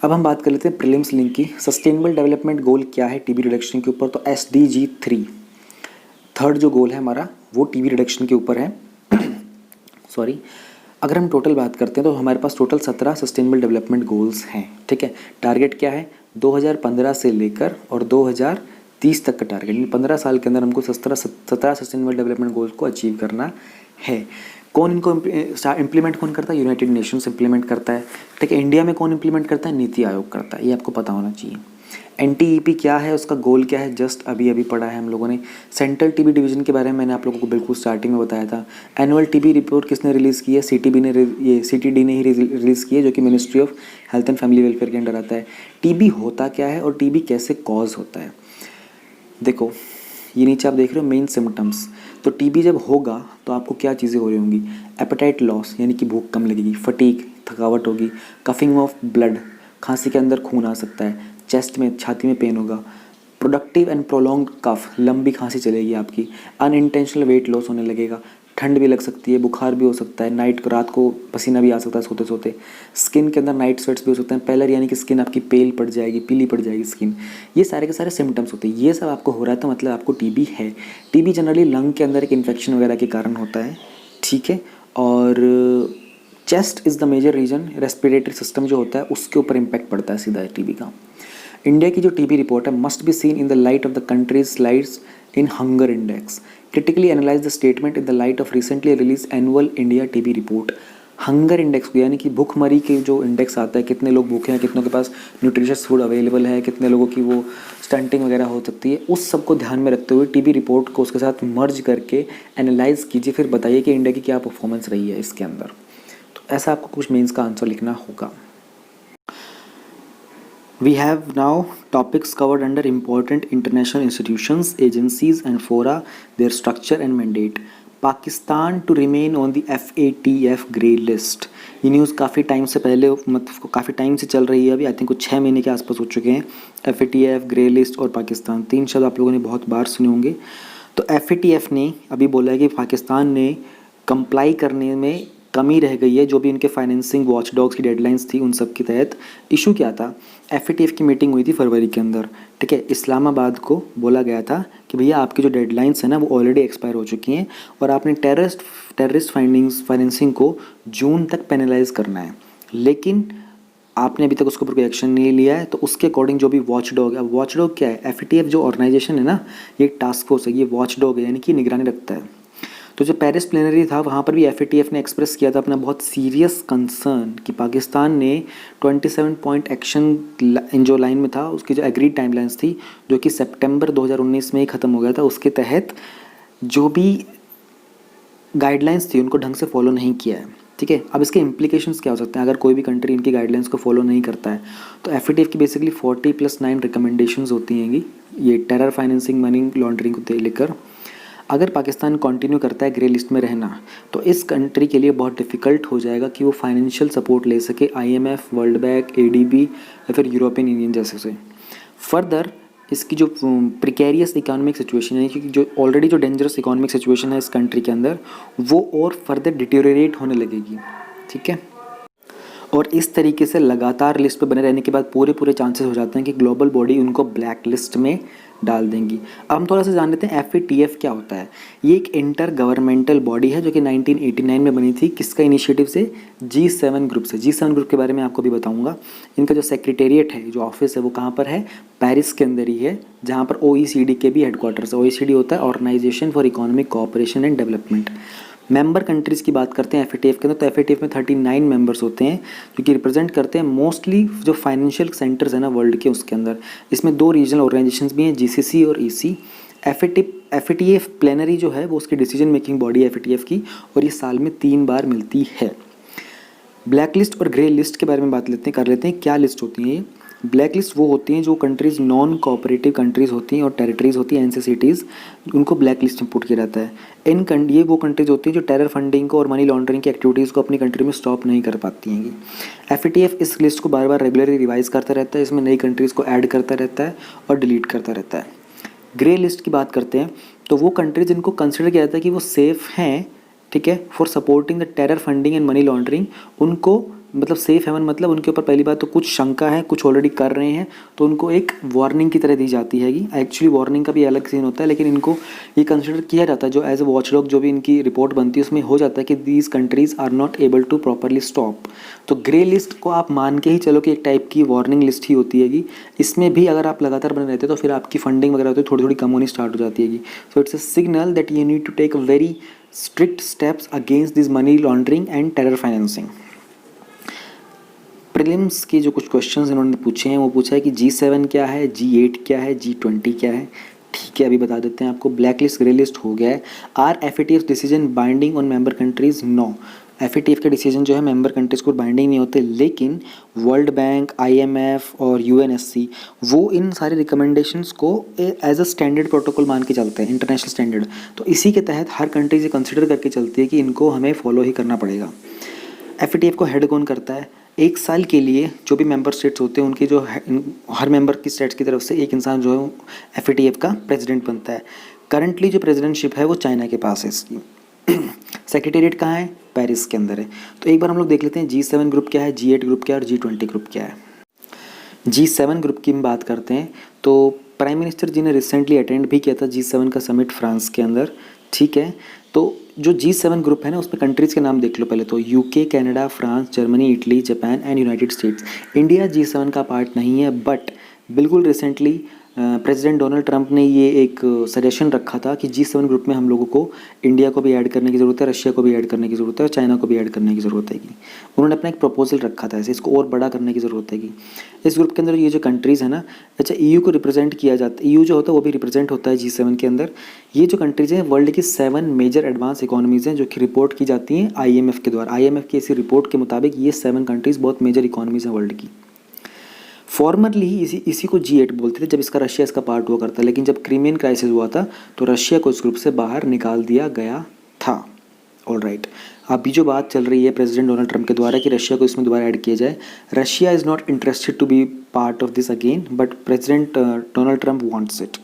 अब हम बात कर लेते हैं प्रीलिम्स लिंक की। सस्टेनेबल डेवलपमेंट गोल क्या है टीबी रिडक्शन के ऊपर? तो SDG 3 थर्ड जो गोल है हमारा वो टीबी रिडक्शन के ऊपर है। सॉरी, अगर हम टोटल बात करते हैं तो हमारे पास टोटल 17 सस्टेनेबल डेवलपमेंट गोल्स हैं, ठीक है। टारगेट क्या है? 2015 से लेकर और 2030 तक का टारगेट, 15 साल के अंदर हमको 17 सस्टेनेबल डेवलपमेंट गोल्स को अचीव करना है। कौन इनको इम्प्लीमेंट कौन करता है? यूनाइटेड नेशंस इम्प्लीमेंट करता है, ठीक है। इंडिया में कौन इम्प्लीमेंट करता है? नीति आयोग करता है, ये आपको पता होना चाहिए। NTEP क्या है, उसका गोल क्या है, जस्ट अभी अभी पढ़ा है हम लोगों ने। सेंट्रल टीबी डिवीजन के बारे में मैंने आप लोगों को बिल्कुल स्टार्टिंग में बताया था। एनुअल टीबी रिपोर्ट किसने रिलीज़ की है? CTD ने ही रिलीज़ की है, जो कि ministry of health and family welfare के अंडर आता है। टीबी होता क्या है और टीबी कैसे कॉज होता है? देखो, ये नीचे आप देख रहे हो मेन सिम्टम्स। तो टीबी जब होगा तो आपको क्या चीज़ें हो रही होंगी? एपेटाइट लॉस, यानी कि भूख कम लगेगी, फटीग, थकावट होगी, कफिंग ऑफ ब्लड, खांसी के अंदर खून आ सकता है, चेस्ट में, छाती में पेन होगा, प्रोडक्टिव एंड प्रोलॉन्ग कफ, लंबी खांसी चलेगी आपकी, अनइंटेंशनल वेट लॉस होने लगेगा, ठंड भी लग सकती है, बुखार भी हो सकता है, रात को पसीना भी आ सकता है सोते सोते, स्किन के अंदर नाइट स्वेट्स भी हो सकते हैं, पेलर यानी कि स्किन आपकी पेल पड़ जाएगी, पीली पड़ जाएगी स्किन। ये सारे के सारे सिम्टम्स होते हैं। ये सब आपको हो रहा है तो मतलब आपको टीबी है। टीबी जनरली लंग के अंदर एक इन्फेक्शन वगैरह के कारण होता है, ठीक है। और chest is the major reason, respiratory system जो होता है उसके ऊपर इम्पैक्ट पड़ता है सीधा टीबी का। इंडिया की जो टीबी रिपोर्ट है must be seen in the light of the countries slides in hunger index, critically analyse the statement in the light of recently release annual India TB report. Hunger index को, यानी कि भूखमरी के जो index आता है, कितने लोग भूखे हैं, कितनों के पास न्यूट्रिशियस फूड अवेलेबल है, कितने लोगों की वो स्टंटिंग वगैरह हो सकती है, उस सब को ध्यान में रखते हुए टीबी रिपोर्ट को उसके साथ मर्ज करके एनालाइज कीजिए, फिर बताइए कि इंडिया की क्या परफॉर्मेंस रही है इसके अंदर। तो ऐसा आपको कुछ मेंस का आंसर लिखना होगा। We have now topics covered under important international institutions, agencies and fora, their structure and mandate. Pakistan to remain on the FATF grey list. ये न्यूज़ काफ़ी टाइम से पहले, मतलब काफ़ी टाइम से चल रही है, अभी आई थिंक कुछ 6 महीने के आसपास हो चुके हैं। FATF, ग्रे लिस्ट और पाकिस्तान, 3 शब्द आप लोगों ने बहुत बार सुने होंगे। तो FATF ने अभी बोला है कि पाकिस्तान ने कंप्लाई करने में कमी रह गई है, जो भी उनके फाइनेंसिंग वॉच डॉग्स की डेडलाइंस थी उन सब के तहत। इशू क्या था? FATF की मीटिंग हुई थी फरवरी के अंदर, ठीक है। इस्लामाबाद को बोला गया था कि भैया आपकी जो डेडलाइंस है ना वो ऑलरेडी एक्सपायर हो चुकी हैं और आपने टेररिस्ट फाइनेंसिंग को जून तक पेनलाइज करना है, लेकिन आपने अभी तक उसके ऊपर कोई एक्शन नहीं लिया है। तो उसके अकॉर्डिंग जो भी वॉच डॉग है, अब वॉच डॉग क्या है? FATF जो ऑर्गेनाइजेशन है ना, ये टास्क फोर्स है, ये वॉच डॉग है, यानी कि निगरानी रखता है। तो जो पेरिस प्लेनरी था वहाँ पर भी FATF ने एक्सप्रेस किया था अपना बहुत सीरियस कंसर्न कि पाकिस्तान ने 27 पॉइंट एक्शन जो लाइन में था, उसकी जो एग्रीड टाइमलाइंस थी, जो कि सितंबर 2019 में ही ख़त्म हो गया था, उसके तहत जो भी गाइडलाइंस थी उनको ढंग से फॉलो नहीं किया है। ठीक है। अब इसके इम्प्लीकेशंस क्या हो सकते हैं अगर कोई भी कंट्री इनकी गाइडलाइंस को फॉलो नहीं करता है। तो एफएटीएफ की बेसिकली 40+9 रिकमेंडेशंस होती हैंगी ये टेरर फाइनेंसिंग, मनी लॉन्ड्रिंग को लेकर। अगर पाकिस्तान कंटिन्यू करता है ग्रे लिस्ट में रहना, तो इस कंट्री के लिए बहुत डिफ़िकल्ट हो जाएगा कि वो फाइनेंशियल सपोर्ट ले सके आईएमएफ, वर्ल्ड बैंक, एडीबी या फिर यूरोपियन यूनियन जैसे से। फर्दर इसकी जो प्रिकेरियस इकोनॉमिक सिचुएशन है, क्योंकि जो ऑलरेडी जो डेंजरस इकोनॉमिक सिचुएशन है इस कंट्री के अंदर, वो और फर्दर डिटेरियोरेट होने लगेगी। ठीक है। और इस तरीके से लगातार लिस्ट पे बने रहने के बाद पूरे चांसेस हो जाते हैं कि ग्लोबल बॉडी उनको ब्लैक लिस्ट में डाल देंगी। अब हम थोड़ा सा जान लेते हैं एफएटीएफ क्या होता है। ये एक इंटर गवर्नमेंटल बॉडी है जो कि 1989 में बनी थी। किसका इनिशिएटिव से? G7 ग्रुप से। G7 ग्रुप के बारे में आपको भी बताऊंगा। इनका जो सेक्रेटेरिएट है, जो ऑफिस है, वो कहाँ पर है? पेरिस के अंदर ही है, जहाँ पर OECD के भी हेडक्वार्टर्स है। OECD होता है organisation for economic cooperation and development. Member countries की बात करते हैं एफएटीएफ के अंदर, तो एफएटीएफ में 39 मेंबर्स होते हैं जो कि रिप्रेजेंट करते हैं मोस्टली जो फाइनेंशियल सेंटर्स है ना वर्ल्ड के, उसके अंदर। इसमें 2 रीजनल ऑर्गेनाइजेशंस भी हैं, जीसीसी और ईसी। एफएटीएफ प्लेनरी जो है वो उसकी डिसीजन मेकिंग बॉडी है एफएटीएफ की, और ये साल में 3 बार मिलती है। ब्लैक लिस्ट और ग्रे लिस्ट के बारे में कर लेते हैं। क्या लिस्ट होती है ये? ब्लैक लिस्ट वो होती हैं जो कंट्रीज़ नॉन कोऑपरेटिव कंट्रीज़ होती हैं और टेरिटरीज़ होती हैं, एनसीसीटीज़, उनको ब्लैक लिस्ट में पुट किया जाता है। ये वो कंट्रीज़ होती हैं जो टेरर फंडिंग को और मनी लॉन्ड्रिंग की एक्टिविटीज़ को अपनी कंट्री में स्टॉप नहीं कर पाती हैं। एफएटीएफ इस लिस्ट को बार बार रेगुलरली रिवाइज करता रहता है, इसमें नई कंट्रीज़ को ऐड करता रहता है और डिलीट करता रहता है। ग्रे लिस्ट की बात करते हैं तो वो कंट्रीज़ जिनको कंसिडर किया जाता है कि वो सेफ़ हैं, ठीक है, for supporting the terror funding and money laundering, उनको मतलब सेफ हेवन, मतलब उनके ऊपर पहली बात तो कुछ शंका है, कुछ ऑलरेडी कर रहे हैं, तो उनको एक वार्निंग की तरह दी जाती हैगी। एक्चुअली वार्निंग का भी अलग सीन होता है, लेकिन इनको ये कंसिडर किया जाता है जो एज ए वॉचडॉग, जो भी इनकी रिपोर्ट बनती है उसमें हो जाता है कि these countries are not able to properly stop. तो ग्रे लिस्ट को आप मान के ही चलो कि एक टाइप की वार्निंग लिस्ट ही होती हैगी। इसमें भी अगर आप लगातार बने रहते हो तो फिर आपकी फंडिंग वगैरह होती है थोड़ी थोड़ी कम होनी स्टार्ट हो जाती हैगी। So it's a signal that you need to take a very strict steps against this money laundering and terror financing. Prelims के जो कुछ क्वेश्चंस इन्होंने पूछे हैं, वो पूछा है कि G7 क्या है, G8 क्या है, G20 क्या है। ठीक है, अभी बता देते हैं आपको। ब्लैक लिस्ट ग्रे लिस्ट हो गया है। Are FATF decision binding on member countries? No, FATF के डिसीजन जो है मेंबर कंट्रीज को बाइंडिंग नहीं होते, लेकिन वर्ल्ड बैंक, आईएमएफ और यूएनएससी वो इन सारे रिकमेंडेशंस को एज अ स्टैंडर्ड प्रोटोकॉल मान के चलते हैं, इंटरनेशनल स्टैंडर्ड। तो इसी के तहत हर कंट्री से कंसिडर करके चलती है कि इनको हमें फॉलो ही करना पड़ेगा। एफएटीएफ को हेड कौन करता है? 1 साल के लिए जो भी मेंबर स्टेट्स होते हैं उनके जो हर मेंबर की स्टेट्स की तरफ से एक इंसान जो है एफएटीएफ का प्रेसिडेंट बनता है। करंटली जो प्रेसिडेंटशिप है वो चाइना के पास है इसकी। सेक्रेटेरिएट कहाँ है? पेरिस के अंदर है। तो एक बार हम लोग देख लेते हैं G7 ग्रुप क्या है, G8 ग्रुप क्या है और G20 ग्रुप क्या है। G7 ग्रुप की हम बात करते हैं तो प्राइम मिनिस्टर जी ने रिसेंटली अटेंड भी किया था G7 का समिट फ्रांस के अंदर। ठीक है, तो जो G7 ग्रुप है ना उसमें कंट्रीज़ के नाम देख लो पहले तो। UK, Canada, France, Germany, Italy, Japan and United states. India G7 का पार्ट नहीं है, बट बिल्कुल रिसेंटली प्रेसिडेंट डोनाल्ड ट्रंप ने ये एक सजेशन रखा था कि G7 ग्रुप में हम लोगों को इंडिया को भी ऐड करने की ज़रूरत है, रशिया को भी ऐड करने की ज़रूरत है और चाइना को भी ऐड करने की ज़रूरत है। उन्होंने अपना एक प्रपोजल रखा था ऐसे, इसको और बड़ा करने की ज़रूरत है। इस ग्रुप के अंदर ये जो कंट्रीज़ है ना, अच्छा EU को रिप्रेजेंट किया जाता है, EU जो होता है वो भी रिप्रेजेंट होता है G7 के अंदर। ये जो कंट्रीज़ हैं वर्ल्ड की 7 मेजर एडवांस इकोनॉमीज़ हैं जो कि रिपोर्ट की जाती हैं IMF के द्वारा। IMF की इसी रिपोर्ट के मुताबिक ये 7 कंट्रीज़ बहुत मेजर इकोनॉमीज़ हैं वर्ल्ड की। फॉर्मरली इसी को G8 बोलते थे जब रशिया इसका पार्ट हुआ करता, लेकिन जब क्रीमियन क्राइसिस हुआ था तो रशिया को इस ग्रुप से बाहर निकाल दिया गया था। ऑलराइट, अभी जो बात चल रही है प्रेसिडेंट डोनाल्ड ट्रंप के द्वारा कि रशिया को इसमें दोबारा ऐड किया जाए, Russia is not interested to be part of this again, but president Donald Trump wants it.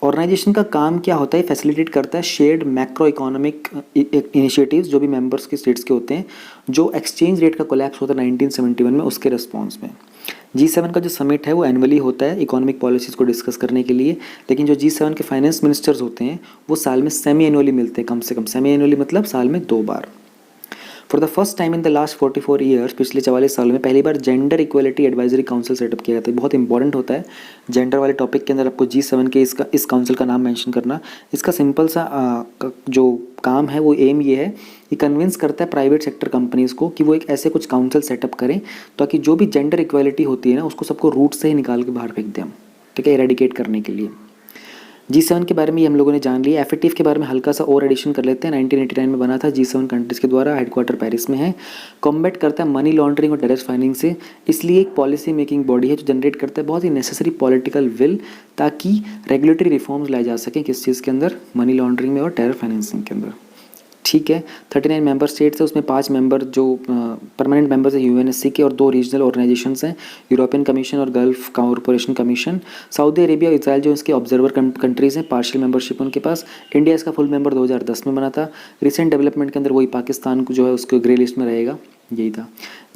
Organization का काम क्या होता है? फैसिलिटेट करता है शेयर्ड मैक्रो इकोनॉमिक इनिशिएटिव्स जो भी मेंबर्स के स्टेट्स के होते हैं, जो एक्सचेंज रेट का कोलैप्स होता है 1971 में, उसके रिस्पॉन्स में। G7 का जो समिट है वो एनुअली होता है इकोनॉमिक पॉलिसीज़ को डिस्कस करने के लिए, लेकिन जो G7 के फाइनेंस मिनिस्टर्स होते हैं वो साल में सेमी एनुअली मिलते हैं, कम से कम सेमी एनुअली मतलब साल में 2 बार। For the first time in the last 44 years, पिछले 44 साल में पहली बार gender equality advisory council set up किया जाता है। बहुत इंपॉर्टेंट होता है जेंडर वाले टॉपिक के अंदर आपको G7 के इस काउंसिल का नाम मेंशन करना। इसका सिंपल सा जो काम है वो एम ये है, ये कन्विंस करता है प्राइवेट सेक्टर कंपनीज़ को कि वो एक ऐसे कुछ काउंसिल सेटअप करें ताकि जो भी जेंडर इक्वलिटी होती है ना उसको सबको रूट से ही निकाल के बाहर फेंक दें हम, ठीक है, इरेडिकेट करने के लिए। G7 के बारे में ये हम लोगों ने जान लिया। FATF के बारे में हल्का सा और एडिशन कर लेते हैं। 1989 में बना था, G7 कंट्रीज़ के द्वारा, हेडक्वार्टर पेरिस में है। कॉम्बैट करता है मनी लॉन्ड्रिंग और टेररिस्ट फाइनेंसिंग से, इसलिए एक पॉलिसी मेकिंग बॉडी है जो जनरेट करता है बहुत ही नेसेसरी पॉलिटिकल विल, ताकि रेगुलेटरी रिफॉर्म्स लाए जा सकें किस चीज़ के अंदर, मनी लॉन्ड्रिंग में और टेरर फाइनेंसिंग के अंदर। ठीक है, 39 मेंबर स्टेट्स है, उसमें 5 मेंबर जो परमानेंट मेंबर्स है यूएनएससी के, और 2 रीजनल ऑर्गेनाइजेशंस हैं, यूरोपियन कमीशन और gulf corporation commission. Saudi Arabia और इसराइल जो इसके ऑब्जर्वर कंट्रीज़ हैं, पार्शियल मेंबरशिप उनके पास। इंडिया इसका फुल मेंबर 2010 में बना था। रिसेंट डेवलपमेंट के अंदर वही पाकिस्तान को जो है उसको ग्रे लिस्ट में रहेगा, यही था।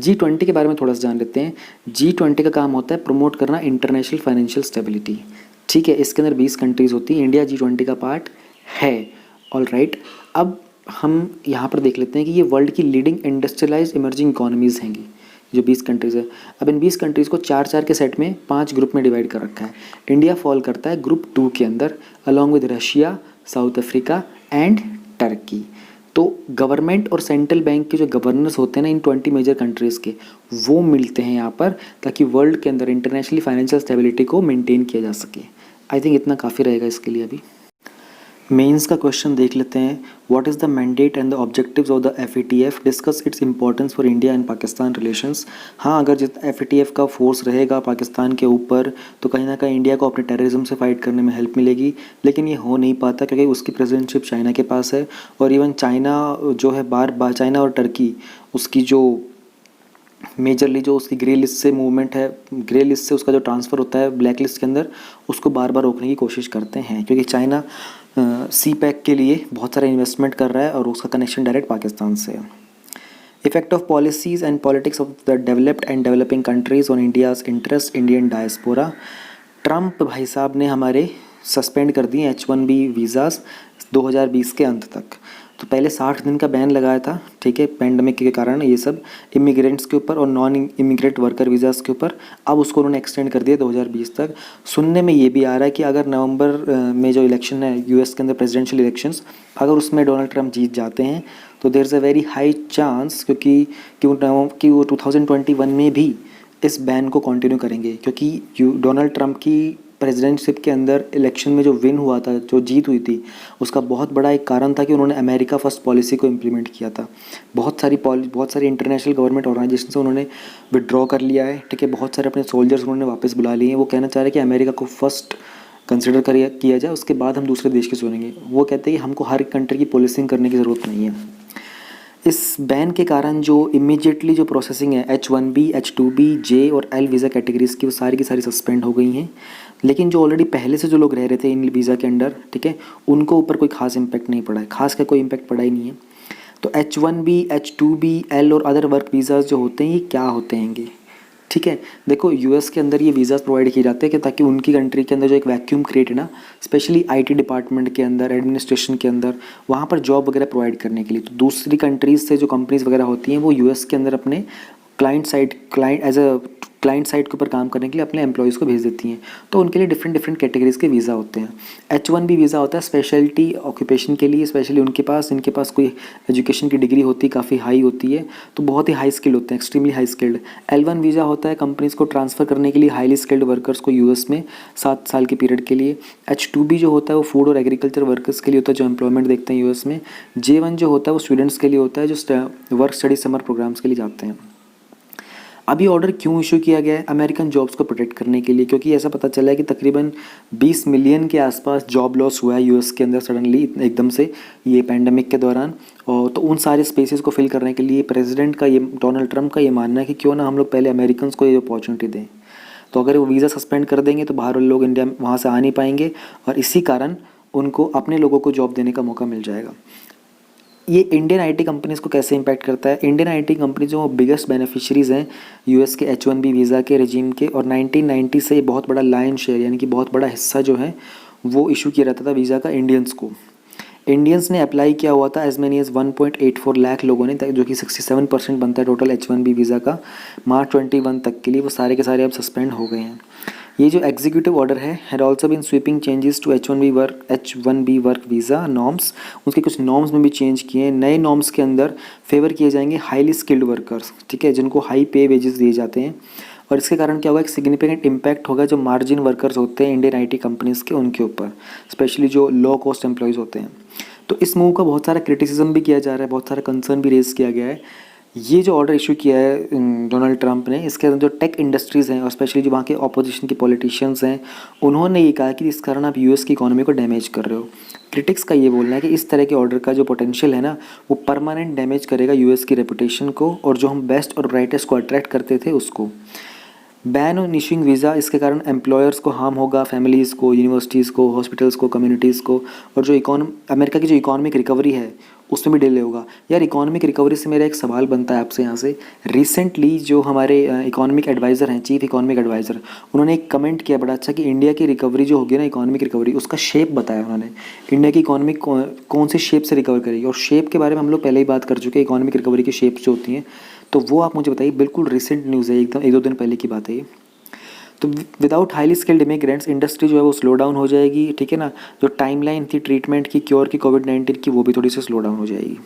G20 के बारे में थोड़ा सा जान लेते हैं। G20 का काम होता है प्रमोट करना इंटरनेशनल फाइनेंशियल स्टेबिलिटी। ठीक है, इसके अंदर 20 कंट्रीज़ होती हैं, इंडिया G20 का पार्ट है। ऑल राइट, अब हम यहाँ पर देख लेते हैं कि ये वर्ल्ड की लीडिंग इंडस्ट्रियलाइज्ड इमर्जिंग इकोनॉमीज़ हैंगी, जो 20 कंट्रीज़ है। अब इन 20 कंट्रीज़ को 4-4 के सेट में 5 ग्रुप में डिवाइड कर रखा है। इंडिया फॉल करता है ग्रुप 2 के अंदर, along with Russia, south Africa and Turkey. तो गवर्नमेंट और सेंट्रल बैंक के जो गवर्नर्स होते हैं ना इन 20 मेजर कंट्रीज़ के, वो मिलते हैं यहाँ पर, ताकि वर्ल्ड के अंदर इंटरनेशनली फाइनेंशियल स्टेबिलिटी को मेंटेन किया जा सके। आई थिंक इतना काफ़ी रहेगा इसके लिए। अभी मेंस का क्वेश्चन देख लेते हैं। What is the mandate and the objectives of the FATF, discuss its importance for India and Pakistan relations. हाँ, अगर जितना FATF का फोर्स रहेगा पाकिस्तान के ऊपर, तो कहीं ना कहीं इंडिया को अपने टेररिज्म से फाइट करने में हेल्प मिलेगी, लेकिन ये हो नहीं पाता क्योंकि उसकी प्रेसिडेंटशिप चाइना के पास है। और इवन चाइना जो है बार चाइना और टर्की, उसकी जो मेजरली जो उसकी ग्रे लिस्ट से मूवमेंट है, ग्रे लिस्ट से उसका जो ट्रांसफ़र होता है ब्लैक लिस्ट के अंदर, उसको बार बार रोकने की कोशिश करते हैं, क्योंकि चाइना CPEC के लिए बहुत सारा इन्वेस्टमेंट कर रहा है और उसका कनेक्शन डायरेक्ट पाकिस्तान से है। Effect of policies and politics of the developed and developing countries on India's interest, Indian diaspora. Trump भाई साहब ने हमारे सस्पेंड कर दिए H1B वीज़ाज़ 2020 के अंत तक। तो पहले 60 दिन का बैन लगाया था, ठीक है, पैंडमिक के कारण ये सब इमिग्रेंट्स के ऊपर और नॉन इमिग्रेंट वर्कर वीज़ाज़ के ऊपर। अब उसको उन्होंने एक्सटेंड कर दिया 2020 तक। सुनने में ये भी आ रहा है कि अगर नवंबर में जो इलेक्शन है US के अंदर, प्रेसिडेंशियल इलेक्शंस, अगर उसमें डोनाल्ड ट्रम्प जीत जाते हैं तो there is a very high chance कि वो 2021 में भी इस बैन को कंटिन्यू करेंगे, क्योंकि डोनाल्ड ट्रम्प की प्रेसिडेंटशिप के अंदर इलेक्शन में जो विन हुआ था, जो जीत हुई थी, उसका बहुत बड़ा एक कारण था कि उन्होंने अमेरिका फर्स्ट पॉलिसी को इम्प्लीमेंट किया था। बहुत सारी इंटरनेशनल गवर्नमेंट ऑर्गेनाइजेशन से उन्होंने विड्रॉ कर लिया है, ठीक है, बहुत सारे अपने सोल्जर्स उन्होंने वापस बुला लिए हैं। वो कहना चाह रहे हैं कि अमेरिका को फर्स्ट कंसिडर किया जाए, उसके बाद हम दूसरे देश के चुनेंगे। वो कहते हैं कि हमको हर कंट्री की पॉलिसिंग करने की ज़रूरत नहीं है। इस बैन के कारण जो इमीडिएटली जो प्रोसेसिंग है H1B, H2B, J और L वीज़ा कैटेगरीज़ की, वो सारी की सारी सस्पेंड हो गई हैं। लेकिन जो ऑलरेडी पहले से जो लोग रह रहे थे इन वीज़ा के अंडर, ठीक है, उनको ऊपर कोई खास इम्पैक्ट नहीं पड़ा है, खास का कोई इम्पैक्ट पड़ा ही नहीं है। तो H1B, H2B, L और अदर वर्क वीज़ाज़ जो होते हैं, ये क्या होते हैंगे, ठीक है। देखो, US के अंदर ये वीज़ाज़ प्रोवाइड किए जाते हैं कि ताकि उनकी कंट्री के अंदर जो एक वैक्यूम क्रिएट है ना, स्पेशली IT डिपार्टमेंट के अंदर, एडमिनिस्ट्रेशन के अंदर, वहाँ पर जॉब वगैरह प्रोवाइड करने के लिए। तो दूसरी कंट्रीज़ से जो कंपनीज़ वगैरह होती हैं, वो US के अंदर अपने क्लाइंट साइड के ऊपर काम करने के लिए अपने एम्प्लॉयज़ को भेज देती हैं। तो उनके लिए डिफरेंट कैटेगरीज़ के वीज़ा होते हैं। H1B वीज़ा होता है स्पेशलिटी ऑक्यूपेशन के लिए, स्पेशली इनके पास कोई एजुकेशन की डिग्री होती है, काफ़ी हाई होती है, तो बहुत ही हाई स्किल्ड होते हैं, extremely high skilled. L1 visa होता है कंपनीज़ को ट्रांसफ़र करने के लिए हाईली स्किल्ड वर्कर्स को US में 7 साल के पीरियड के लिए। H2B जो होता है वो फूड और एग्रीकल्चर वर्कर्स के लिए होता है, जो एम्प्लॉयमेंट देखते हैं US में। J1 जो होता है वो स्टूडेंट्स के लिए होता है, जो वर्क स्टडी समर प्रोग्राम्स के लिए जाते हैं। अभी ऑर्डर क्यों इशू किया गया है? अमेरिकन जॉब्स को प्रोटेक्ट करने के लिए, क्योंकि ऐसा पता चला है कि तकरीबन 20 मिलियन के आसपास जॉब लॉस हुआ है US के अंदर सडनली, एकदम से, ये पैंडमिक के दौरान। और तो उन सारे स्पेसेस को फिल करने के लिए प्रेसिडेंट का ये, डोनाल्ड ट्रम्प का ये मानना है कि क्यों ना हम लोग पहले अमेरिकन को ये अपॉर्चुनिटी दें। तो अगर वो वीज़ा सस्पेंड कर देंगे तो बाहर वाले लोग इंडिया वहाँ से आ नहीं पाएंगे, और इसी कारण उनको अपने लोगों को जॉब देने का मौका मिल जाएगा। ये इंडियन IT कंपनीज़ को कैसे इम्पैक्ट करता है? इंडियन IT कंपनी जो बिगेस्ट बेनिफिशरीज़ हैं US के H1B वीज़ा के रेजिम के, और 1990 से बहुत बड़ा लायन शेयर, यानी कि बहुत बड़ा हिस्सा जो है वो इशू किया रहता था वीज़ा का इंडियंस को। इंडियंस ने अप्लाई किया हुआ था एज मैनी एज 1.84 लाख लोगों ने, जो कि 67% बनता है टोटल H1B वीज़ा का, March 21 तक के लिए। वो सारे के सारे अब सस्पेंड हो गए हैं। ये जो एग्जीक्यूटिव ऑर्डर है, had also been sweeping changes to H1B work visa norms. उसके कुछ नॉर्म्स में भी चेंज किए हैं। नए नॉर्म्स के अंदर फेवर किए जाएंगे हाईली स्किल्ड वर्कर्स, ठीक है, जिनको हाई पे वेजेस दिए जाते हैं, और इसके कारण क्या होगा, एक सिग्निफिकेंट इम्पैक्ट होगा जो मार्जिन वर्कर्स होते हैं इंडियन आईटी कंपनीज़ के, उनके ऊपर, स्पेशली जो लो कॉस्ट एम्प्लॉयज़ होते हैं। तो इस मूव का बहुत सारा क्रिटिसिज्म भी किया जा रहा है, बहुत सारा कंसर्न भी रेज़ किया गया है। ये जो ऑर्डर इशू किया है डोनाल्ड ट्रंप ने, इसके अंदर जो टेक इंडस्ट्रीज़ हैं और स्पेशली जो वहाँ के ऑपोजिशन के पॉलिटिशियंस हैं, उन्होंने ये कहा कि इस कारण आप यूएस की इकोनॉमी को डैमेज कर रहे हो। क्रिटिक्स का ये बोलना है कि इस तरह के ऑर्डर का जो पोटेंशियल है ना, वो परमानेंट डैमेज करेगा यूएस की रेपुटेशन को और जो हम बेस्ट और ब्राइटेस्ट को अट्रैक्ट करते थे उसको। बैन ऑन इशूइंग वीज़ा, इसके कारण एम्प्लॉयर्स को हार्म होगा, फैमिलीज़ को, यूनिवर्सिटीज़ को, हॉस्पिटल्स को, कम्युनिटीज़ को, और जो अमेरिका की जो इकोनॉमिक रिकवरी है उसमें भी डिले होगा। यार इकोनॉमिक रिकवरी से मेरा एक सवाल बनता है आपसे यहाँ से। रिसेंटली जो हमारे इकोनॉमिक एडवाइज़र हैं, चीफ इकोनॉमिक एडवाइज़र, उन्होंने एक कमेंट किया बड़ा अच्छा कि इंडिया की रिकवरी जो होगी ना, इकोनॉमिक रिकवरी, उसका शेप बताया उन्होंने। इंडिया की इकोनॉमिक कौन से शेप से रिकवर करेगी, और शेप के बारे में हम लोग पहले ही बात कर चुके हैं, इकोनॉमिक रिकवरी की शेप्स जो होती हैं, तो वो आप मुझे बताइए। बिल्कुल रिसेंट न्यूज़ है, एकदम 1-2 दिन पहले की बात है ये। तो without highly skilled immigrants industry जो है वो स्लो डाउन हो जाएगी, ठीक है ना। जो टाइमलाइन थी ट्रीटमेंट की, क्योर की, कोविड-19 की, वो भी थोड़ी सी स्लो डाउन हो जाएगी।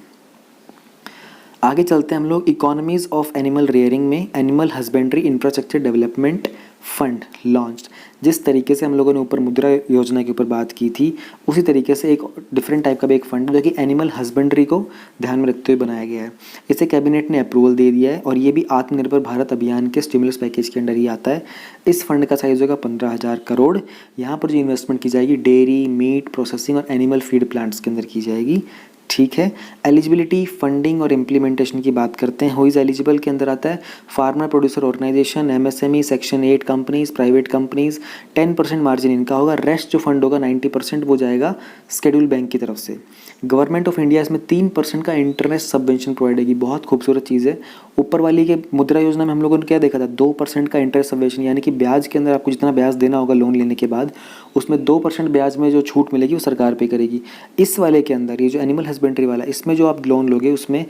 आगे चलते हैं हम लोग। इकोनॉमीज ऑफ एनिमल रेयरिंग में animal husbandry infrastructure development fund launched. जिस तरीके से हम लोगों ने ऊपर मुद्रा योजना के ऊपर बात की थी, उसी तरीके से एक डिफरेंट टाइप का भी एक फंड जो कि एनिमल हस्बेंड्री को ध्यान में रखते हुए बनाया गया है। इसे कैबिनेट ने अप्रूवल दे दिया है और ये भी आत्मनिर्भर भारत अभियान के स्टिमुलस पैकेज के अंडर ही आता है। इस फंड का साइज होगा 15,000 करोड़। यहाँ पर जो इन्वेस्टमेंट की जाएगी डेयरी, मीट प्रोसेसिंग और एनिमल फीड प्लांट्स के अंदर की जाएगी, ठीक है। एलिजिबिलिटी, फंडिंग और इम्प्लीमेंटेशन की बात करते हैं। हु इज़ एलिजिबल के अंदर आता है farmer producer organization, MSME, section 8 companies, private companies. 10% margin इनका होगा। रेस्ट जो फंड होगा 90% वो जाएगा शेड्यूल बैंक की तरफ से। गवर्नमेंट ऑफ इंडिया इसमें 3% का इंटरेस्ट सबवेंशन प्रोवाइड करेगी। बहुत खूबसूरत चीज़ है। ऊपर वाली के मुद्रा योजना में हम लोगों ने क्या देखा था, 2% का इंटरेस्ट सबवेंशन, यानी कि ब्याज के अंदर आपको जितना ब्याज देना होगा लोन लेने के बाद, उसमें 2% ब्याज में जो छूट मिलेगी वो सरकार पे करेगी। इस वाले के अंदर ये जो एनिमल हस्बेंड्री वाला, इसमें जो आप लोन लोगे उसमें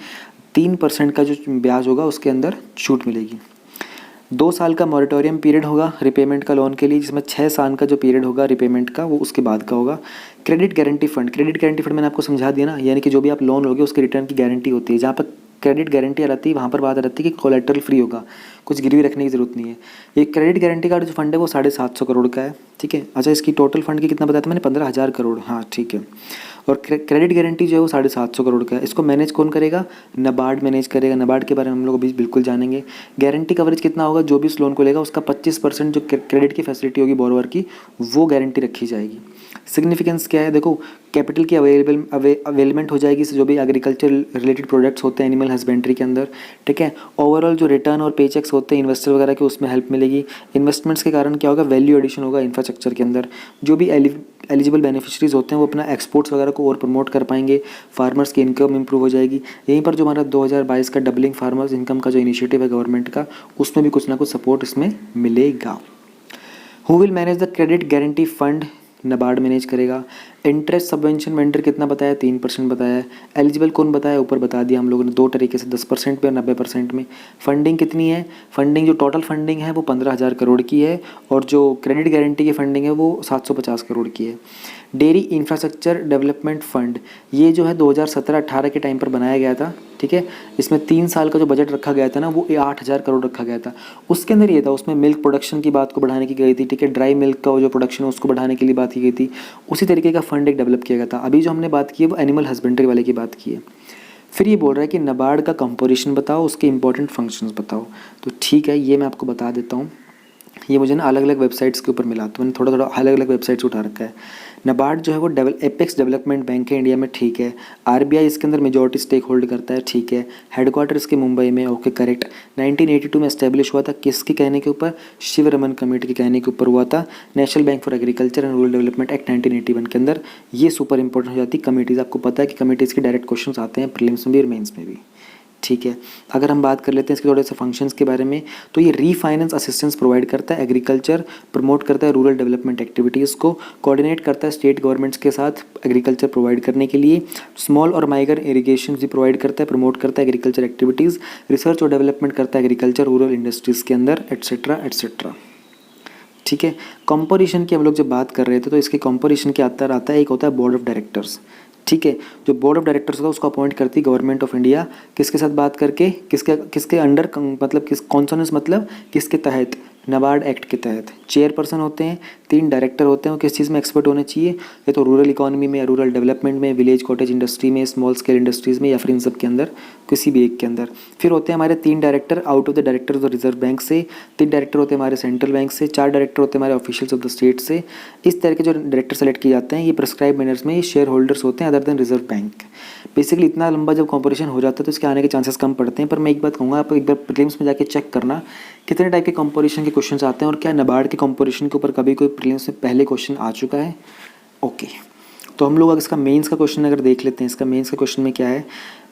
3% का जो ब्याज होगा उसके अंदर छूट मिलेगी। 2 साल का मॉरेटोरियम पीरियड होगा रिपेमेंट का लोन के लिए, जिसमें 6 साल का जो पीरियड होगा रिपेमेंट का वो उसके बाद का होगा। Credit guarantee fund, credit guarantee fund मैंने आपको समझा दिया ना, यानी कि जो भी आप लोन लोगे उसके रिटर्न की गारंटी होती है। जहाँ पर क्रेडिट गारंटी आ जाती है वहाँ पर बात आ जाती है कि कोलेटरल फ्री होगा, कुछ गिरवी रखने की ज़रूरत नहीं है। ये क्रेडिट गारंटी का जो फंड है वो 750 करोड़ का है, ठीक है। अच्छा, इसकी टोटल फंड की कितना बताया था मैंने, 15,000 करोड़, हाँ ठीक है। और क्रेडिट गारंटी जो है वो 750 करोड़ का है। इसको मैनेज कौन करेगा, नाबार्ड मैनेज करेगा। नाबार्ड के बारे में हम लोग अभी बिल्कुल जानेंगे। गारंटी कवरेज कितना होगा, जो भी इस लोन को लेगा उसका 25% जो क्रेडिट की फैसिलिटी होगी बोरोवर की, वो गारंटी रखी जाएगी। सिग्निफिकेंस क्या है, देखो कैपिटल की अवेलमेंट हो जाएगी जो भी एग्रीकल्चर रिलेटेड प्रोडक्ट्स होते हैं एनिमल हस्बेंड्री के अंदर, ठीक है। ओवरऑल जो रिटर्न और पे चेक्स होते हैं इन्वेस्टर वगैरह के, उसमें हेल्प मिलेगी। इन्वेस्टमेंट्स के कारण क्या होगा, वैल्यू एडिशन होगा इंफ्रास्ट्रक्चर के अंदर। जो भी एलिजिबल बेनिफिशरीज होते हैं वो अपना एक्सपोर्ट्स वगैरह को और प्रमोट कर पाएंगे। फार्मर्स की इनकम इंप्रूव हो जाएगी। यहीं पर जो हमारा 2022 का डबलिंग फार्मर्स इनकम का जो इनिशिएटिव है गवर्नमेंट का, उसमें भी कुछ ना कुछ सपोर्ट इसमें मिलेगा। Who will manage the credit guarantee fund, NABARD manage करेगा। इंटरेस्ट सबवेंशन वेंडर कितना बताया, 3% बताया है। एलिजिबल कौन बताया, ऊपर बता दिया हम लोगों ने 2 तरीके से, 10% पे और 90% में। फंडिंग कितनी है, फंडिंग जो टोटल फंडिंग है वो 15,000 करोड़ की है और जो क्रेडिट गारंटी की फंडिंग है वो 750 करोड़ की है। डेयरी इंफ्रास्ट्रक्चर डेवलपमेंट फंड, ये जो है 2017-18 के टाइम पर बनाया गया था, ठीक है। इसमें 3 साल का जो बजट रखा गया था ना वो 8,000 करोड़ रखा गया था। उसके अंदर ये था, उसमें मिल्क प्रोडक्शन की बात को बढ़ाने की गई थी, ठीक है। ड्राई मिल्क का जो प्रोडक्शन है उसको बढ़ाने के लिए बात की गई थी। उसी तरीके का फंड एक डेवलप किया गया था। अभी जो हमने बात की है वो एनिमल हस्बेंड्री वाले की बात की है। फिर ये बोल रहा है कि नाबार्ड का कंपोजिशन बताओ, उसके इंपॉर्टेंट फंक्शंस बताओ। तो ठीक है, ये मैं आपको बता देता हूँ। ये मुझे ना अलग अलग वेबसाइट्स के ऊपर मिला, तो मैंने थोड़ा थोड़ा अलग अलग वेबसाइट्स उठा रखा है। नाबार्ड जो है वो एपेक्स डेवलपमेंट बैंक है इंडिया में, ठीक है। आरबीआई इसके अंदर मेजॉरिटी स्टेक होल्ड करता है, ठीक है। हेडक्वार्टर इसके मुंबई में, ओके करेक्ट। 1982 में एस्टेब्लिश हुआ था, किसके कहने के ऊपर, शिवरमन कमेटी के कहने के ऊपर हुआ था। National bank for agriculture and rural development act 1981 के अंदर ये सुपर इंपॉर्टेंट हो जाती है कमेटीज़। आपको पता है कि कमेटीज़ के डायरेक्ट क्वेश्चन आते हैं प्रीलिम्स में भी और मेंस में भी, ठीक है। अगर हम बात कर लेते हैं इसके थोड़े से फंक्शंस के बारे में, तो ये रीफाइनेंस असिस्टेंस प्रोवाइड करता है एग्रीकल्चर, प्रमोट करता है रूरल डेवलपमेंट एक्टिविटीज़ को, कोऑर्डिनेट करता है स्टेट गवर्नमेंट्स के साथ एग्रीकल्चर प्रोवाइड करने के लिए, स्मॉल और माइगर इरिगेशन भी प्रोवाइड करता है, प्रमोट करता है एग्रीकल्चर एक्टिविटीज़, रिसर्च और डेवलपमेंट करता है एग्रीकल्चर रूरल इंडस्ट्रीज़ के अंदर, एट्सेट्रा एट्सेट्रा, ठीक है। कंपोजिशन की हम लोग जब बात कर रहे थे तो इसके कंपोजिशन के अंदर आता है, एक होता है बोर्ड ऑफ डायरेक्टर्स, ठीक है। जो बोर्ड ऑफ डायरेक्टर्स होगा उसको अपॉइंट करती है गवर्नमेंट ऑफ इंडिया, किसके साथ बात करके, किसके अंडर, मतलब किस कॉन्सोनेंस, मतलब किसके तहत, नाबार्ड एक्ट के तहत। चेयरपर्सन होते हैं, 3 डायरेक्टर होते हैं। वो किस चीज़ में एक्सपर्ट होने चाहिए, या तो रूरल इकोनॉमी में, या रूरल डेवलपमेंट में, विलेज कॉटेज इंडस्ट्री में, स्मॉल स्केल इंडस्ट्रीज़ में, या फिर इन सब के अंदर किसी भी एक के अंदर। फिर होते हैं हमारे 3 director out of the directors of reserve bank से, 3 डायरेक्टर होते हैं हमारे सेंट्रल बैंक से, 4 डायरेक्टर होते हैं हमारे ऑफिशियल्स ऑफ द स्टेट से। इस तरह के जो डायरेक्टर सेलेक्ट किए जाते हैं ये प्रिस्क्राइब मैनर्स में, ये शेयर होल्डर्स होते हैं other than reserve bank. Basically इतना लंबा जब कॉम्पोजिशन हो जाता है तो इसके आने के चांसेस कम पड़ते हैं। पर मैं एक बात कहूँगा, आप एक बार प्रीलिम्स में जाके चेक करना कितने टाइप के कॉम्पोजिशन के क्वेश्चन आते हैं, और क्या नाबार्ड के कॉम्पोजिशन के ऊपर कभी कोई प्रीलिम्स में पहले क्वेश्चन आ चुका है। ओके, तो हम लोग अगर इसका मेंस का क्वेश्चन अगर देख लेते हैं, इसका मेंस का क्वेश्चन में क्या है।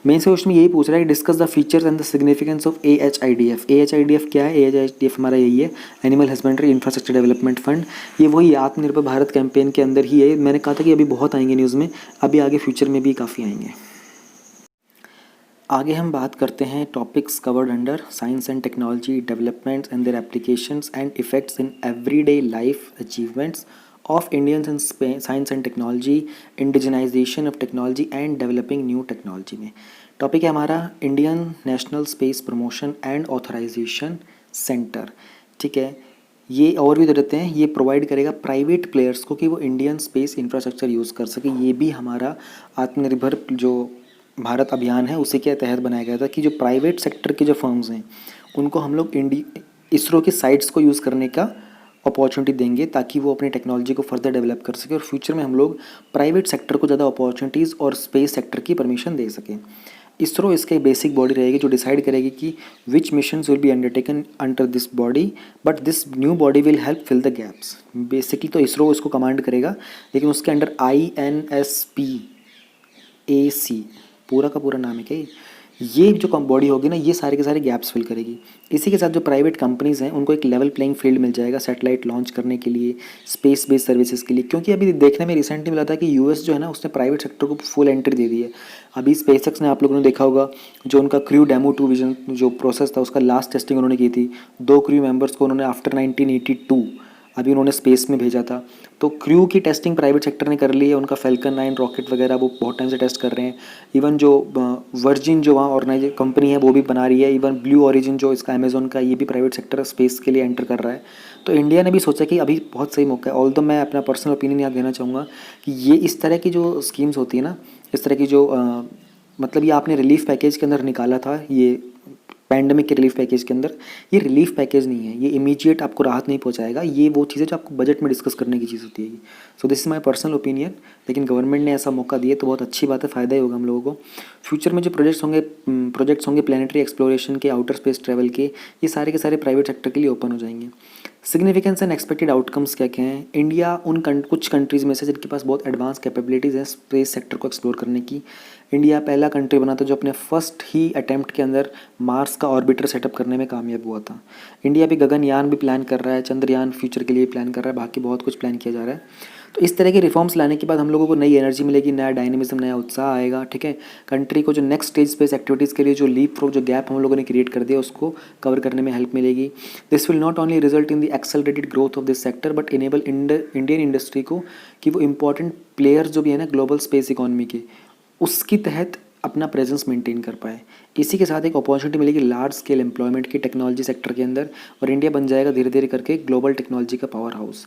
मेंस का क्वेश्चन में यही पूछ रहा है कि discuss the features and the significance of AHIDF। AHIDF क्या है, AHIDF हमारा यही है, animal husbandry infrastructure development fund. ये वही आत्मनिर्भर भारत कैंपेन के अंदर ही है। मैंने कहा था कि अभी बहुत आएंगे न्यूज़ में, अभी आगे फ्यूचर में भी काफ़ी आएंगे। आगे हम बात करते हैं topics covered under science and technology developments and their applications and effects in everyday life achievements of Indians in science and technology, indigenization of technology and developing new technology में। टॉपिक है हमारा Indian national space promotion and authorisation centre. ठीक है, ये और भी दे देते हैं, ये प्रोवाइड करेगा प्राइवेट प्लेयर्स को कि वो इंडियन स्पेस इंफ्रास्ट्रक्चर यूज़ कर सके। ये भी हमारा आत्मनिर्भर जो भारत अभियान है उसी के तहत बनाया गया था कि जो प्राइवेट सेक्टर के जो फर्म्स हैं उनको हम लोग इसरो की साइट्स को यूज़ करने का अपॉर्चुनिटी देंगे, ताकि वो अपनी टेक्नोलॉजी को फर्दर डेवलप कर सके और फ्यूचर में हम लोग प्राइवेट सेक्टर को ज़्यादा अपॉर्चुनिटीज़ और स्पेस सेक्टर की परमिशन दे सकें। इसरो इसका बेसिक बॉडी रहेगी जो डिसाइड करेगी कि which missions will be undertaken under this body, but this new body will help fill the gaps. Basically तो इसरो इसको कमांड करेगा, लेकिन उसके अंडर INSPAC पूरा का पूरा नाम है क्या, ये जो बॉडी होगी ना ये सारे के सारे गैप्स फिल करेगी। इसी के साथ जो प्राइवेट कंपनीज़ हैं उनको एक लेवल प्लेइंग फील्ड मिल जाएगा सैटेलाइट लॉन्च करने के लिए, स्पेस बेस्ड सर्विसेज के लिए। क्योंकि अभी देखने में रिसेंटली मिला था कि US जो है ना उसने प्राइवेट सेक्टर को फुल एंट्री दे दी है। अभी स्पेसएक्स ने, आप लोगों ने देखा होगा, जो उनका क्रू डेमो 2 विजन जो प्रोसेस था उसका लास्ट टेस्टिंग उन्होंने की थी। 2 क्रू मेंबर्स को उन्होंने आफ्टर 1982 अभी उन्होंने स्पेस में भेजा था। तो क्रू की टेस्टिंग प्राइवेट सेक्टर ने कर ली है। उनका फैल्कन 9 रॉकेट वगैरह वो बहुत टाइम से टेस्ट कर रहे हैं। इवन जो वर्जिन जो वहाँ ऑर्गेनाइज कंपनी है वो भी बना रही है। इवन ब्लू ओरिजिन जो इसका अमेजोन का, ये भी प्राइवेट सेक्टर स्पेस के लिए एंटर कर रहा है। तो इंडिया ने भी सोचा कि अभी बहुत सही मौका है। ऑल्दो मैं अपना पर्सनल ओपिनियन यहाँ देना चाहूँगा कि ये इस तरह की जो स्कीम्स होती है ना, इस तरह की जो मतलब ये आपने रिलीफ पैकेज के अंदर निकाला था, ये पैंडमिक के रिलीफ पैकेज के अंदर, ये रिलीफ पैकेज नहीं है, ये इमीडिएट आपको राहत नहीं पहुंचाएगा। ये वो चीज़ है जो आपको बजट में डिस्कस करने की चीज़ होती है। So this is my personal opinion, लेकिन गवर्नमेंट ने ऐसा मौका दिया तो बहुत अच्छी बात है, फ़ायदा ही होगा हम लोगों को। फ्यूचर में जो प्रोजेक्ट्स होंगे प्लानिटरी एक्सप्लोरेशन के, आउटर स्पेस ट्रैवल के, ये सारे के सारे प्राइवेट सेक्टर के लिए ओपन हो जाएंगे। सिग्निफिकेंस एंड एक्सपेक्टेड आउटकम्स क्या क्या हैं। इंडिया कुछ कंट्रीज़ में से जिनके पास बहुत एडवांस कैपेबिलिटीज़ हैं स्पेस सेक्टर को एक्सप्लोर करने की। इंडिया पहला कंट्री बना था जो अपने फर्स्ट ही अटैम्प्ट के अंदर मार्स का ऑर्बिटर सेटअप करने में कामयाब हुआ था। इंडिया भी गगनयान भी प्लान कर रहा है, चंद्रयान फ्यूचर के लिए प्लान कर रहा है, बाकी बहुत कुछ प्लान किया जा रहा है। तो इस तरह के रिफॉर्म्स लाने के बाद हम लोगों को नई एनर्जी मिलेगी, नया डायनेमिज्म, नया उत्साह आएगा। ठीक है, कंट्री को जो नेक्स्ट स्टेज स्पेस एक्टिविटीज़ के लिए जो लीप फ्रॉग जो गैप हम लोगों ने क्रिएट कर दिया उसको कवर करने में हेल्प मिलेगी। This will not only result in the accelerated growth of this sector but enable Indian industry को कि वो इंपॉर्टेंट प्लेयर्स जो भी है ना ग्लोबल स्पेस इकोनॉमी के, उसकी तहत अपना प्रेजेंस मेंटेन कर पाए। इसी के साथ एक अपॉर्चुनिटी मिलेगी लार्ज स्केल एम्प्लॉयमेंट की टेक्नोलॉजी सेक्टर के अंदर, और इंडिया बन जाएगा धीरे धीरे करके ग्लोबल टेक्नोलॉजी का पावर हाउस।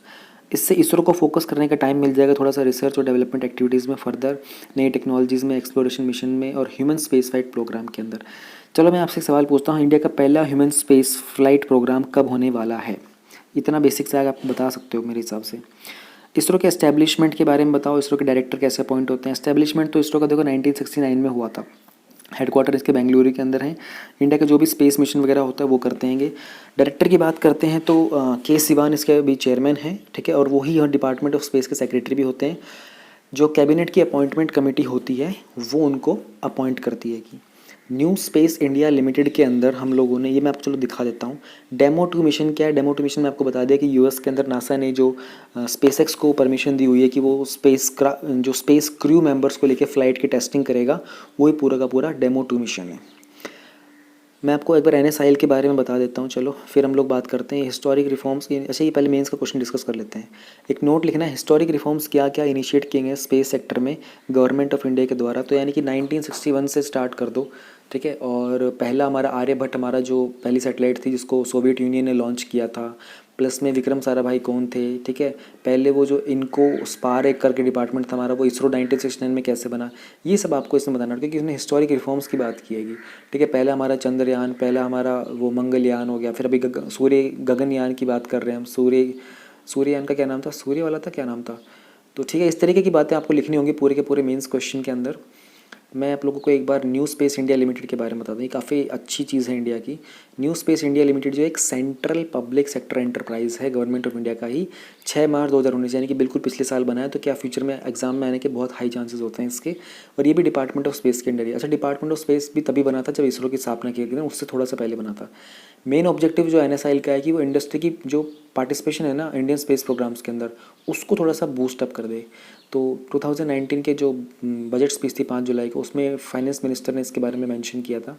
इससे इसरो को फोकस करने का टाइम मिल जाएगा थोड़ा सा रिसर्च और डेवलपमेंट एक्टिविटीज़ में, फर्दर नई टेक्नोलॉजीज़ में, एक्सप्लोरेशन मिशन में और ह्यूमन स्पेस फ्लाइट प्रोग्राम के अंदर। चलो मैं आपसे एक सवाल पूछता हूँ, इंडिया का पहला ह्यूमन स्पेस फ्लाइट प्रोग्राम कब होने वाला है? इतना बेसिक से आप बता सकते हो मेरे हिसाब से। इसरो के एस्टेब्लिशमेंट के बारे में बताओ, इसरो के डायरेक्टर कैसे अपॉइंट होते हैं? एस्टेब्लिशमेंट तो इसरो का देखो 1969 में हुआ था। हेडक्वार्टर इसके बेंगलुरु के अंदर है। इंडिया का जो भी स्पेस मिशन वगैरह होता है वो करते हैं। डायरेक्टर की बात करते हैं तो के सिवान इसके भी चेयरमैन हैं। ठीक है, और वही डिपार्टमेंट ऑफ स्पेस के सेक्रेटरी भी होते हैं। जो कैबिनेट की अपॉइंटमेंट कमेटी होती है वो उनको अपॉइंट करती है। कि न्यू स्पेस इंडिया लिमिटेड के अंदर हम लोगों ने, ये मैं आपको चलो दिखा देता हूँ। डेमो 2 मिशन क्या है? डेमो 2 मिशन में आपको बता दिया कि यूएस के अंदर नासा ने जो स्पेसएक्स को परमिशन दी हुई है कि वो जो स्पेस क्रू मेंबर्स को लेके फ़्लाइट की टेस्टिंग करेगा, वही पूरा का पूरा डेमो 2 मिशन है। मैं आपको एक बार NSIL के बारे में बता देता हूँ, चलो फिर हम लोग बात करते हैं हिस्टोरिक रिफॉर्म्स की। अच्छा, ये पहले मेंस का क्वेश्चन डिस्कस कर लेते हैं। एक नोट लिखना है, हिस्टोरिक रिफॉर्म्स क्या क्या इनिशिएट किए गए स्पेस सेक्टर में गवर्नमेंट ऑफ इंडिया के द्वारा। तो यानी कि 1961 से स्टार्ट कर दो, ठीक है। और पहला हमारा आर्यभट्ट, हमारा जो पहली सैटेलाइट थी जिसको सोवियत यूनियन ने लॉन्च किया था। प्लस में विक्रम साराभाई कौन थे, ठीक है। पहले वो जो इनको स्पार एक करके डिपार्टमेंट था हमारा, वो इसरो 1969 में कैसे बना, ये सब आपको इसमें बताना है, क्योंकि इसमें हिस्टोरिक रिफॉर्म्स की बात की है। ठीक है, पहला हमारा चंद्रयान, पहला हमारा वो मंगलयान हो गया, फिर अभी सूर्य गगनयान की बात कर रहे हैं हम। सूर्ययान का क्या नाम था, सूर्य वाला था, क्या नाम था। तो ठीक है, इस तरीके की बातें आपको लिखनी होंगी पूरे के पूरे मेंस क्वेश्चन के अंदर। मैं आप लोगों को एक बार न्यू स्पेस इंडिया लिमिटेड के बारे में बता दूँ, ये काफ़ी अच्छी चीज़ है इंडिया की। न्यू स्पेस इंडिया लिमिटेड जो एक सेंट्रल पब्लिक सेक्टर एंटरप्राइज है गवर्नमेंट ऑफ इंडिया का ही। 6 मार्च 2019 यानी कि बिल्कुल पिछले साल बनाया। तो क्या फ्यूचर में एग्जाम में आने के बहुत हाई चांसेस होते हैं इसके। और ये भी डिपार्टमेंट ऑफ स्पेस के अंडर ही। अच्छा, डिपार्टमेंट ऑफ स्पेस भी तभी बना था जब इसरो की स्थापना की गई, उससे थोड़ा सा पहले बना था। मेन ऑब्जेक्टिव जो NSIL का है कि वो इंडस्ट्री की जो पार्टिसिपेशन है ना इंडियन स्पेस प्रोग्राम्स के अंदर, उसको थोड़ा सा बूस्ट अप कर दे। तो 2019 के जो बजट स्पीच थी 5 जुलाई को, उसमें फाइनेंस मिनिस्टर ने इसके बारे में मेंशन किया था।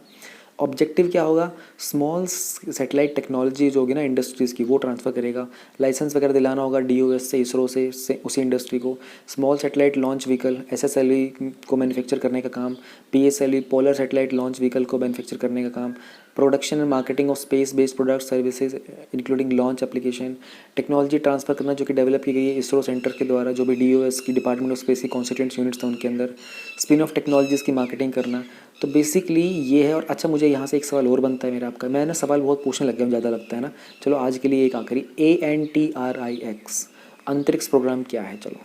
ऑब्जेक्टिव क्या होगा, स्मॉल सैटेलाइट टेक्नोलॉजी जो होगी ना इंडस्ट्रीज़ की, वो ट्रांसफ़र करेगा। लाइसेंस वगैरह दिलाना होगा DOS से, इसरो से उसी इंडस्ट्री को। Small satellite launch vehicle SSLV को मैन्युफैक्चर करने का काम। PSLV polar satellite launch vehicle को मैन्युफैक्चर करने का काम। Production and marketing of space based product services including launch application. Technology transfer करना जो कि डेवलप की गई है इसरो सेंटर के द्वारा, जो भी DOS की डिपार्टमेंट ऑफ स्पेस की कॉन्स्टिट्यूंट यूनिट्स थे उनके अंदर। स्पिन ऑफ टेक्नोलॉजीज़ की मार्केटिंग करना। तो बेसिकली ये है। और अच्छा, मुझे यहाँ से एक सवाल और बनता है मेरा आपका, मैं ना सवाल बहुत पूछने लग गया, ज़्यादा लगता है ना। चलो आज के लिए एक आखिरी, ANTRIX अंतरिक्ष प्रोग्राम क्या है। चलो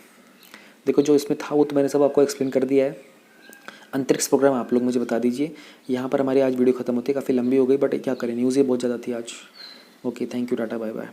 देखो, जो इसमें था वो तो मैंने सब आपको एक्सप्लेन कर दिया है। अंतरिक्ष प्रोग्राम आप लोग मुझे बता दीजिए। यहाँ पर हमारी आज वीडियो खत्म होती है, काफ़ी लंबी हो गई, बट क्या करें, न्यूज़ ये बहुत ज़्यादा थी आज। Okay, thank you, tata, bye bye.